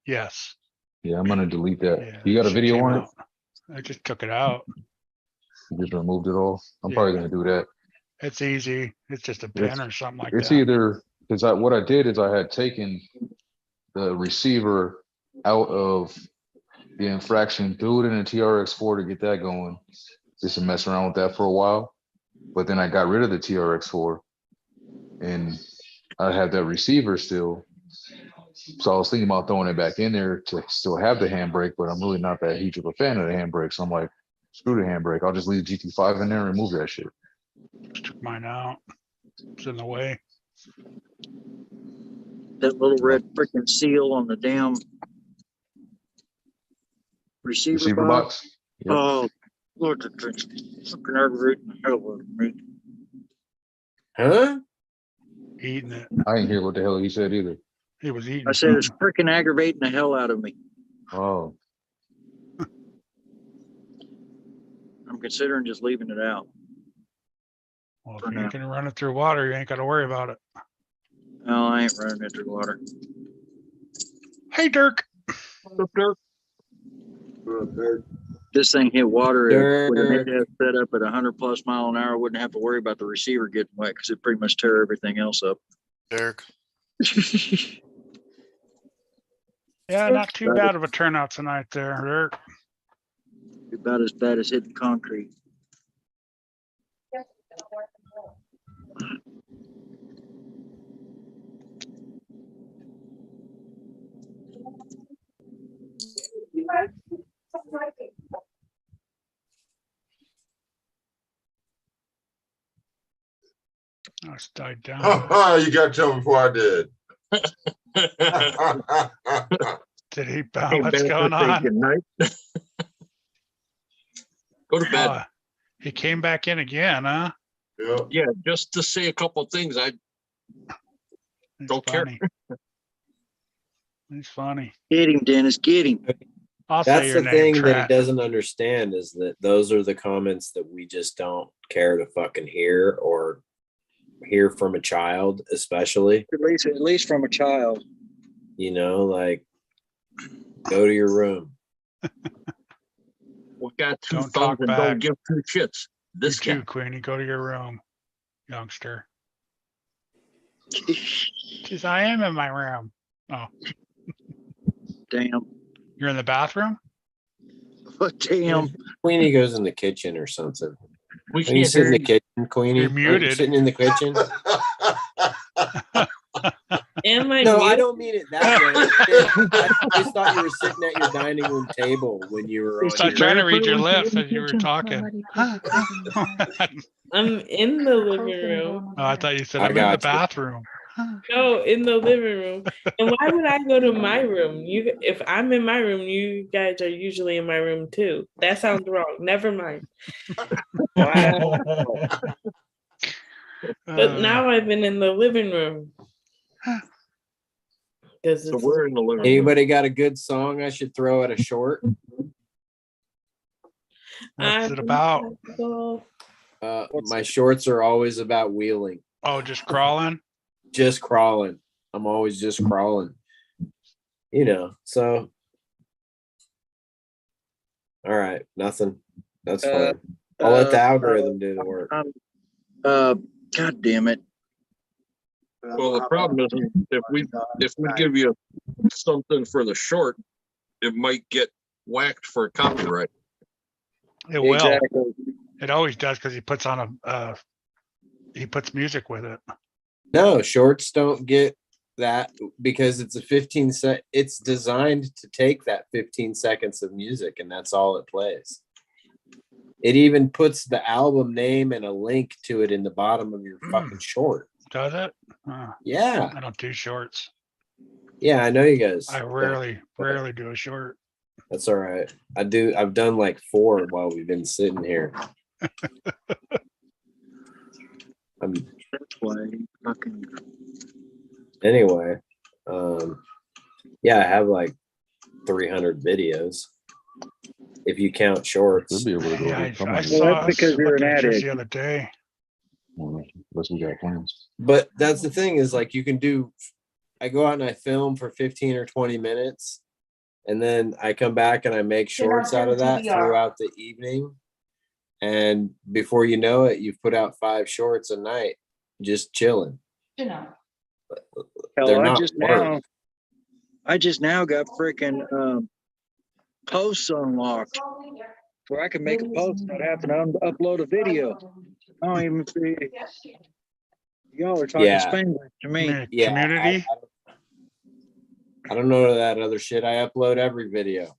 Yes. Yeah, I'm gonna delete that. Yeah, You got a shit video came on it? out. I just took it out. You just removed it all? I'm probably Yeah. gonna do that. It's easy. It's just a It's- pin or something like It's that. either, because what I did is I had taken the receiver out of the infraction, threw it in a TRX4 to get that going, just to mess around with that for a while. But then I got rid of the TRX4 and I had that receiver still. So I was thinking about throwing it back in there to still have the handbrake, but I'm really not that huge of a fan of the handbrake. So I'm like, screw the handbrake. I'll just leave GT5 in there and remove that shit. Just took mine out. It's in the way. That little red freaking seal on the damn receiver, Receiver box. box. Yep. Oh, Lord, the freaking aggravating the hell out of me. Huh? Eating it. I ain't hear what the hell he said either. He was eating I said it's something. freaking aggravating the hell out of me. Oh, I'm considering just leaving it out. Well, for if you now. can run it through water, you ain't got to worry about it. No, I ain't running it through water. Hey, Dirk. This thing hit water with an Dirk. ADAS set up at 100+ mile an hour. Wouldn't have to worry about the receiver getting wet because it pretty much tear everything else up. Dirk. Yeah, not too bad of a turnout tonight there, Dirk. About as bad as hitting concrete. Oh, it's died down. You got to tell me before I did. Did he Hey, bow? What's Ben, going say on? good night. Go to bed. He came back in again, huh? Yeah. Yeah, just to say a couple of things. I He's don't care. funny. He's funny. Get him, Dennis. Get him. I'll say That's your the name, thing that he Trat. doesn't understand is that those are the comments that we just don't care to fucking hear or hear from a child, especially. At least from a child. You know, like go to your room. We got two Don't thumbs talk and back. don't give two shits. This You guy. too, Queenie. Go to your room, youngster. Says, I am in my room. Oh, Damn. you're in the bathroom? Damn. Queenie goes in the kitchen or something. We When you can't sit in hear the you. kitchen, Queenie, You're aren't you muted. sitting in the kitchen. Am I No, I muted? don't mean it that way. I just thought you were sitting at your dining room table when you were on I was your. trying to read your lips as you were talking. Oh, I'm in the living room. I thought you said I I'm in the got you. bathroom. No, in the living room. And why would I go to my room? If I'm in my room, you guys are usually in my room too. That sounds wrong. Never mind. Wow. But now I've been in the living room. Because So we're in the living room. Anybody got a good song I should throw at a short? What's it about? My shorts are always about wheeling. Oh, just crawling? Just crawling. I'm always just crawling. You know, so. All right, nothing. That's fine. I'll let the algorithm do the work. God damn it. Well, the problem is if we give you something for the short, it might get whacked for copyright. It will. Exactly. It always does because he puts on he puts music with it. No, shorts don't get that because it's a 15 sec. It's designed to take that 15 seconds of music and that's all it plays. It even puts the album name and a link to it in the bottom of your fucking short. Does it? Yeah. I don't do shorts. Yeah, I know you guys. I rarely do a short. That's all right. I've done like 4 while we've been sitting here. That's why fucking. Anyway, yeah, I have like 300 videos. If you count shorts. Should be able to go Yeah, get some I of saw that's us because you're an looking at yours addict. the other day. Unless we got plans. But that's the thing is like you can do, I go out and I film for 15 or 20 minutes and then I come back and I make shorts out of that throughout the evening. And before you know it, you've put out 5 shorts a night, just chilling. Hell, They're not I just now got freaking posts unlocked where I can make a post and not have to upload a video. I don't even see. Y'all are talking Yeah. Spanglish to me. Yeah, Community. I don't know that other shit. I upload every video.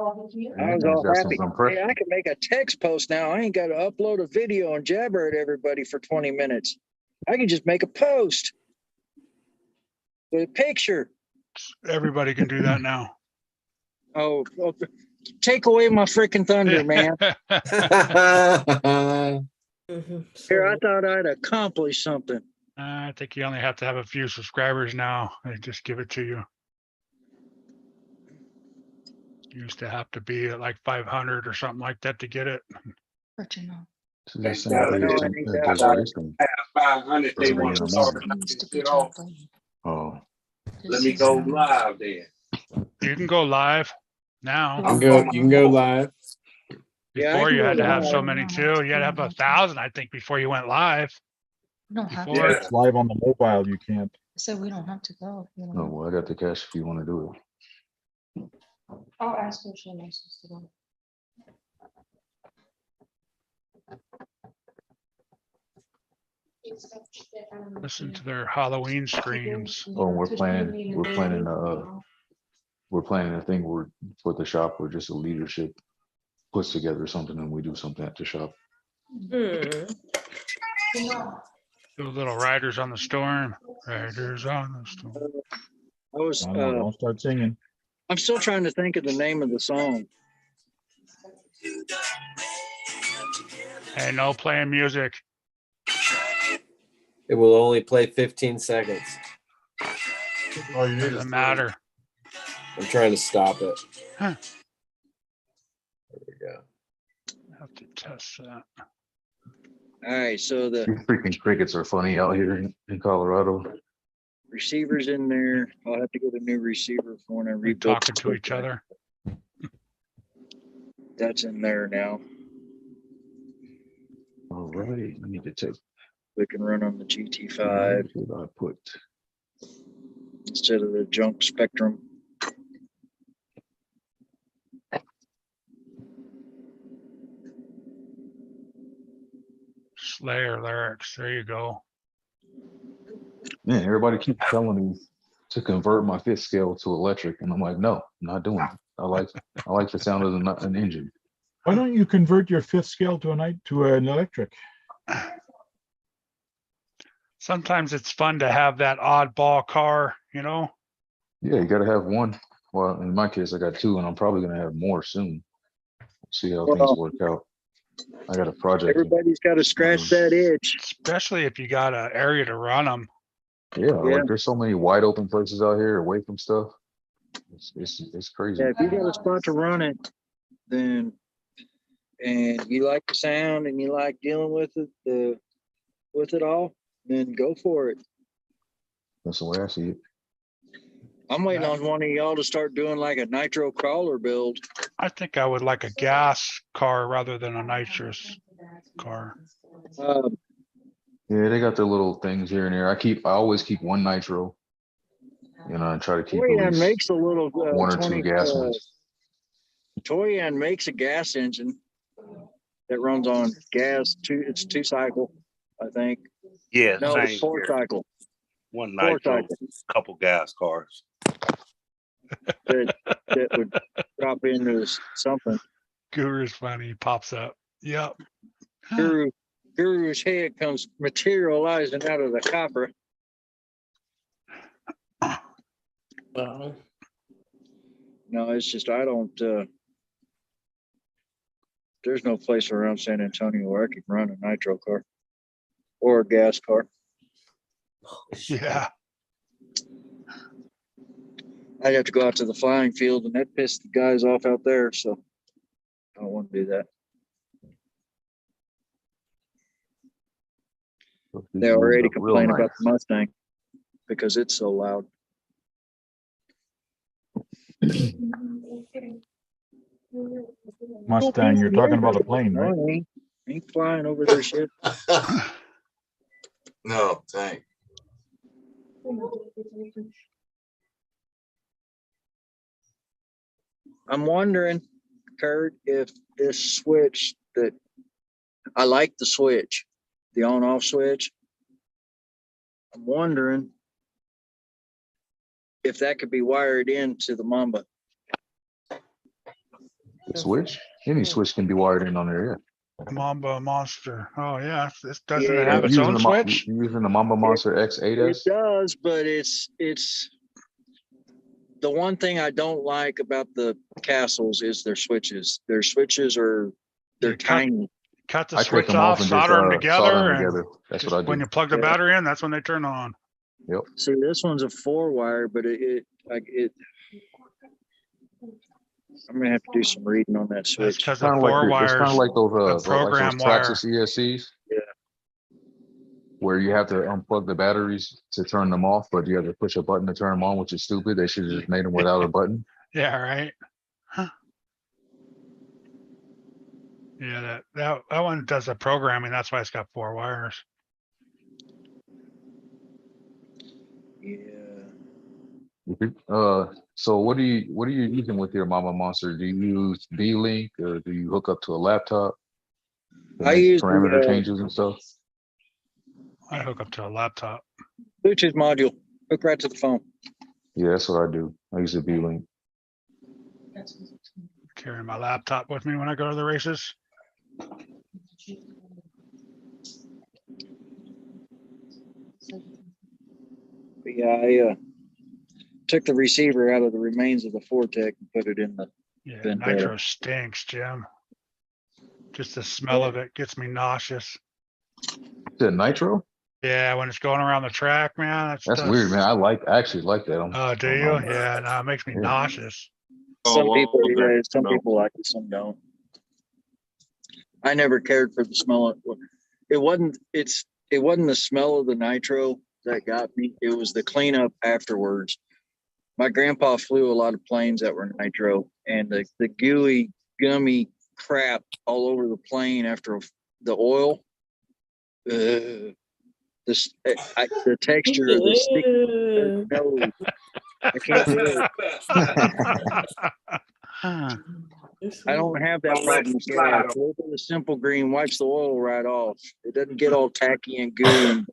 I was all Got some happy. compression. Hey, I can make a text post now. I ain't got to upload a video and jabber at everybody for 20 minutes. I can just make a post with a picture. Everybody can do that now. Oh, take away my freaking thunder, man. Here, I thought I'd accomplish something. I think you only have to have a few subscribers now. They just give it to you. Used to have to be at like 500 or something like that to get it. This is the same thing as Desert Wisdom. 500, they Early want in to the start morning. it off. Oh, Let me go live then. You can go live now. You can go live. Yeah, I Before can you go had to have so live. many too. You had to have 1,000, I think, before you went live. Before. It's live on the mobile, you can't. So we don't have to go. If you no, want. well, I got the cash if you want to do it. I'll ask her if she wants us to go. Listen to their Halloween streams. Oh, we're planning a thing where for the shop where just a leadership puts together something and we do something at the shop. Do little riders on the storm. Riders on the storm. I was, Don't start singing. I'm still trying to think of the name of the song. Hey, no playing music. It will only play 15 seconds. Doesn't matter. I'm trying to stop it. Huh. There we go. Have to test that. All right, so the These freaking crickets are funny out here in Colorado. receiver's in there. I'll have to get a new receiver for when I They're rebuild. talking to each other. That's in there now. All right, I need to take. We can run on the GT5 Where did I put? instead of the junk Spectrum. Slayer lyrics. There you go. Man, everybody keeps telling me to convert my fifth scale to electric, and I'm like, no, I'm not doing it. I like the sound of an engine. Why don't you convert your fifth scale to an electric? Sometimes it's fun to have that oddball car, you know? Yeah, you gotta have one. Well, in my case, I got two, and I'm probably gonna have more soon. See how things Well, work out. I got a project. everybody's got to scratch that itch. Especially if you got an area to run them. Yeah, like there's so many wide open places out here away from stuff. It's crazy. Yeah, if you got a spot to run it, then and you like the sound and you like dealing with it all, then go for it. That's the way I see it. I'm waiting on one of y'all to start doing like a nitro crawler build. I think I would like a gas car rather than a nitrous car. Yeah, they got their little things here and there. I always keep one nitro. You know, and try to keep at Toyan least makes a little one or two gas ones. Toyan makes a gas engine that runs on gas. It's 2-cycle, I think. Yeah, No, same it's 4-cycle. One 4-cycle. couple gas cars. that would drop into something. Guru's funny. He pops up. Yep. Guru's head comes materializing out of the copper. Wow. No, it's just I don't. There's no place around San Antonio where I can run a nitro car or a gas car. Yeah. I'd have to go out to the flying field, and that pissed the guys off out there. So I don't want to do that. They already complain about the Mustang because it's so loud. Mustang, you're talking about a plane, right? No, ain't flying over their shit. No, thank. I'm wondering, Kurt, if this switch that I like the switch, the on-off switch. I'm wondering if that could be wired into the Mamba. The switch? Any switch can be wired in on there, yeah. Mamba Monster. Oh yeah, this doesn't Yeah, have its own the switch. you're using the Mamba Monster it X8S? does, but it's the one thing I don't like about the Castles is their switches. Their switches they're You tiny. cut the I take switch them off off, and just solder them solder together, them and together. That's what I when do. you plug the Yeah. battery in, that's when they turn on. Yep. See, this one's a 4-wire, but it I'm gonna have to do some reading on that That's switch. because the Kind of like four it's wires, kind of like a those program Traxxas wire. ESCs. Yeah. Where you have to unplug the batteries to turn them off, but you have to push a button to turn them on, which is stupid. They should have just made them without a button. Yeah, right. Huh. Yeah, that one does the programming. That's why it's got 4 wires. Yeah. So what are you using with your Mama Monster? Do you use B-Link or do you hook up to a laptop to I make use parameter the changes and stuff? I hook up to a laptop. Bluetooth module. Hook right to the phone. Yeah, that's what I do. I use a B-Link. Carry my laptop with me when I go to the races. But yeah, I took the receiver out of the remains of the Fortec and put it in the Yeah, Vendetta. nitro stinks, Jim. Just the smell of it gets me nauseous. The nitro? Yeah, when it's going around the track, man. That's weird, man. I actually like that. Oh, do you? Yeah, no, it makes me nauseous. Some people, okay. yeah, some No. people like it, some don't. I never cared for the smell of it. Wasn't the smell of the nitro that got me. It was the cleanup afterwards. My grandpa flew a lot of planes that were nitro, and the gooey, gummy crap all over the plane after the oil. The texture of the stick. No, I can't do it. I don't have that problem. So I throw in the Simple Green, wipes the oil right off. It doesn't get all tacky and gooey. And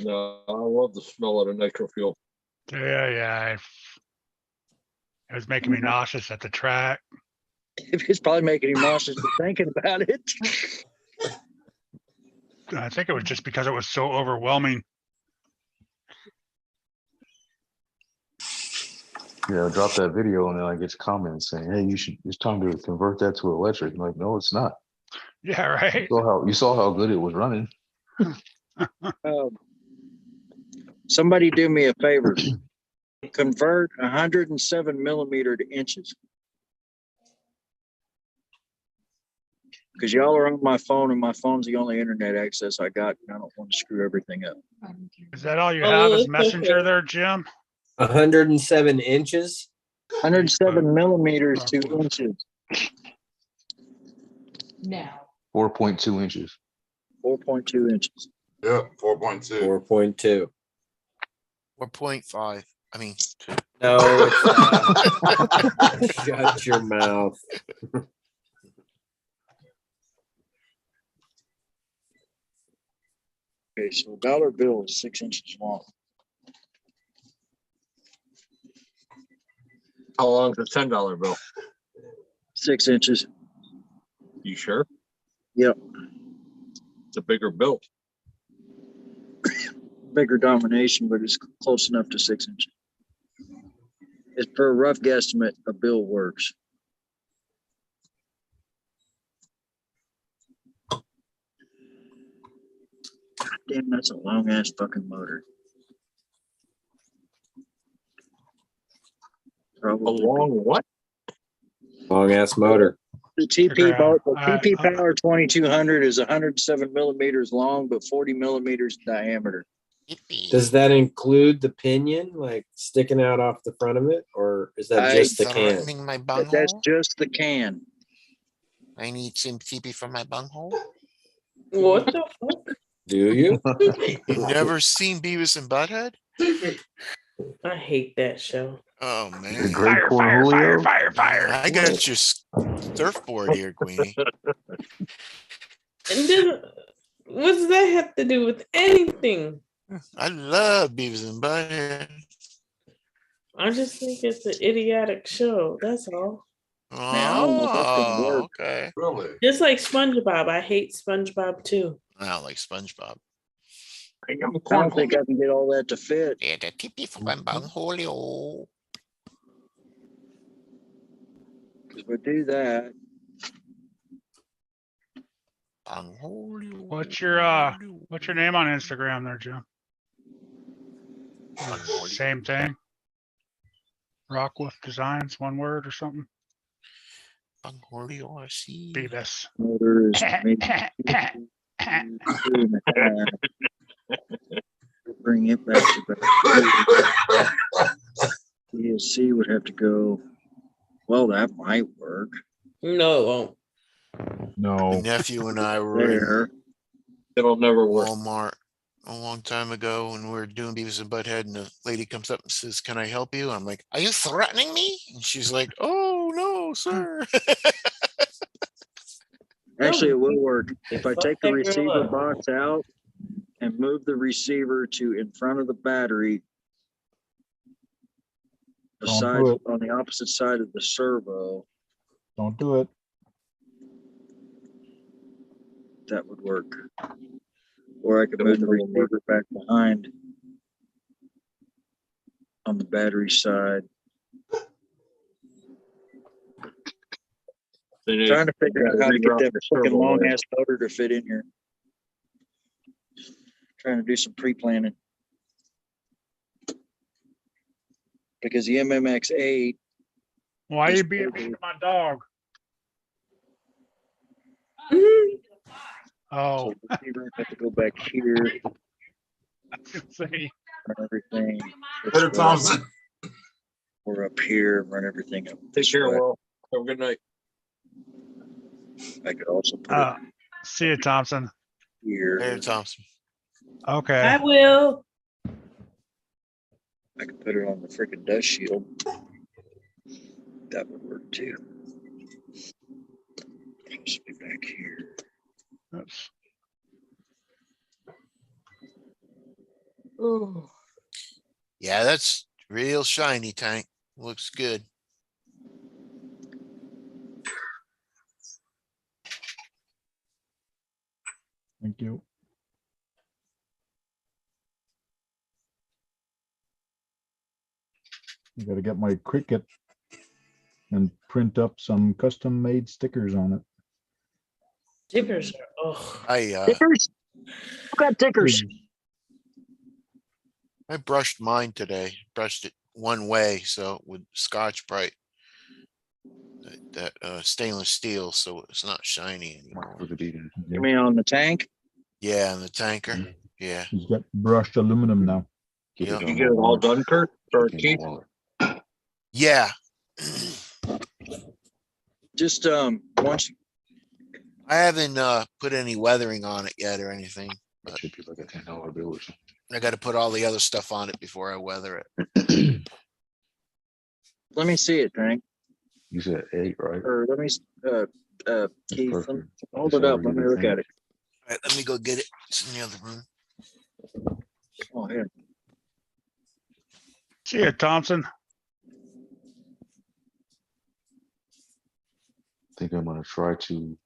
No, I love the smell of the nitro fuel. Yeah. It was making me nauseous at the track. it's probably making him nauseous just thinking about it. I think it was just because it was so overwhelming. Yeah, drop that video and then I get comments saying, "Hey, it's time to convert that to electric." I'm like, no, it's not. Yeah, right. You saw how good it was running. Somebody do me a favor. Convert 107 millimeter to inches. Because y'all are on my phone and my phone's the only internet access I got, and I don't want to screw everything up. Is that all you have is Messenger there, Jim? 107 inches. 107 millimeters to inches. Now. 4.2 inches. 4.2 inches. Yep, 4.2. 4.2. 4.5. I mean, No, it's not. Shut your mouth. Okay, so a dollar bill is 6 inches long. How long's a $10 bill? 6 inches. You sure? Yep. It's a bigger bill. Bigger domination, but it's close enough to 6 inches. It's for a rough guesstimate, a bill works. God damn, that's a long ass fucking motor. Probably. A long what? Long ass motor. The TP Power 2200 is 107 millimeters long, but 40 millimeters diameter. Does that include the pinion, like sticking out off the front of it, or is that just the can? threatening my bunghole. That's just the can. I need some TP for my bunghole. What the fuck? Do you? You never seen Beavis and Butthead? I hate that show. Oh man. Great Julio. Fire. I got your surfboard here, Queenie. And then, what does that have to do with anything? I love Beavis and Butthead. I just think it's an idiotic show. That's all. Man, I don't know if that's gonna Oh, work. okay. Really? Just like SpongeBob. I hate SpongeBob too. I don't like SpongeBob. I don't think I can get all that to fit. Yeah, the tippy from Bangholio. Because we do that. Bangholio. What's your name on Instagram there, Jim? Same thing. Rockwolf Designs, one word or something. Bangholio, I see. Beavis. Motor is maybe 2.5. Bring it back to back. ESC would have to go. Well, that might work. No, it won't. My No, nephew and I were in There. It'll never work. Walmart a long time ago when we were doing Beavis and Butthead, and the lady comes up and says, "Can I help you?" I'm like, "Are you threatening me?" And she's like, "Oh no, sir." Actually, it will work. If I Fuck take the that girl receiver up. box out and move the receiver to in front of the battery, Don't beside do it. on the opposite side of the servo, don't do it. that would work. Or I could move the receiver back behind on the battery side. Trying to figure out how to get that fucking long ass motor to fit in here. Trying to do some pre-planning. Because the MMX8. Why are is you being my dog? Oh, So the receiver have to go back here I was gonna say, run everything. Better Thompson. Or up here, run everything up. Take this care, way. Will. Have a good night. I could also put it see you, Thompson. here. Hey, Thompson. Okay. I will. I could put it on the freaking dust shield. That would work too. Just be back here. Oops. Yeah, that's real shiny tank. Looks good. Thank you. I gotta get my Cricut and print up some custom made stickers on it. Stickers are, oh. Tickers? Who got tickers? I brushed mine today, brushed it one way, so with Scotch Brite. That stainless steel, so it's not shiny anymore. You mean on the tank? Yeah, and the tanker. Yeah. He's got brushed aluminum now. Yep. You get it all done, Kurt? Or Keith? Yeah. Just once. I haven't put any weathering on it yet or anything. But Should be like a $10 bill or something. I got to put all the other stuff on it before I weather it. Let me see it, Tank. You said 8, right? Or let me Keith, perfect. hold it up. Let me look at it. All right, let me go get it. It's in the other room. Oh, yeah. See you, Thompson. I think I'm gonna try to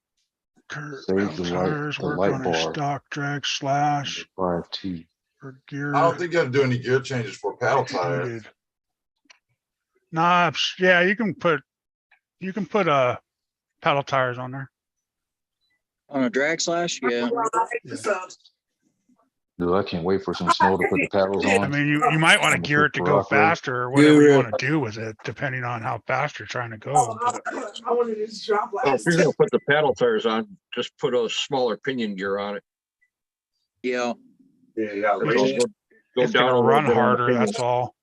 Kurt, save the tires, work light on your bar. stock drag slash 5T. or gear. I don't think you have to do any gear changes for paddle tires. needed. Nah, yeah, you can put paddle tires on there. On a drag slash, yeah. Dude, I can't wait for some snow to put the paddles on. I mean, you might want to I'm a gear it to go Rock Race. faster or whatever you want to do with it, depending on how fast you're trying to go. But I wanted to just drop Well, if last. you're gonna put the paddle tires on, just put a smaller pinion gear on it. Yeah. Yeah, Go it's down gonna a little run bit on the harder, pinion. that's all.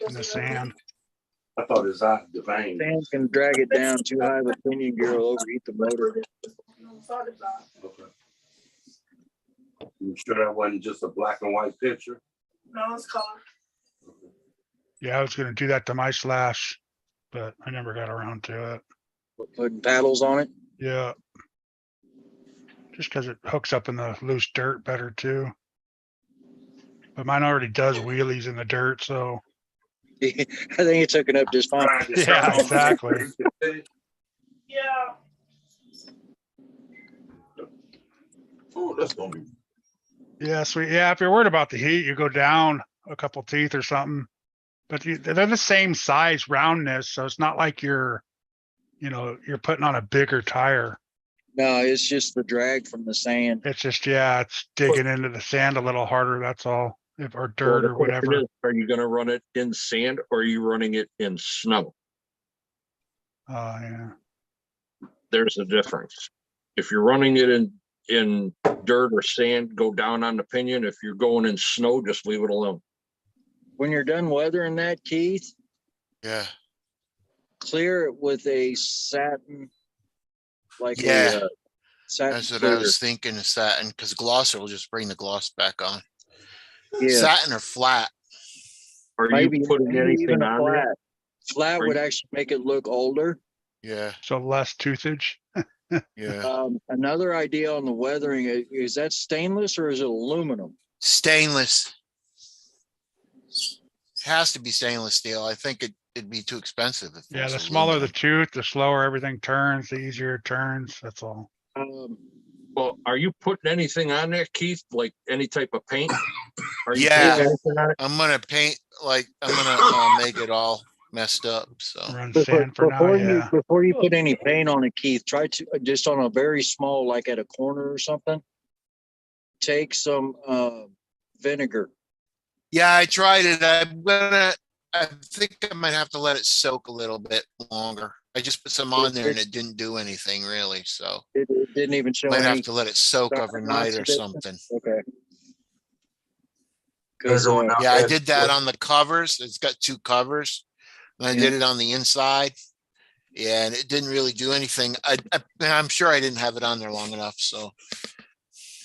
In the sand. I thought it was out the vein. Fans can drag it down too high with pinion gear will overheat the motor. Okay. You sure that wasn't just a black and white picture? No, it's color. Yeah, I was gonna do that to my slash, but I never got around to it. Putting paddles on it. Yeah. Just because it hooks up in the loose dirt better too. But mine already does wheelies in the dirt, so I think it's hooking up just fine. Yeah, exactly. Yeah. Oh, that's gonna be. Yeah, sweet. Yeah, if you're worried about the heat, you go down a couple teeth or something. But they're the same size roundness, so it's not like you're putting on a bigger tire. No, it's just the drag from the sand. It's just, yeah, it's digging into the sand a little harder, that's all. Or Well, dirt the or question whatever. is, are you gonna run it in sand or are you running it in snow? Yeah. There's a difference. If you're running it in dirt or sand, go down on the pinion. If you're going in snow, just leave it alone. When you're done weathering that, Keith, Yeah, clear it with a satin, like Yeah. a satin that's what I clear. was thinking of satin, because glosser will just bring the gloss back on. Yeah, Satin or flat. Are maybe, you putting maybe even anything a on there? flat. Flat Are would you- actually make it look older. Yeah, So less toothage. yeah. Another idea on the weathering, is that stainless or is it aluminum? Stainless. Has to be stainless steel. I think it'd be too expensive if it Yeah, was the smaller the aluminum. tooth, the slower everything turns, the easier it turns. That's all. Well, are you putting anything on there, Keith? Like any type of paint? Are you Yeah. putting anything on it? I'm gonna paint, like, I'm gonna make it all messed up, so. Run Before, sand for now, before you yeah. before you put any paint on it, Keith, try to just on a very small, like at a corner or something. Take some vinegar. Yeah, I tried it. I think I might have to let it soak a little bit longer. I just put some on there and it didn't do anything really, so. It didn't even show Might any. have to let it soak overnight or oxidation? something. Okay. Because Yeah, I did that on the covers. It's got two covers. And I Yeah. did it on the inside. Yeah, and it didn't really do anything. I'm sure I didn't have it on there long enough, so.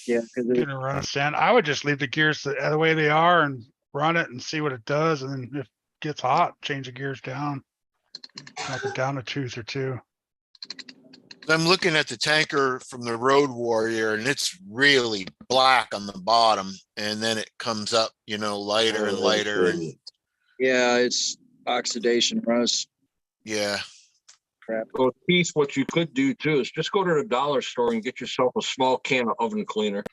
yeah, because Gonna run a sand. I would just leave the gears the way they are and run it and see what it does. And then if it gets hot, change the gears down. Drop it down a tooth or two. I'm looking at the tanker from the Road Warrior and it's really black on the bottom and then it comes up, lighter and lighter and yeah, it's oxidation rust. yeah. Crap. Well, Keith, what you could do too is just go to the dollar store and get yourself a small can of oven cleaner.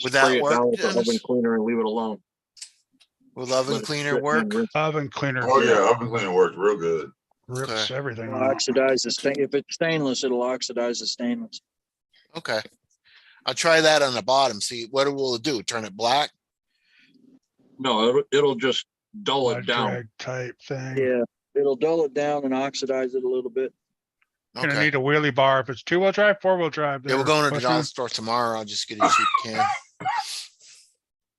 Would Spray that it work, down with the Dennis? oven cleaner and leave it alone. Will oven Let it cleaner sit and work? rinse. Oven cleaner Oh yeah, oven cleaner works real good. rips Okay. everything It'll off. oxidize the stain. If it's stainless, it'll oxidize the stainless. Okay. I'll try that on the bottom. See, what will it do? Turn it black? No, it'll just dull Wide it down. drag type thing. Yeah, it'll dull it down and oxidize it a little bit. Gonna Okay. need a wheelie bar if it's 2-wheel drive, 4-wheel drive. Yeah, we're there, going to the Bushman. dollar store tomorrow. I'll just get a cheap can.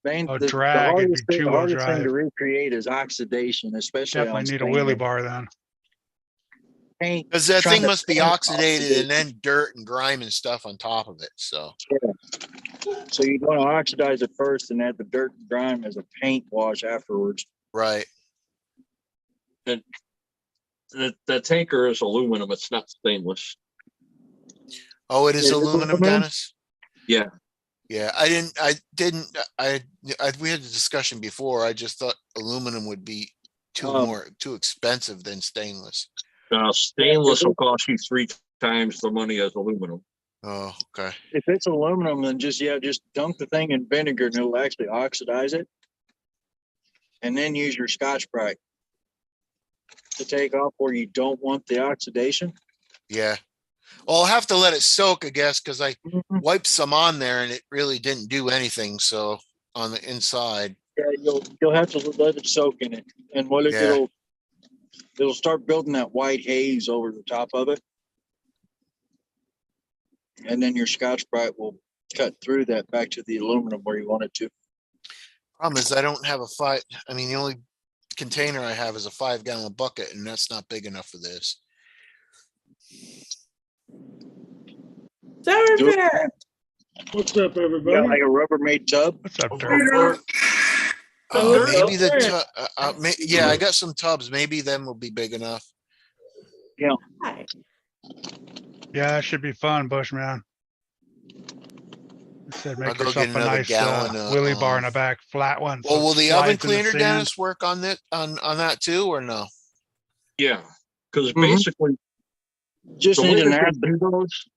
Main, Oh, the drag, it'd hardest, be thing, the 2-wheel hardest thing to drive. recreate is oxidation, especially on Definitely need a stainless wheelie bar then. paint. Because that trying thing to must be paint oxidated and oxidation. then dirt and grime and stuff on top of it. So So you want to oxidize it first and add the dirt and grime as a paint wash afterwards. right. And the tanker is aluminum. It's not stainless. Oh, it is Is it aluminum, aluminum? Dennis? Yeah. Yeah, we had the discussion before. I just thought aluminum would be too expensive than stainless. Stainless will cost you 3 times the money as aluminum. Oh, okay. If it's aluminum, then just dunk the thing in vinegar and it'll actually oxidize it. And then use your Scotch-Brite to take off where you don't want the oxidation. Yeah. Well, I'll have to let it soak, I guess, because I wiped some on there and it really didn't do anything. So on the inside. Yeah, you'll have to let it soak in it, and Yeah. it'll start building that white haze over the top of it, and then your Scotch-Brite will cut through that back to the aluminum where you want it to. Problem is I don't have the only container I have is a 5-gallon bucket and that's not big enough for this. Thoroughfare. What's up, You everybody? got like a Rubbermaid tub. What's up, Dirk? Oh, it's Maybe the over. yeah, I got some tubs. Maybe them will be big enough. Yeah. Hi. Yeah, that should be fun, Bushman. Said I'll make go yourself get a another nice gallon. wheelie bar in the back, flat one. so Well, it will the oven slides in the cleaner, sand. Dennis, work on that on that too, or no? Yeah, because Mhm. basically Just the need way an that acid. they do those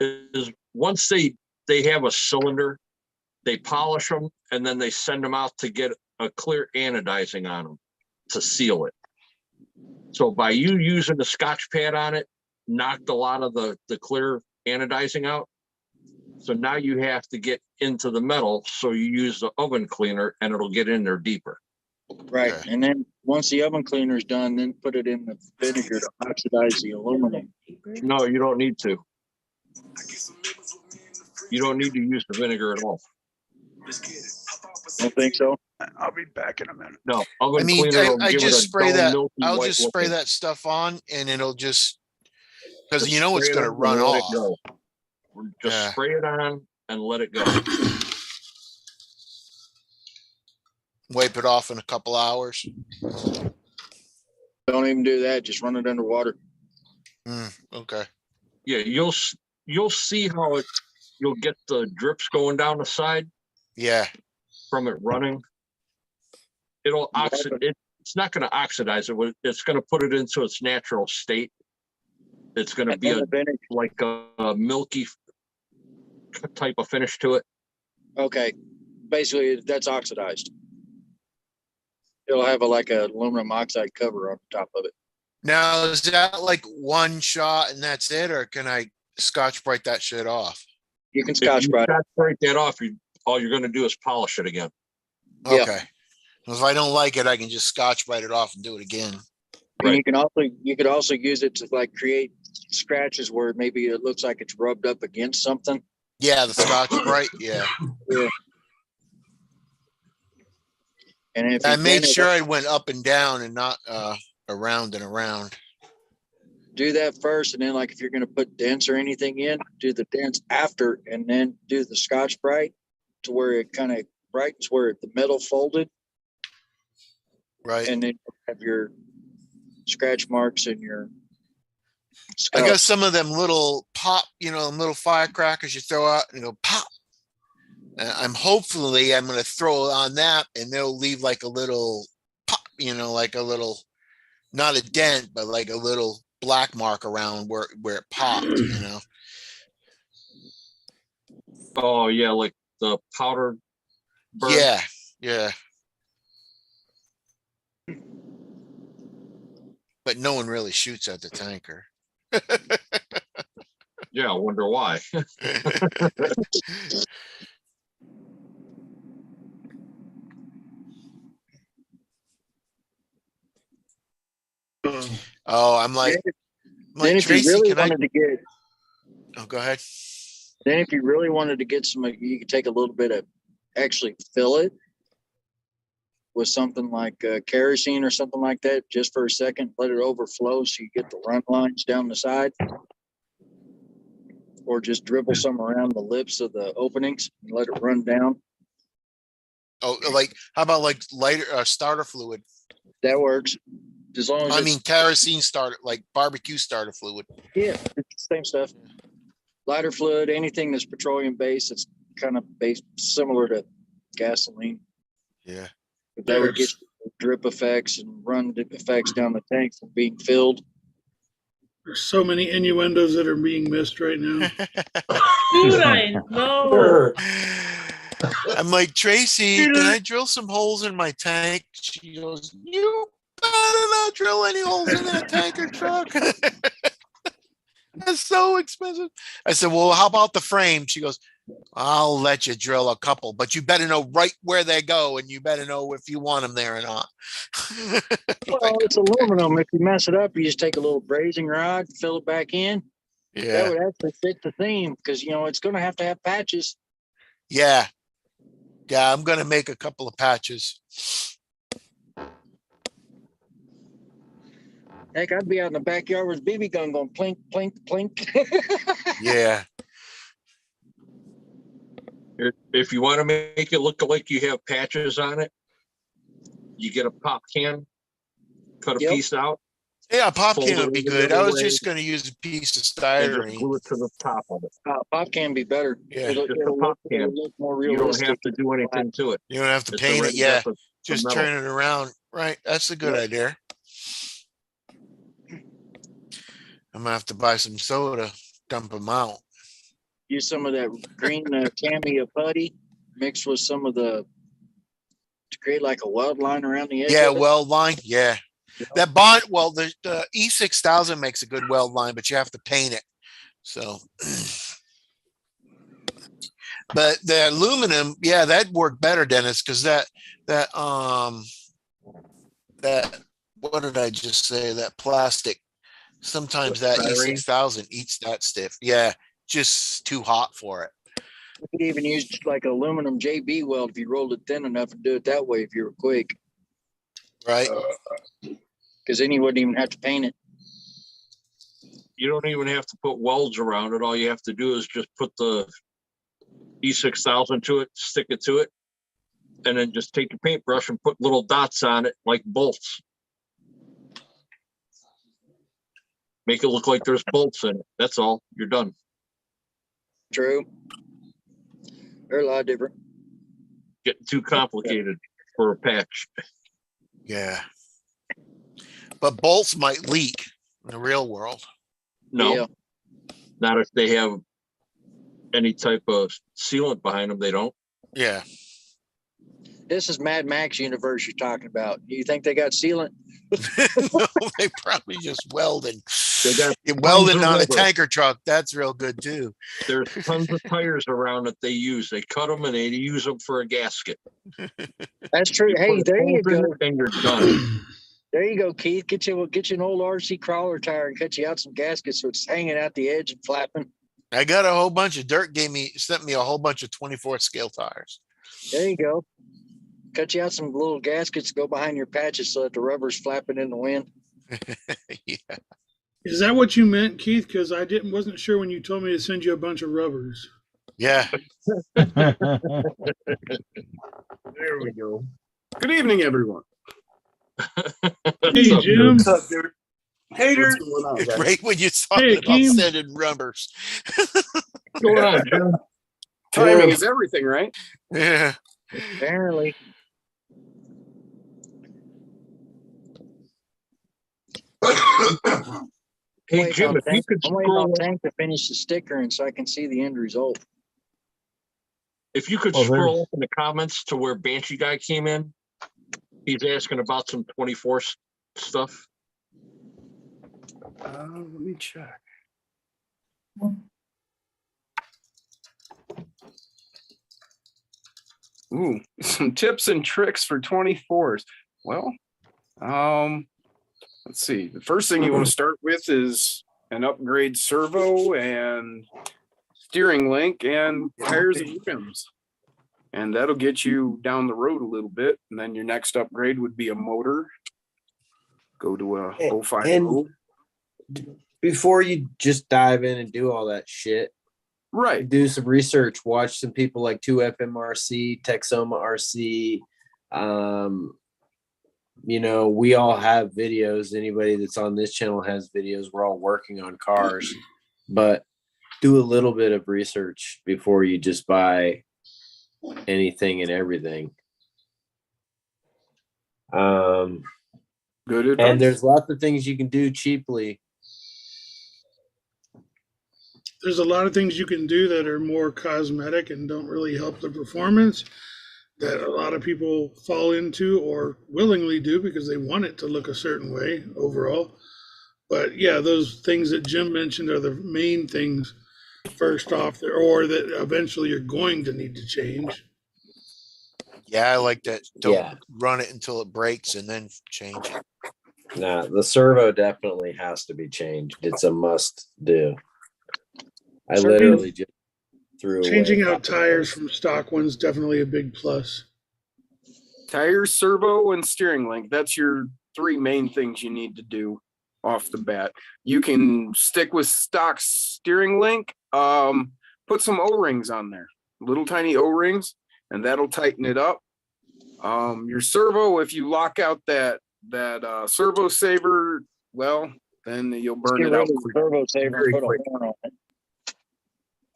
is once they have a cylinder, they polish them and then they send them out to get a clear anodizing on them to seal it. So by you using the Scotch pad on it, knocked a lot of the clear anodizing out. So now you have to get into the metal, so you use the oven cleaner and it'll get in there deeper. Right. Okay. And then once the oven cleaner's done, then put it in the vinegar to oxidize the aluminum. No, you don't need to. You don't need to use the vinegar at all. Don't think so? I'll be back in a minute. No, I oven mean, cleaner will I give it just a spray dull, that. milky I'll white just spray looking. that stuff on, and it'll just because Just you know it's spray it gonna on and run let it off. go. Just Yeah. spray it on and let it go. Wipe it off in a couple hours. Don't even do that. Just run it underwater. Okay. Yeah, you'll see how you'll get the drips going down the side Yeah. from it running. It'll oxidize. It's not going to oxidize it. It's going to put it into its natural state. It's going to And be then the vinegar. like a milky type of finish to it. Okay. Basically, that's oxidized. It'll have like a aluminum oxide cover on top of it. Now is that like one shot and that's it, or can I Scotch-Brite that shit off? You can If you Scotch-Brite. Scotch-Brite that off, all you're going to do is polish it again. Yeah. Okay. If I don't like it, I can just Scotch-Brite it off and do it again. And you could also use it to like create scratches where maybe it looks like it's rubbed up against something. Yeah, the Scotch-Brite. Yeah. Yeah. And if I you made dent it, sure I went up and down and not around and around. do that first, and then like if you're going to put dents or anything in, do the dents after, and then do the Scotch-Brite to where it kind of brightens where the metal folded, Right. and then you have your scratch marks and your I got scuffs. some of them little pop, them little firecrackers you throw out and go pop. I'm hopefully I'm going to throw it on that and they'll leave like a little pop, like a little, not a dent, but like a little black mark around where it popped, Oh yeah, like the powder burn. Yeah. Yeah. But no one really shoots at the tanker. Yeah, I wonder why. Oh, I'm like Then if you Tracy, really can I? wanted to get, Oh, go ahead. then if you really wanted to get some, you could take a little bit of, actually fill it with something like kerosene or something like that, just for a second, let it overflow so you get the run lines down the side. Or just dribble some around the lips of the openings and let it run down. Oh, like how about like lighter starter fluid? That works. As long as I it's, mean kerosene starter, like barbecue starter fluid. yeah, it's the same stuff. Lighter fluid, anything that's petroleum based, it's kind of based similar to gasoline. Yeah. But that would get drip effects and run effects down the tank from being filled. There's so many innuendos that are being missed right now. Dude, I know. I'm like, Tracy, can I drill some holes in my tank? She goes, you better not drill any holes in that tanker truck. That's so expensive. I said, well, how about the frame? She goes, I'll let you drill a couple, but you better know right where they go, and you better know if you want them there or not. Well, it's aluminum. If you mess it up, you just take a little brazing rod, fill it back in. That Yeah. would actually fit the theme because, it's going to have patches. Yeah. Yeah, I'm going to make a couple of patches. Heck, I'd be out in the backyard with a BB gun going plink, plink, plink. Yeah. If you want to make it look like you have patches on it, you get a pop can, cut a Yep. piece out, Yeah, a pop Fold can it would be over the good. I other was way. just gonna use a piece of And just styrene. glue it to the top of it. Pop can be better. Yeah. Just a pop can. look more You don't realistic. have to do anything to it. You don't have to It's paint it, already yeah. got the Just metal. turn it around. Right, that's a good Yep. idea. I'm gonna have to buy some soda, dump them out. Use some of that green Camia putty mixed with some of the to create like a weld line around the edge. Yeah, of it. weld line, yeah. That bond, well, the E6000 makes a good weld line, but you have to paint it. So, but the aluminum, yeah, that'd work better, Dennis, because that what did I just say? That plastic, sometimes that Styrene? E6000 eats that stiff. Yeah, just too hot for it. You could even use like aluminum JB weld if you rolled it thin enough and do it that way if you were quick. Right. Because then you wouldn't even have to paint it. You don't even have to put welds around it. All you have to do is just put the E6000 to it, stick it to it, and then just take your paintbrush and put little dots on it like bolts. Make it look like there's bolts in it. That's all. You're done. True. They're a lot different. Getting too complicated for a patch. Yeah. But bolts might leak in the real world. No, Yeah. not if they have any type of sealant behind them. They don't. Yeah. This is Mad Max universe you're talking about. You think they got sealant? No, they probably just welding. They got Welding tons of on a rubber. tanker truck. That's real good too. There's tons of tires around that they use. They cut them and they use them for a gasket. That's true. Hey, Put there you holes in go. it And you're done. There you go, Keith. Get you an old RC crawler tire and cut you out some gaskets so it's hanging out the edge and flapping. I got a whole bunch of Dirt sent me a whole bunch of 24 scale tires. There you go. Cut you out some little gaskets, go behind your patches so that the rubber's flapping in the wind. Yeah. Is that what you meant, Keith? Because I wasn't sure when you told me to send you a bunch of rubbers. Yeah. There we go. Good evening, everyone. Hey, Jim. What's up, dude? Hater. What's going on, guys? Right when you talked Hey, about Keem. sending rubbers. What's going on, Jim? Timing is everything, right? Yeah. Apparently. Hey, Wait, Jim, if you could I'm waiting on scroll, Tank to finish the sticker and so I can see the end result. if you could Oh, there- scroll up in the comments to where Banshee guy came in, he's asking about some 24 stuff. Let me check. Ooh, some tips and tricks for 24s. Well, let's see. The first thing you want to start with is an upgrade servo and steering link and tires and rims. And that'll get you down the road a little bit. And then your next upgrade would be a motor. Go to a 050. And before you just dive in and do all that shit, Right. do some research, watch some people like 2FMRC, Texoma RC. We all have videos. Anybody that's on this channel has videos. We're all working on cars, but do a little bit of research before you just buy anything and everything. Good advice. And there's lots of things you can do cheaply. There's a lot of things you can do that are more cosmetic and don't really help the performance that a lot of people fall into or willingly do because they want it to look a certain way overall. But yeah, those things that Jim mentioned are the main things first off there, or that eventually you're going to need to change. Yeah, I like that. Don't Yeah. run it until it breaks and then change it. Nah, the servo definitely has to be changed. It's a must do. I literally just threw Changing away out tires from stock ones definitely a big plus. Tires, servo, and steering link. That's your three main things you need to do off the bat. You can stick with stock steering link. Put some O-rings on there, little tiny O-rings, and that'll tighten it up. Your servo, if you lock out that servo saver well, then you'll Just burn get it rid out of the quick. turbo saver very and put quick. a horn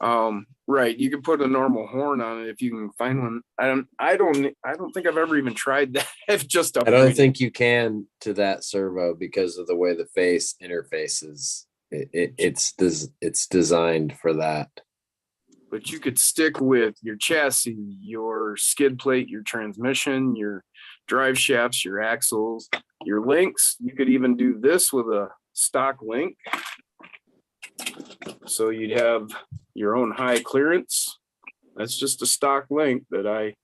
on it. Right. You can put a normal horn on it if you can find one. I don't think I've ever even tried that. I've just I don't upgraded. think you can to that servo because of the way the face interfaces. It's designed for that. But you could stick with your chassis, your skid plate, your transmission, your drive shafts, your axles, your links. You could even do this with a stock link. So you'd have your own high clearance. That's just a stock link that I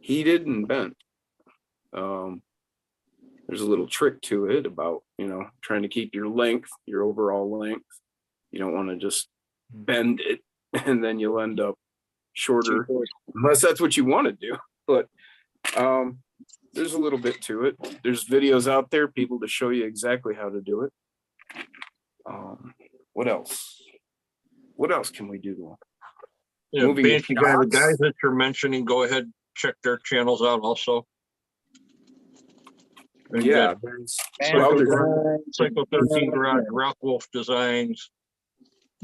heated and bent. There's a little trick to it about, trying to keep your length, your overall length. You don't want to just bend it and then you'll end up shorter, unless that's what you want to do. But there's a little bit to it. There's videos out there, people to show you exactly how to do it. What else? What else can we do? Yeah, Moving Banshee guy, the shots. guys that you're mentioning, go ahead, check their channels out also. And Yeah, got there's Psycho 13 Garage, Rock Wolf Designs,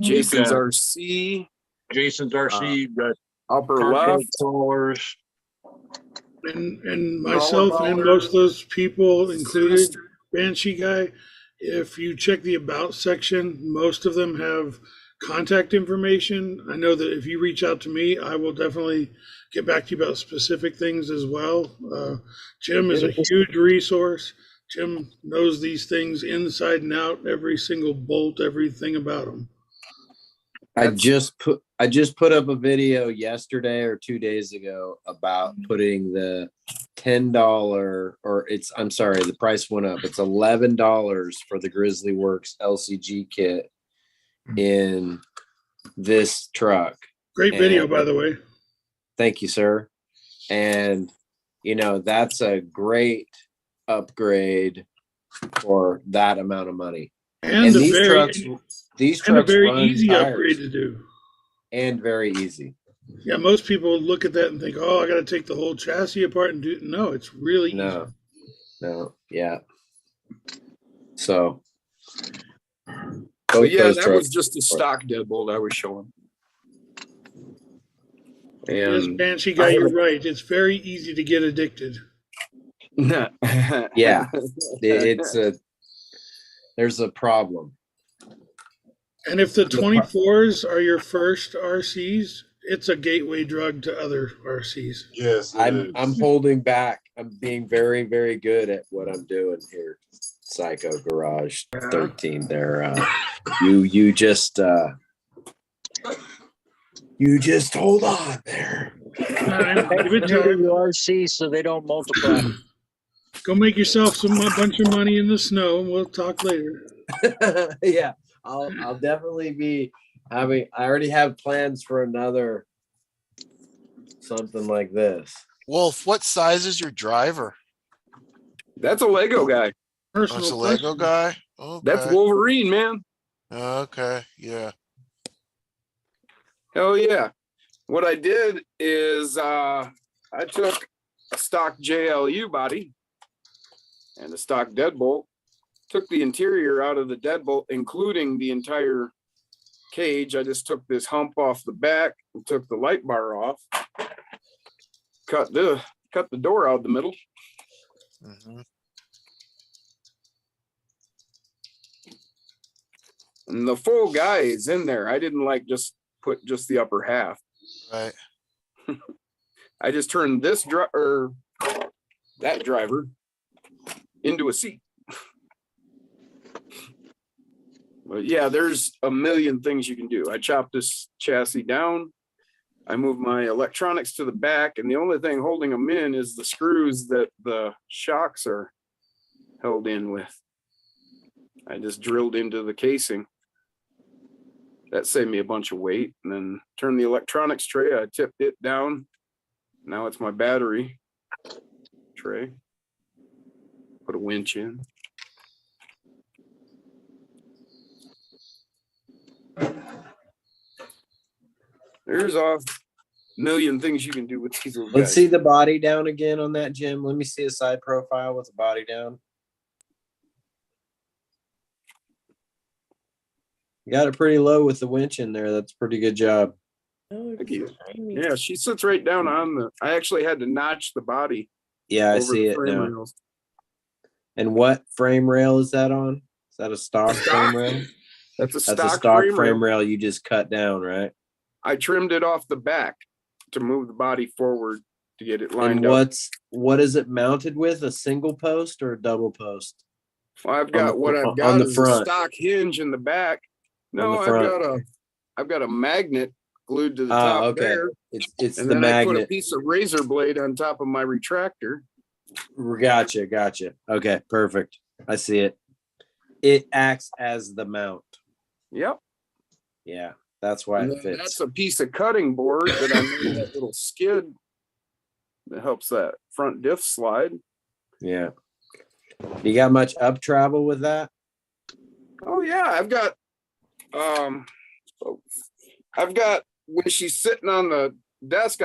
Jason's got RC, Jason's RC, got Upper Cardboard Left. Crawlers. And myself and most of those people, included Banshee guy, if you check the about section, most of them have contact information. I know that if you reach out to me, I will definitely get back to you about specific things as well. Jim is a huge resource. Jim knows these things inside and out, every single bolt, everything about them. I just put up a video yesterday or 2 days ago about putting the $10 the price went up. It's $11 for the Grizzly Works LCG kit in this truck. Great video, by the way. Thank you, sir. And that's a great upgrade for that amount of money. And these a trucks very run easy tires. upgrade to do. And very easy. Yeah, most people look at that and think, "Oh, I got to take the whole chassis apart and do." No, it's really easy. No, yeah. So, But yeah, those that was trucks- just a stock deadbolt I was showing. Yes, And Banshee guy, you're right. It's very easy to get addicted. yeah, there's a problem. And if the 24s are your first RCs, it's a gateway drug to other RCs. Yes, I'm holding back. I'm being very, very good at what I'm doing here. Psycho Garage 13. There, you just hold on there. Give it to the RC so they don't multiply. Go make yourself a bunch of money in the snow, and we'll talk later. Yeah, I'll definitely be having. I already have plans for another something like this. Wolf, what size is your driver? That's a Lego guy. Personal That's a Lego guy? Okay. That's Wolverine, man. Okay, yeah. Hell yeah. What I did is I took a stock JLU body and a stock deadbolt, took the interior out of the deadbolt, including the entire cage. I just took this hump off the back and took the light bar off, cut the door out the middle. Mhm. And the full guy is in there. I didn't put just the upper half. Right. I just turned that driver into a seat. But yeah, there's a million things you can do. I chopped this chassis down. I moved my electronics to the back, and the only thing holding them in is the screws that the shocks are held in with. I just drilled into the casing. That saved me a bunch of weight. And then turned the electronics tray. I tipped it down. Now it's my battery tray. Put a winch in. There's a million things you can do with these little Let's guys. see the body down again on that, Jim. Let me see a side profile with the body down. You got it pretty low with the winch in there. That's a pretty good job. Oh, Thank you. it's tiny. Yeah, she sits right down on the, I actually had to notch the body Yeah, I over see the it frame now. rails. And what frame rail is that on? Is that a stock frame rail? That's a That's a stock stock frame frame rail. rail you just cut down, right? I trimmed it off the back to move the body forward to get it lined And up. what is it mounted with? A single post or a double post? Well, I've on got the- what on I've got the is a front. stock hinge in the back. No, the I've front. got a magnet glued to the Ah, top okay. there. It's And the then I put a magnet. piece of razor blade on top of my retractor. Gotcha. Okay, perfect. I see it. It acts as the mount. Yep. Yeah, that's why And it then fits. that's a piece of cutting board that I made that little skid that helps that front diff slide. Yeah. You got much up travel with that? Oh yeah, I've got when she's sitting on the desk,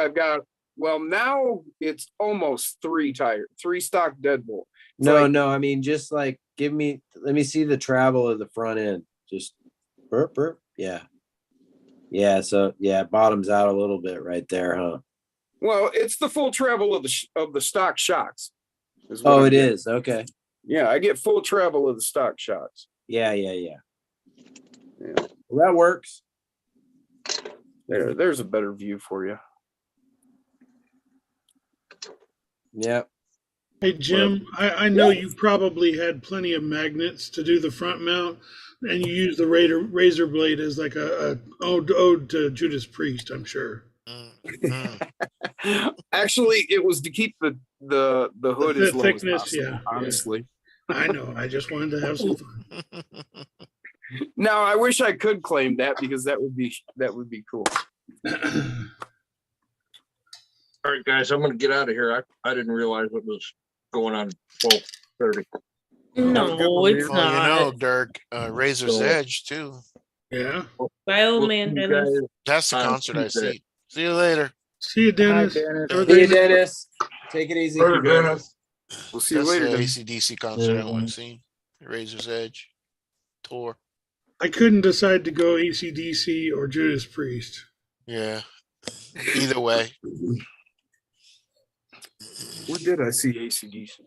well now it's almost three stock deadbolt. No, I mean just like let me see the travel of the front end. Just burp. Yeah. Yeah, so yeah, it bottoms out a little bit right there, huh? Well, it's the full travel of the stock shocks. Oh, it is. Okay. Yeah, I get full travel of the stock shocks. Yeah. Yeah. Well, that works. There's a better view for you. Yeah. Hey, Jim, I know you probably had plenty of magnets to do the front mount, and you use the razor blade as like a ode to Judas Priest, I'm sure. Actually, it was to keep the hood The as low thickness, as possible, yeah. honestly. I know. I just wanted to have some fun. Now, I wish I could claim that because that would be cool. All right, guys, I'm gonna get out of here. I didn't realize it was going on 12:30. No, it's Well, you know, not. Dirk, Razor's So- Edge too. Yeah. Bye, old We'll man see you Dennis. guys That's the on concert I Tuesday. see. See you later. See you, Dennis. See you, Dennis. Take it easy. Later, Dennis. We'll see you That's later. the Dennis. AC/DC concert I want to see. Razor's Edge tour. I couldn't decide to go AC/DC or Judas Priest. Yeah. Either way. Where did I see AC/DC?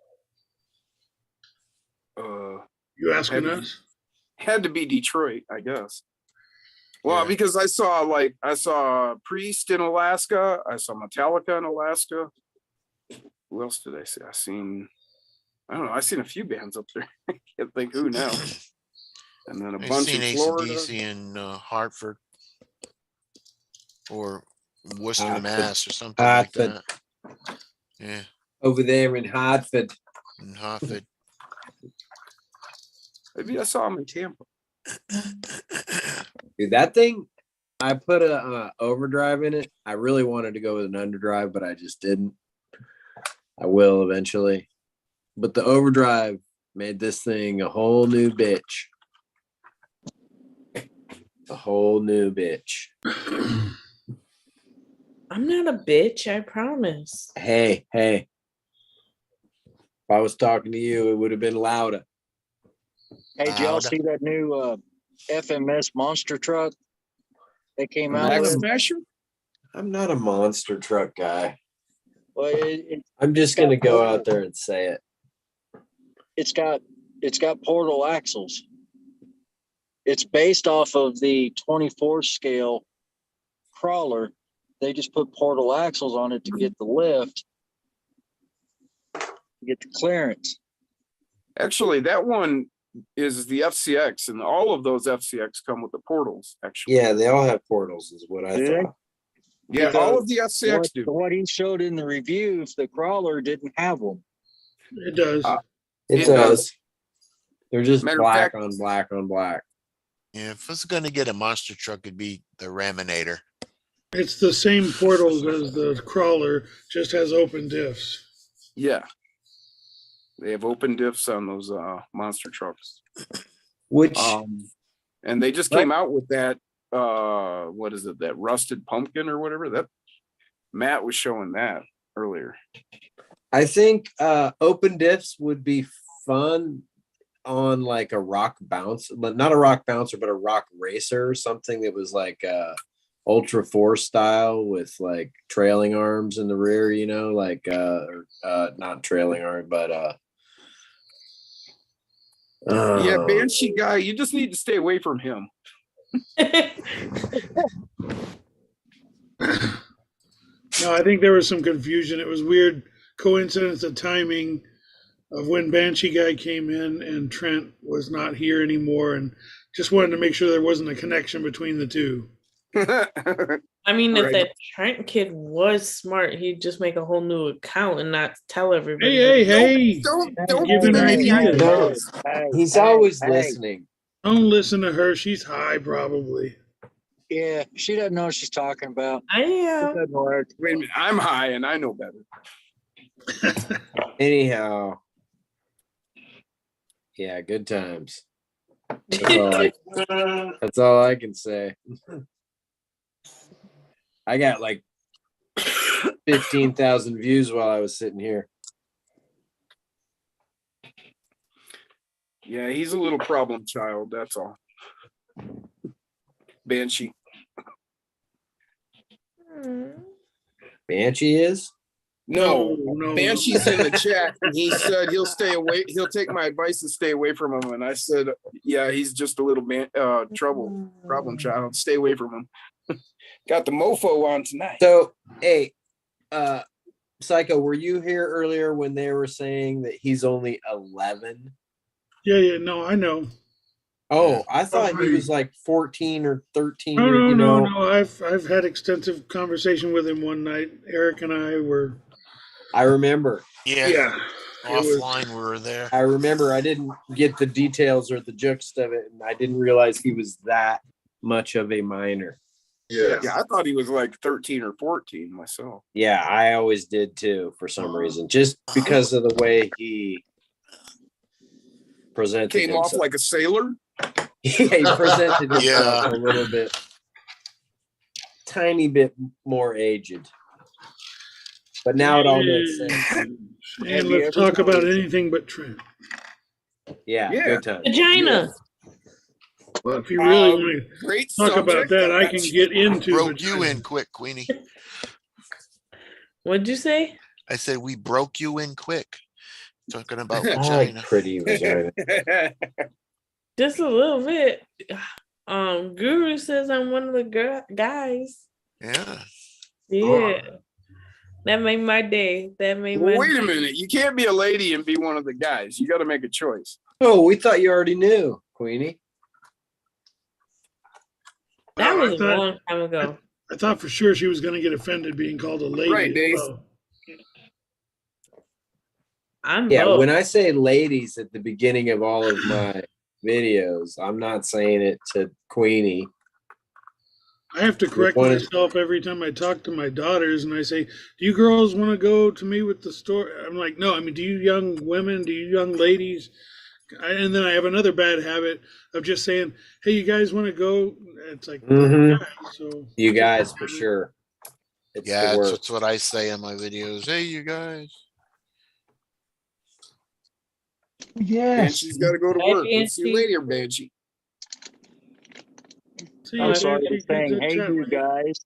You asking Had- us? Had to be Detroit, I guess. Well, Yeah. because I saw Priest in Alaska, I saw Metallica in Alaska. Who else did I see? I don't know. I seen a few bands up there. I can't think who now. And then a I've bunch seen in Florida. AC/DC in Hartford or Worcester, Hartford. Mass, or something like Hartford. that. Yeah, Over there in Hartford. in Hartford. Maybe I saw him in Tampa. Dude, that thing, I put a overdrive in it. I really wanted to go with an underdrive, but I just didn't. I will eventually. But the overdrive made this thing a whole new bitch. A whole new bitch. I'm not a bitch, I promise. Hey. If I was talking to you, it would have been louder. Hey, did y'all Loud. see that new FMS monster truck they came out Max with? Smasher? I'm not a monster truck guy. Well, I'm just gonna go out there and say it. it's got portal axles. It's based off of the 24 scale crawler. They just put portal axles on it to get the lift, to get the clearance. Actually, that one is the FCX, and all of those FCX come with the portals, actually. Yeah, they all have portals, is what I Do they? thought. Yeah, all of the FCX do. What he showed in the reviews, the crawler didn't have one. It does. It It does. does. They're just Matter of black fact- on black on black. Yeah, if it's gonna get a monster truck, it'd be the Raminator. It's the same portals as the crawler, just has open diffs. Yeah. They have open diffs on those monster trucks. Which And they just came out with that what is it, that rusted pumpkin or whatever? That Matt was showing that earlier. I think open diffs would be fun on like a rock bounce, but not a rock bouncer, but a rock racer or something that was like Ultra 4 style with like trailing arms in the rear, you know, like not trailing arm, but Yeah, Banshee guy, you just need to stay away from him. No, I think there was some confusion. It was weird coincidence of timing of when Banshee guy came in and Trent was not here anymore, and just wanted to make sure there wasn't a connection between the two. I mean, if Right. that Trent kid was smart, he'd just make a whole new account and not tell everybody. Hey, Don't giving give any ideas. ideas. he's always listening. Don't listen to her. She's high, probably. Yeah, she doesn't know what she's talking about. I It am. doesn't work. Wait a minute, I'm high and I know better. Anyhow, yeah, good times. That's all I can say. I got like 15,000 views while I was sitting here. Yeah, he's a little problem child, that's all. Banshee. Banshee is? No, No. Banshee's in the chat. And he said he'll stay away. He'll take my advice and stay away from him. And I said, yeah, he's just a little problem child. Stay away from him. Got the mofo on tonight. So, hey, Psycho, were you here earlier when they were saying that he's only 11? Yeah, no, I know. Oh, I thought he was like 14 or 13. No. I've had extensive conversation with him one night. Eric and I were. I remember. Yeah. Offline, we were there. I remember. I didn't get the details or the gist of it, and I didn't realize he was that much of a minor. Yeah, I thought he was like 13 or 14 myself. Yeah, I always did too, for some reason, just because of the way he presented Came himself. off like a sailor. Yeah, he presented himself Yeah. a little bit, tiny bit more aged. But now it all makes sense. And let's talk about anything but Trent. Yeah, Yeah. good time. Vagina. Well, if you really want Great to talk about subject. that, I can get into Broke it. you in quick, Queenie. What'd you say? I said we broke you in quick. Talking about I like vagina. pretty vagina. Just a little bit. Guru says I'm one of the guys. Yeah. Yeah. That made my day. That made my Well, wait a minute. You can't be a lady and be one of the guys. You got to make a choice. Oh, we thought you already knew, Queenie. That Oh, I was a thought- long time ago. I thought for sure she was going to get offended being called a lady. Right, Dave. So, I'm Yeah, both. when I say ladies at the beginning of all of my videos, I'm not saying it to Queenie. I have to correct One- myself every time I talk to my daughters and I say, do you girls want to go to me with the store? I'm like, no, I mean, do you young women, do you young ladies? And then I have another bad habit of just saying, hey, you guys want to go? It's like, Mhm. guys, so You guys, for sure. It's Yeah, the that's, worst. that's what I say in my videos. Hey, you guys. Yes. Banshee's got to go to Hey, work. We'll see you Banshee. later, Banshee. see, I'm I sorry, think I'm it's saying, a hey, chat you room. guys,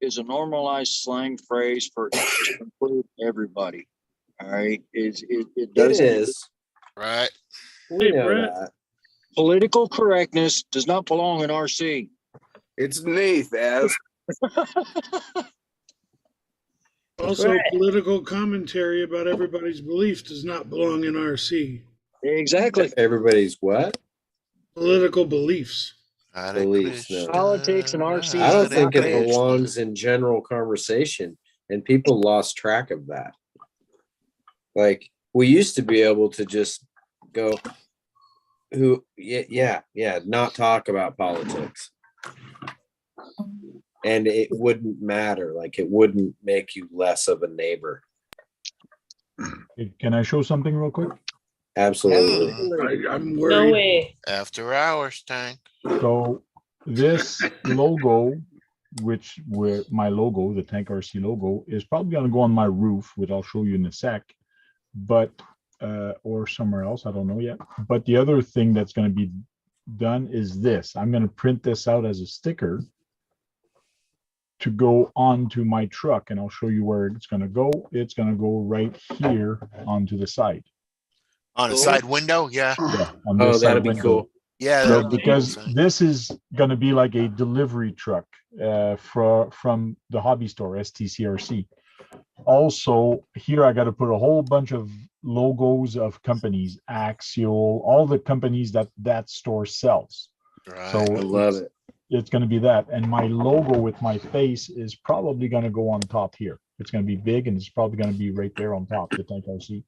is a normalized slang phrase for to include everybody. All right, it It doesn't. is. Right. We Hey, know Brett. that. Political correctness does not belong in RC. It's Nath, as. Also, Right. political commentary about everybody's beliefs does not belong in RC. Exactly. Everybody's what? Political beliefs. Hare Beliefs, no. Krishna, Politics and RC I don't is think not it bad. belongs in general conversation, and people lost track of that. Like, we used to be able to just go, not talk about politics. And it wouldn't matter. Like, it wouldn't make you less of a neighbor. Can I show something real quick? Absolutely. I'm No worried. way. After hours, Tank. So this logo, which where my logo, the Tank RC logo, is probably going to go on my roof, which I'll show you in a sec. But or somewhere else. I don't know yet. But the other thing that's going to be done is this. I'm going to print this out as a sticker to go onto my truck, and I'll show you where it's going to go. It's going to go right here onto the side. On a side window, yeah. Yeah, on Oh, this side that'd be window. cool. Yeah. So that'd be because cool. this is going to be like a delivery truck from the hobby store, STCRC. Also, here I got to put a whole bunch of logos of companies, Axial, all the companies that store sells. Right. So I love it. it's going to be that. And my logo with my face is probably going to go on top here. It's going to be big, and it's probably going to be right there on top, the Tank RC.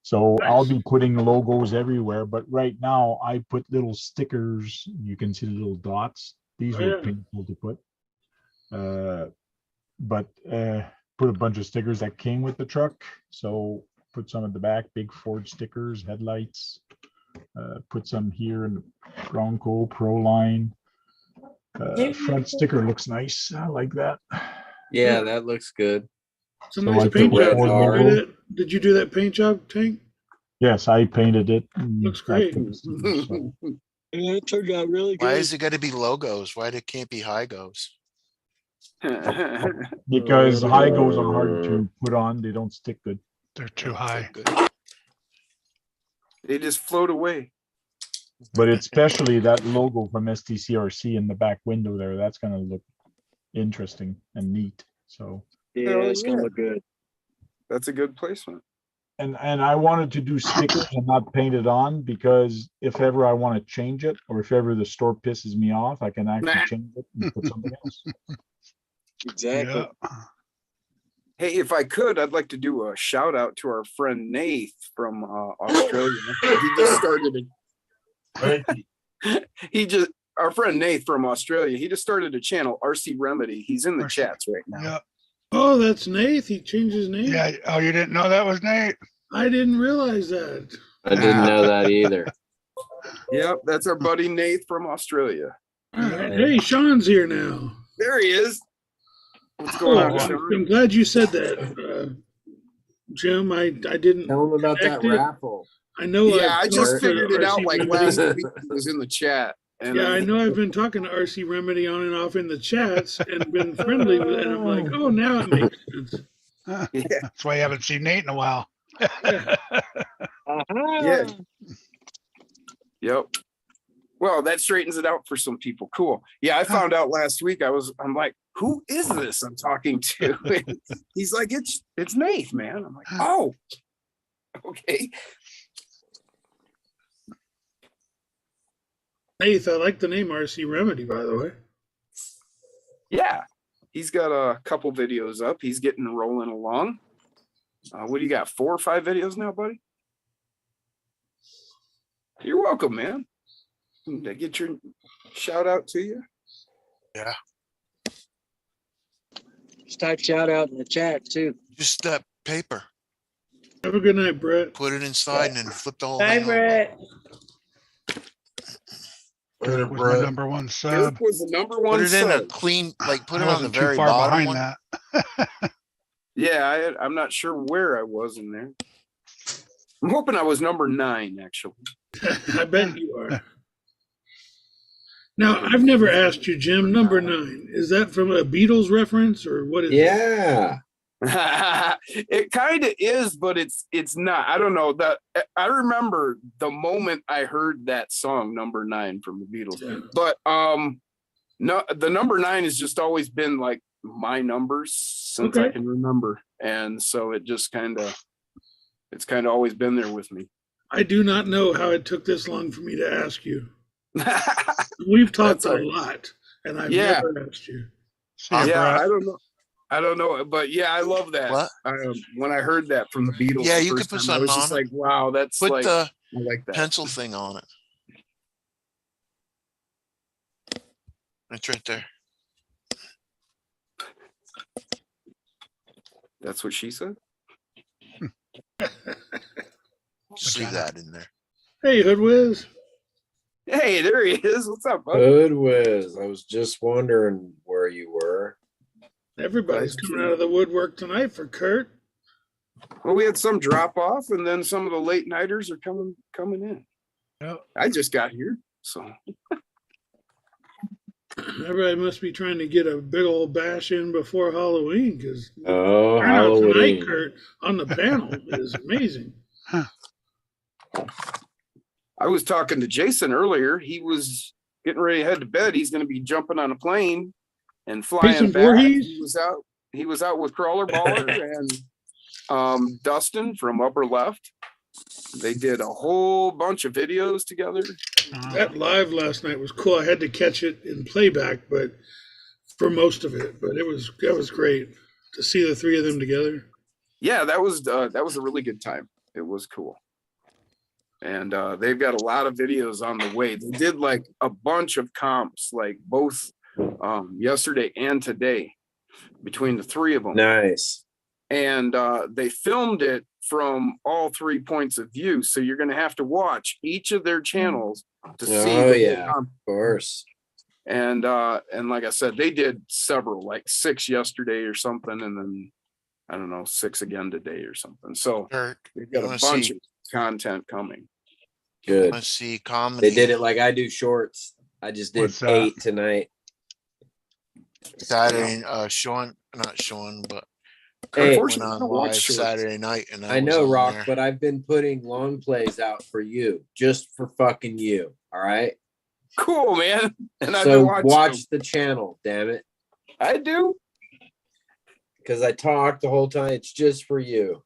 So I'll be putting logos everywhere, but right now I put little stickers. You can see the little dots. These were painful to put. But put a bunch of stickers that came with the truck. So put some at the back, big Ford stickers, headlights. Put some here in the Bronco Pro line. Front sticker looks nice. I like that. Yeah, that looks good. It's a So nice I paint put job. Ford car. logo. Did you do that paint job, Tank? Yes, I painted it. Looks I great. put the stickers, so. Yeah, it turned out really Why good. is it got to be logos? Why it can't be high goes? Because high goes are hard to put on. They don't stick good. They're too high. They just float away. But especially that logo from STCRC in the back window there, that's going to look interesting and neat. So, Yeah, Hell it's gonna yeah. look good. That's a good placement. and I wanted to do stickers and not paint it on, because if ever I want to change it, or if ever the store pisses me off, I can actually change it and put something else. Exactly. Yeah. Hey, if I could, I'd like to do a shout out to our friend Nath from Australia. He just started our friend Nath from Australia. He just started a channel, RC Remedy. He's in the chats right now. Yeah. Oh, that's Nate. He changed his name. Yeah. Oh, you didn't know that was Nate? I didn't realize that. I didn't know that either. Yep, that's our buddy Nath from Australia. All right. Hey, Sean's here now. There he is. What's going Oh, on, Sean? I'm glad you said that, Jim. I didn't. Tell him about that connect it. raffle. I know. Yeah, I I've just talked to figured it out RC like Remedy. last week. He was in the chat. And Yeah, I know I've been talking to RC Remedy on and off in the chats and been friendly with it. And I'm like, oh, now it makes sense. Yeah. That's why you haven't seen Nate in a while. Yeah. Yep. Well, that straightens it out for some people. Cool. Yeah, I found out last week. I'm like, who is this I'm talking to? He's like, it's Nate, man. I'm like, oh, okay. Nath, I like the name RC Remedy, by the way. Yeah. He's got a couple videos up. He's getting rolling along. What do you got? 4 or 5 videos now, buddy? You're welcome, man. Did I get your shout out to you? Yeah. Just type shout out in the chat too. Just that paper. Have a good night, Brett. Put it inside and then flip the whole Bye, thing over. Brett. Later, Was my Brett. number one Eric sub. was the number one Put it in a sub. clean, like put I it on the wasn't too very far bottom behind one. that. Yeah, I'm not sure where I was in there. I'm hoping I was number 9, actually. I bet you are. Now, I've never asked you, Jim, number 9. Is that from a Beatles reference or what is it? Yeah. It kind of is, but it's not. I don't know. I remember the moment I heard that song, number 9 from the Beatles. Yeah. But no, the number 9 has just always been like my numbers since I Okay. can remember, and so it's kind of always been there with me. I do not know how it took this long for me to ask you. We've talked That's a all right. lot, and I've Yeah. never asked you. See ya, Yeah, Brett. I don't know, but yeah, I love that. What? When I heard that from the Beatles, Yeah, the you could first put time, I was something just on it. like, wow, that's Put like, the I like that. pencil thing on it. It's right there. That's what she said. See that in there. Hey, Hoodwiz. Hey, there he is. What's up, bud? Good whiz. I was just wondering where you were. Everybody's coming out of the woodwork tonight for Kurt. Well, we had some drop off, and then some of the late nighters are coming in. Yep. I just got here, so Everybody must be trying to get a big old bash in before Halloween because Oh, turnout tonight, Halloween. Kurt, on the panel is amazing. I was talking to Jason earlier. He was getting ready to head to bed. He's going to be jumping on a plane and flying Jason back. Voorhees? He was out with Crawler Baller and Dustin from Upper Left. They did a whole bunch of videos together. That live last night was cool. I had to catch it in playback, but for most of it, but that was great to see the three of them together. Yeah, that was a really good time. It was cool. And they've got a lot of videos on the way. They did like a bunch of comps, like both yesterday and today, between the three of them. Nice. And they filmed it from all 3 points of view. So you're going to have to watch each of their channels to see. Oh yeah, of course. And like I said, they did several, like 6 yesterday or something, and then I don't know, 6 again today or something. So they've got a bunch of content coming. Good. Let's see comedy. They did it like I do shorts. I just did 8 tonight. Saturday, not Sean, but Hey, went on live Saturday night, and I was know, on Rock, there. but I've been putting long plays out for you, just for fucking you. All right. Cool, man. And I've So been watching watch them. the channel, damn it. I do. Because I talk the whole time. It's just for you.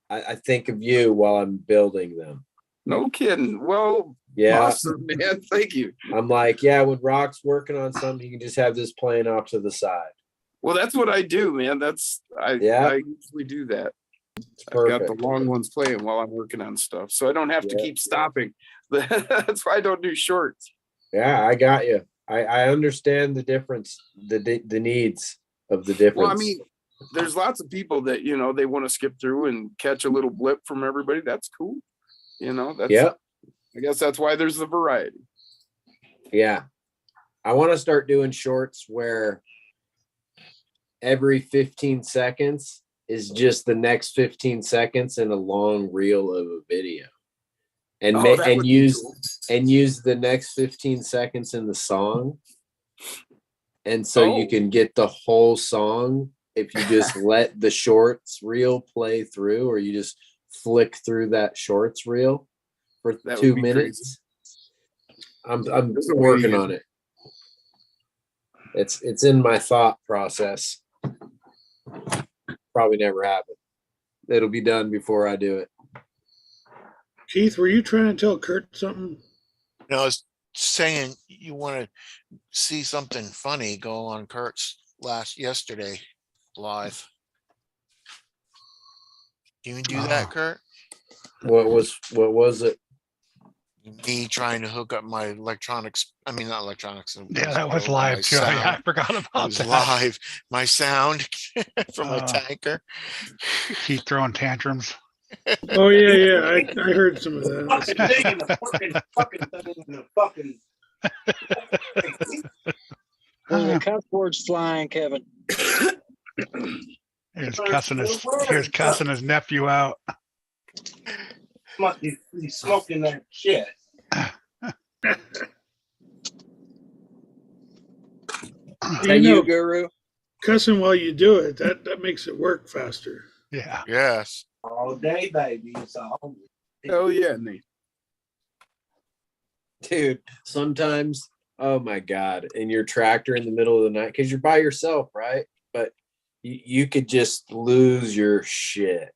I think of you while I'm building them. No kidding. Well, Yeah. awesome, man. Thank you. I'm like, yeah, when Rock's working on something, you can just have this playing off to the side. Well, that's what I do, man. I usually do that. I've got the long ones playing while I'm working on stuff, so I don't have to keep stopping. That's why I don't do shorts. Yeah, I got you. I understand the difference, the needs of the difference. Well, I mean, there's lots of people that, you know, they want to skip through and catch a little blip from everybody. That's cool. You know, that's, I guess that's why there's the variety. Yeah. I want to start doing shorts where every 15 seconds is just the next 15 seconds in a long reel of a video. And use the next 15 seconds in the song. And so you can get the whole song if you just let the shorts reel play through, or you just flick through that shorts reel for 2 minutes. I'm working on it. It's in my thought process. Probably never happen. It'll be done before I do it. Keith, were you trying to tell Kurt something? No, I was saying you want to see something funny go on Kurt's yesterday live. Can you do that, Kurt? What was it? Me trying to hook up my electronics. I mean, not electronics. Yeah, that was live too. I forgot It about was that. live. My sound from my tanker. Keep throwing tantrums. Oh yeah. I heard some of that. The cuss words flying, Kevin. Here's cussing his nephew out. Must be smoking that shit. You Guru? Cussing while you do it, that makes it work faster. Yeah. Yes. All day, baby. So. Oh yeah, Nate. Dude, sometimes, oh my God, in your tractor in the middle of the night, because you're by yourself, right? But you could just lose your shit.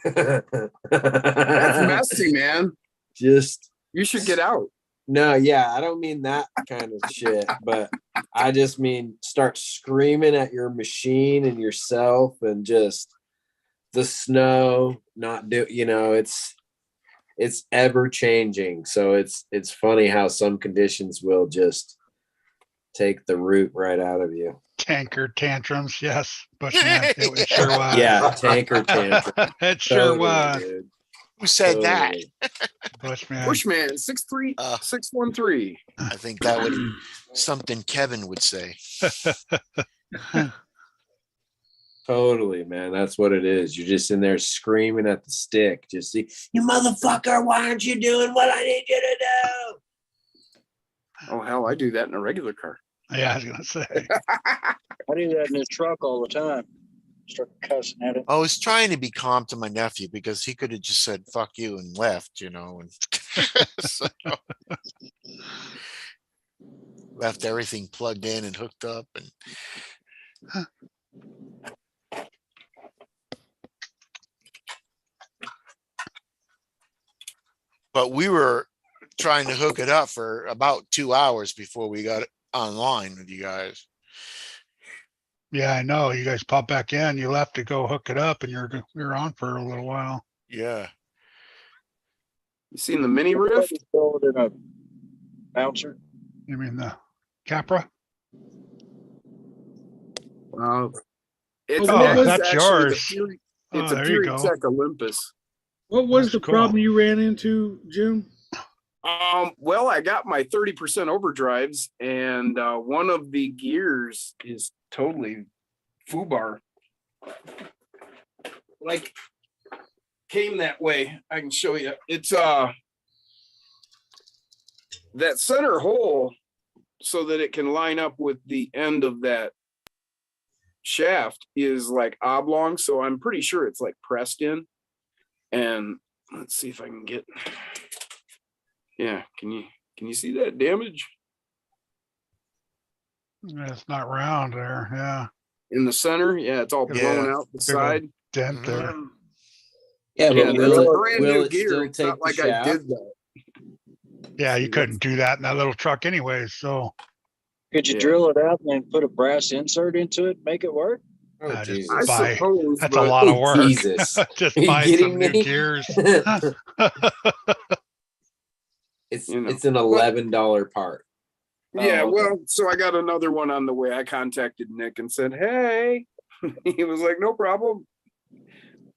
That's messy, man. Just you should get out. No, yeah, I don't mean that kind of shit, but I just mean start screaming at your machine and yourself, and just the snow not do, you know, it's ever changing. So it's funny how some conditions will just take the root right out of you. Tanker tantrums, yes. Bushman, it sure was. Yeah, tanker tantrum. It sure was. Dude. Who said that? Bushman. Bushman 63613. I think that would something Kevin would say. Totally, man. That's what it is. You're just in there screaming at the stick. Just see, you motherfucker, why aren't you doing what I need you to do? Oh, hell, I do that in a regular car. Yeah, I was gonna say. I do that in this truck all the time. Start cussing at it. I was trying to be calm to my nephew because he could have just said "fuck you" and left, and so, left everything plugged in and hooked up, and but we were trying to hook it up for about 2 hours before we got it online with you guys. Yeah, I know. You guys pop back in. You left to go hook it up, and you're on for a little while. Yeah. You seen the mini rift? Sold in a bouncer. You mean the Capra? It's Oh, it is that's actually yours. the Fury, Oh, it's a there you Fury go. Tech Olympus. What was That's the cool. problem you ran into, Jim? Well, I got my 30% overdrives, and one of the gears is totally foobar. Like, came that way. I can show you. It's that center hole, so that it can line up with the end of that shaft, is like oblong. So I'm pretty sure it's like pressed in. And let's see if I can get. Yeah, can you see that damage Yeah, it's not round there. Yeah, in the center? Yeah, it's all blown out the Big old side. dent there. Yeah, Yeah, but that's will a it, brand will new it gear. still It's take not the like I shaft? did that. Yeah, you See, couldn't do that in that little truck anyways. So Could you Yeah. drill it out and then put a brass insert into it, and make it work? Oh, just Jesus. I buy. suppose That's a but- lot of Oh, work. Jesus. Just Are you buy kidding some new me? gears. It's You know. it's an $11 part. Yeah, Oh, okay. well, so I got another one on the way. I contacted Nick and said, "Hey," he was like, "No problem.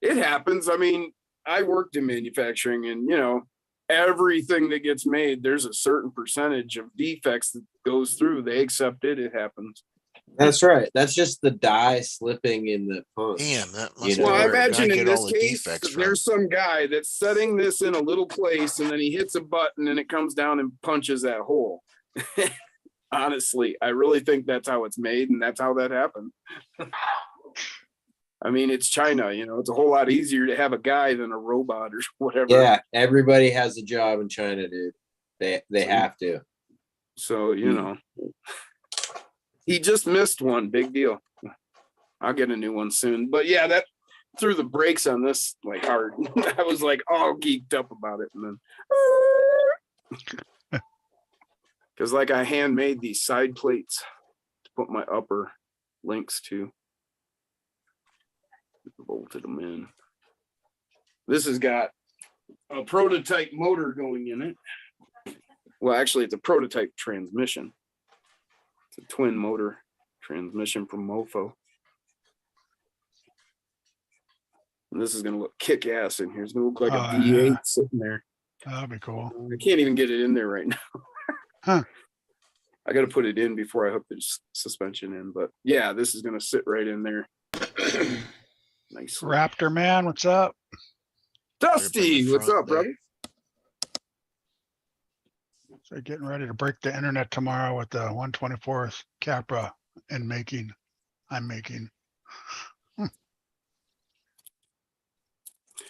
It happens." I mean, I worked in manufacturing, and everything that gets made, there's a certain percentage of defects that goes through. They accept it. It happens. That's right. That's just the die slipping in the punch. Damn, that You must know, Well, I where I imagine in get this all the case, defects from. there's some guy that's setting this in a little place, and then he hits a button, and it comes down and punches that hole. Honestly, I really think that's how it's made, and that's how that happened. I mean, it's China, it's a whole lot easier to have a guy than a robot or whatever. yeah, everybody has a job in China, dude. They have to. So, he just missed one. Big deal. I'll get a new one soon. But yeah, that threw the brakes on this like hard. I was like all geeked up about it. And then because like I handmade these side plates to put my upper links to. Bolted them in. This has got a prototype motor going in it. Well, actually, it's a prototype transmission. It's a twin motor transmission from Mofo. And this is going to look kick ass in here. It's going to look like a V8 yeah. sitting there. That'd be cool. I can't even get it in there right now. Huh. I got to put it in before I hook the suspension in. But yeah, this is going to sit right in there. Nice. Raptor man, what's up? Dusty, what's up, brother? So getting ready to break the internet tomorrow with the 124th Capra I'm making.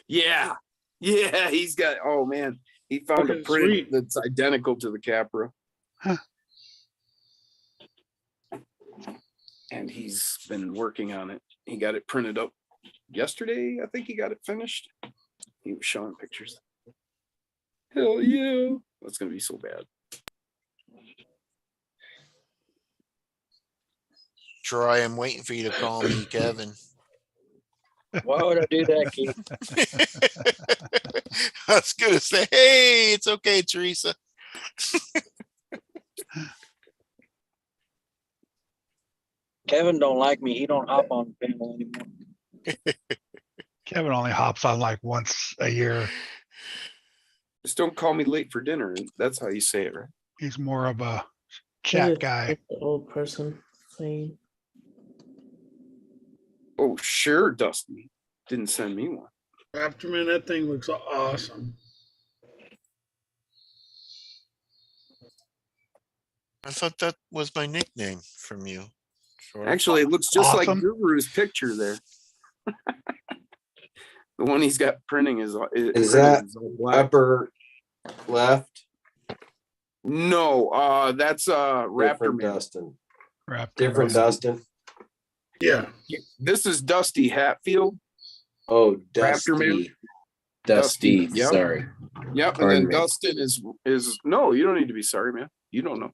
Yeah. Yeah, he's got, oh man, he found a Okay, print sweet. that's identical to the Capra. Huh. And he's been working on it. He got it printed up yesterday. I think he got it finished. He was showing pictures. Hell yeah. That's going to be so bad. Troy, I'm waiting for you to call me Kevin. Why would I do that, Keith? I was gonna say, hey, it's okay, Teresa. Kevin don't like me. He don't hop on the panel anymore. Kevin only hops on like once a year. Just don't call me late for dinner. That's how you say it, right? He's more of a chat guy. The old person saying. Oh, sure, Dusty. Didn't send me one. Raptorman, that thing looks awesome. I thought that was my nickname from you. Sure. Actually, it looks just like Awesome. Guru's picture there. The one he's got printing is Is that all black. upper left? No, that's Raptor Different Man. Dustin. Raptor. Different Dustin. Yeah. This is Dusty Hatfield. Oh, Raptor Man. Dusty. Dusty. Dusty, yep. Sorry. Yep, and Pardon then me. Dustin is no, you don't need to be sorry, man. You don't know.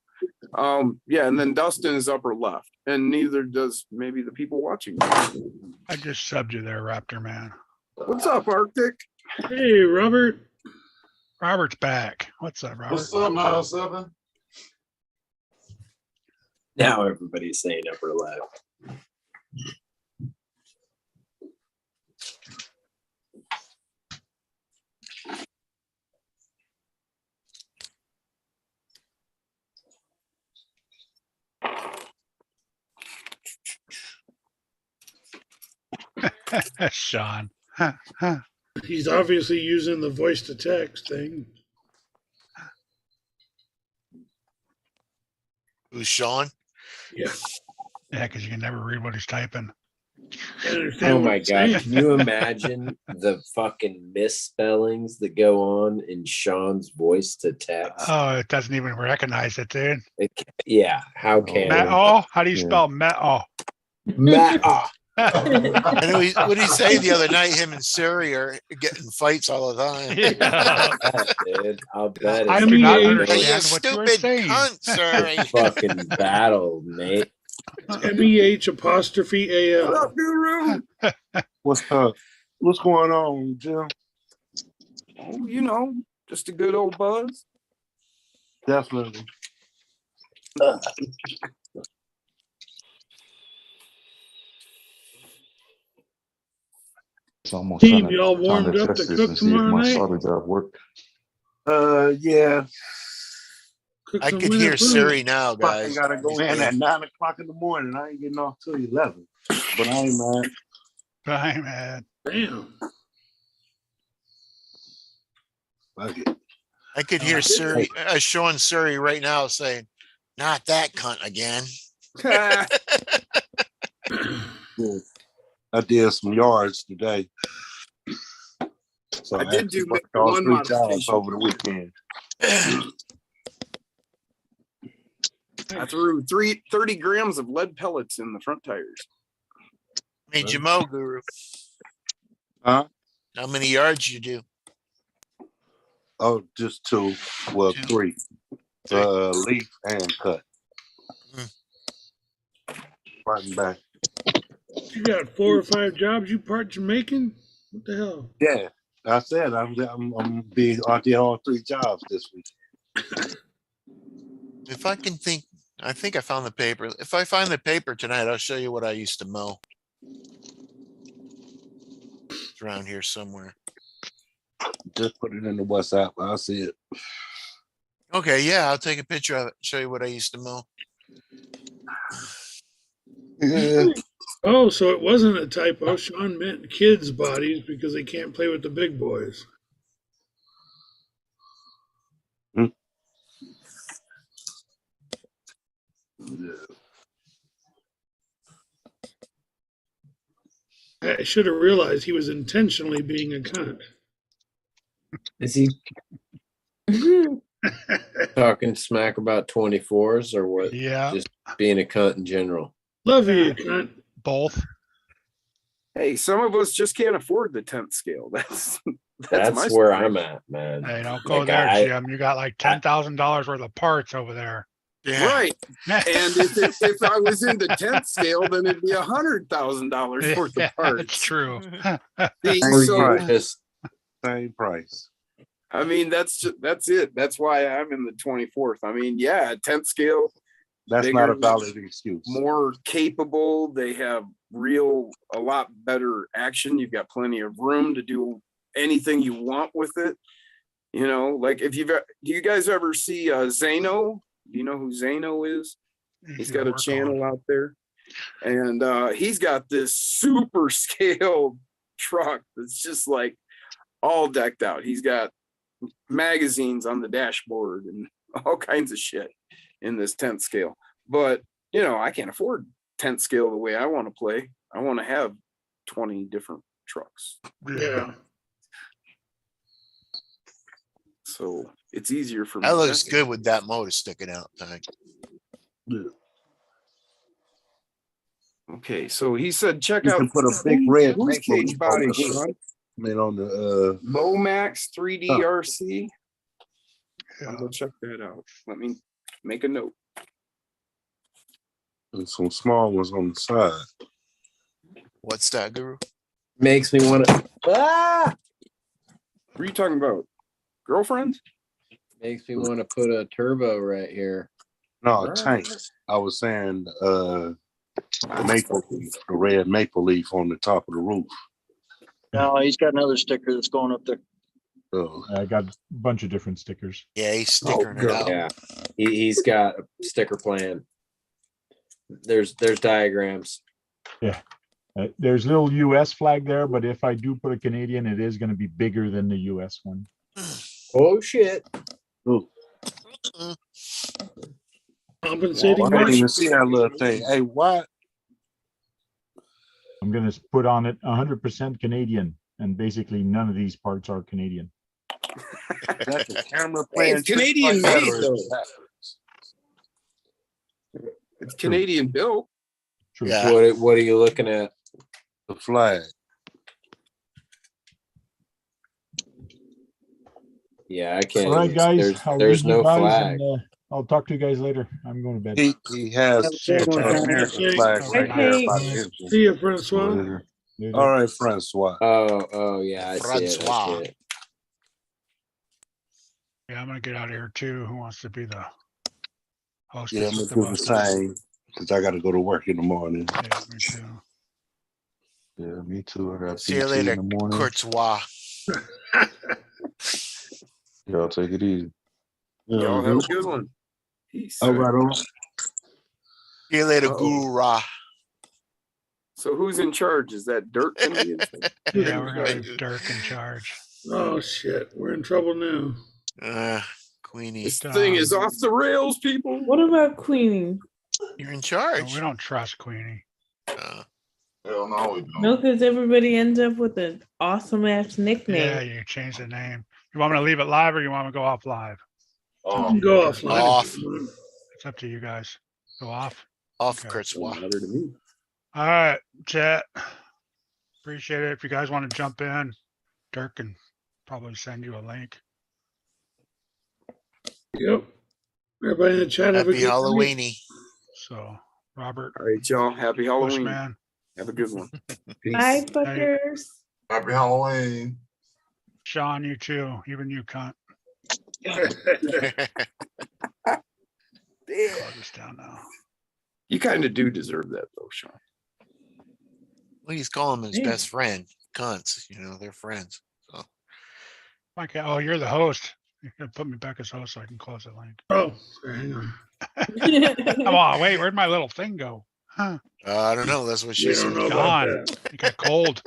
Yeah, and then Dustin is upper left, and neither does maybe the people watching. I just subbed you there, Raptor Man. What's up, Arctic? Hey, Robert. Robert's back. What's up, Robert? What's up, Miles 7? Now everybody's saying upper left. Sean. Huh, huh. He's obviously using the voice to text thing. Who's Sean? Yeah. Yeah, because you can never read what he's typing. Can't understand Oh what my he's god! saying. Can you imagine the fucking misspellings that go on in Sean's voice to text? Oh, it doesn't even recognize it, dude. Yeah, how can Matt, it? oh, how do you spell Matt? Oh. Matt? Oh. I know what did he say the other night? Him and Siri are getting fights all the time. Yeah. Dude, I'll bet I it's do not MEH. understand You what you were stupid saying. cunt, Siri. fucking battle, mate. MEH apostrophe AL. What up, Guru? What's up? What's going on, Jim? Oh, you know, just a good old buzz. Definitely. It's almost Team, time y'all to warmed up test to this cook and see if tomorrow my night? solid job work. Yeah. Cook I some could winter hear food. Siri now, Fucking guys. gotta go in at 9 o'clock in the morning. I ain't getting off till 11. But I ain't mad. Bye, man. Damn. Fuck it. I could hear Siri, Sean Siri right now saying, "Not that cunt again." Yeah. I did some yards today. So I did do actually worked all one 3 jobs modification. over the weekend. I threw 30 grams of lead pellets in the front tires. Made you mow, Guru. Huh? How many yards you do? Oh, just 2. Well, 3. Leaf and cut. Front and back. You got 4 or 5 jobs you part Jamaican? What the hell? Yeah. I said I'm be out there on 3 jobs this week. If I can think, I think I found the paper. If I find the paper tonight, I'll show you what I used to mow. It's around here somewhere. Just put it in the WhatsApp. I'll see it. Okay, yeah, I'll take a picture of it, show you what I used to mow. Yeah. Oh, so it wasn't a typo. Sean meant kids' bodies because they can't play with the big boys. I should have realized he was intentionally being a cunt. Is he talking smack about 24s or what? Yeah. Just being a cunt in general. Love you, cunt. Both. Hey, some of us just can't afford the 10th scale. That's my where story. I'm at, man. Hey, don't go Like, there, I- Jim. You got like $10,000 worth of parts over there. Right. And if I was in the 10th scale, then it'd be $100,000 worth Yeah, of parts. that's true. See, Same so, price. Same price. I mean, that's it. That's why I'm in the 24th. I mean, yeah, 10th scale. That's bigger, not a valid excuse. More capable. They have a lot better action. You've got plenty of room to do anything you want with it. You know, like do you guys ever see Zano? Do you know who Zano is? He's got a channel out there. And he's got this super scaled truck that's just like all decked out. He's got magazines on the dashboard and all kinds of shit in this 10th scale. But you know, I can't afford 10th scale the way I want to play. I want to have 20 different trucks. Yeah. So it's easier for me. That looks good with that motor sticking out. Tank. Okay, so he said check You out can put a big red Goose maple Cage leaf body, on the hood. Sean. I mean, on the Lomax 3D RC. I'm gonna check that out. Let me make a note. and some small ones on the side. What's that, Guru? Makes me want to. What are you talking about? Girlfriend? Makes me want to put a turbo right here. No, tank. I was saying maple leaf, the red maple leaf on the top of the roof. No, he's got another sticker that's going up there. So I got a bunch of different stickers. Yeah, he's stickering it out. Yeah, he's got a sticker plan. There's diagrams. Yeah. There's a little US flag there, but if I do put a Canadian, it is going to be bigger than the US one. Oh shit. Ooh. Compensating I didn't even much? see that little thing. Hey, what? I'm going to put on it 100% Canadian, and basically none of these parts are Canadian. That's the camera Hey, playing it's tricks Canadian like that, made, or is though. that- It's Canadian built. True. Yeah. What are you looking at? The flag. Yeah, I can't. All right, even- guys. There's no flag. And, I'll talk to you guys later. I'm going to bed. He has Yeah. American flag right there by the See engine. you, Francois. Later. All right, Francois. Oh yeah, I see it. I Francois. see it. Yeah, I'm gonna get out of here too. Who wants to be the host? Yeah, I'm gonna do the same because I got to go to work in the morning. Yeah, me too. Yeah, me too. I got See you PT later, in the morning. Courtois. Y'all take it easy. Y'all have a good one. Peace. All right, all right. See you later, Guru. So who's in charge? Is that Dirk gonna be in charge? Yeah, we're gonna leave Dirk in charge. Oh shit, we're in trouble now. Queenie. This thing is off the rails, people. What about Queenie? You're in No, charge. we don't trust Queenie. Hell no, we don't. No, because everybody ends up with an awesome ass nickname. Yeah, you change the name. You want me to leave it live or you want me to go off live? You can go offline. Off. It's up to you guys. Go off. Off, Okay. Courtois. Matter to me. All right, chat. Appreciate it. If you guys want to jump in, Dirk can probably send you a link. Yep. Everybody in the chat have a Happy good night. Halloweeny. So, Robert, All right, y'all. Happy Halloween. Bushman, Have a good one. Peace. Bye, fuckers. Happy Halloween. Sean, you too. Even you cunt. Close this down now. You kind of do deserve that, though, Sean. Well, he's calling him his Yeah. best friend. Cunts, you know, they're friends. So Okay. Oh, you're the host. You can put me back as host so I can close the link. Oh, hang on. Come on, wait. Where'd my little thing go? Huh? I don't know. That's what she We said. don't know about Gone. that. It got cold.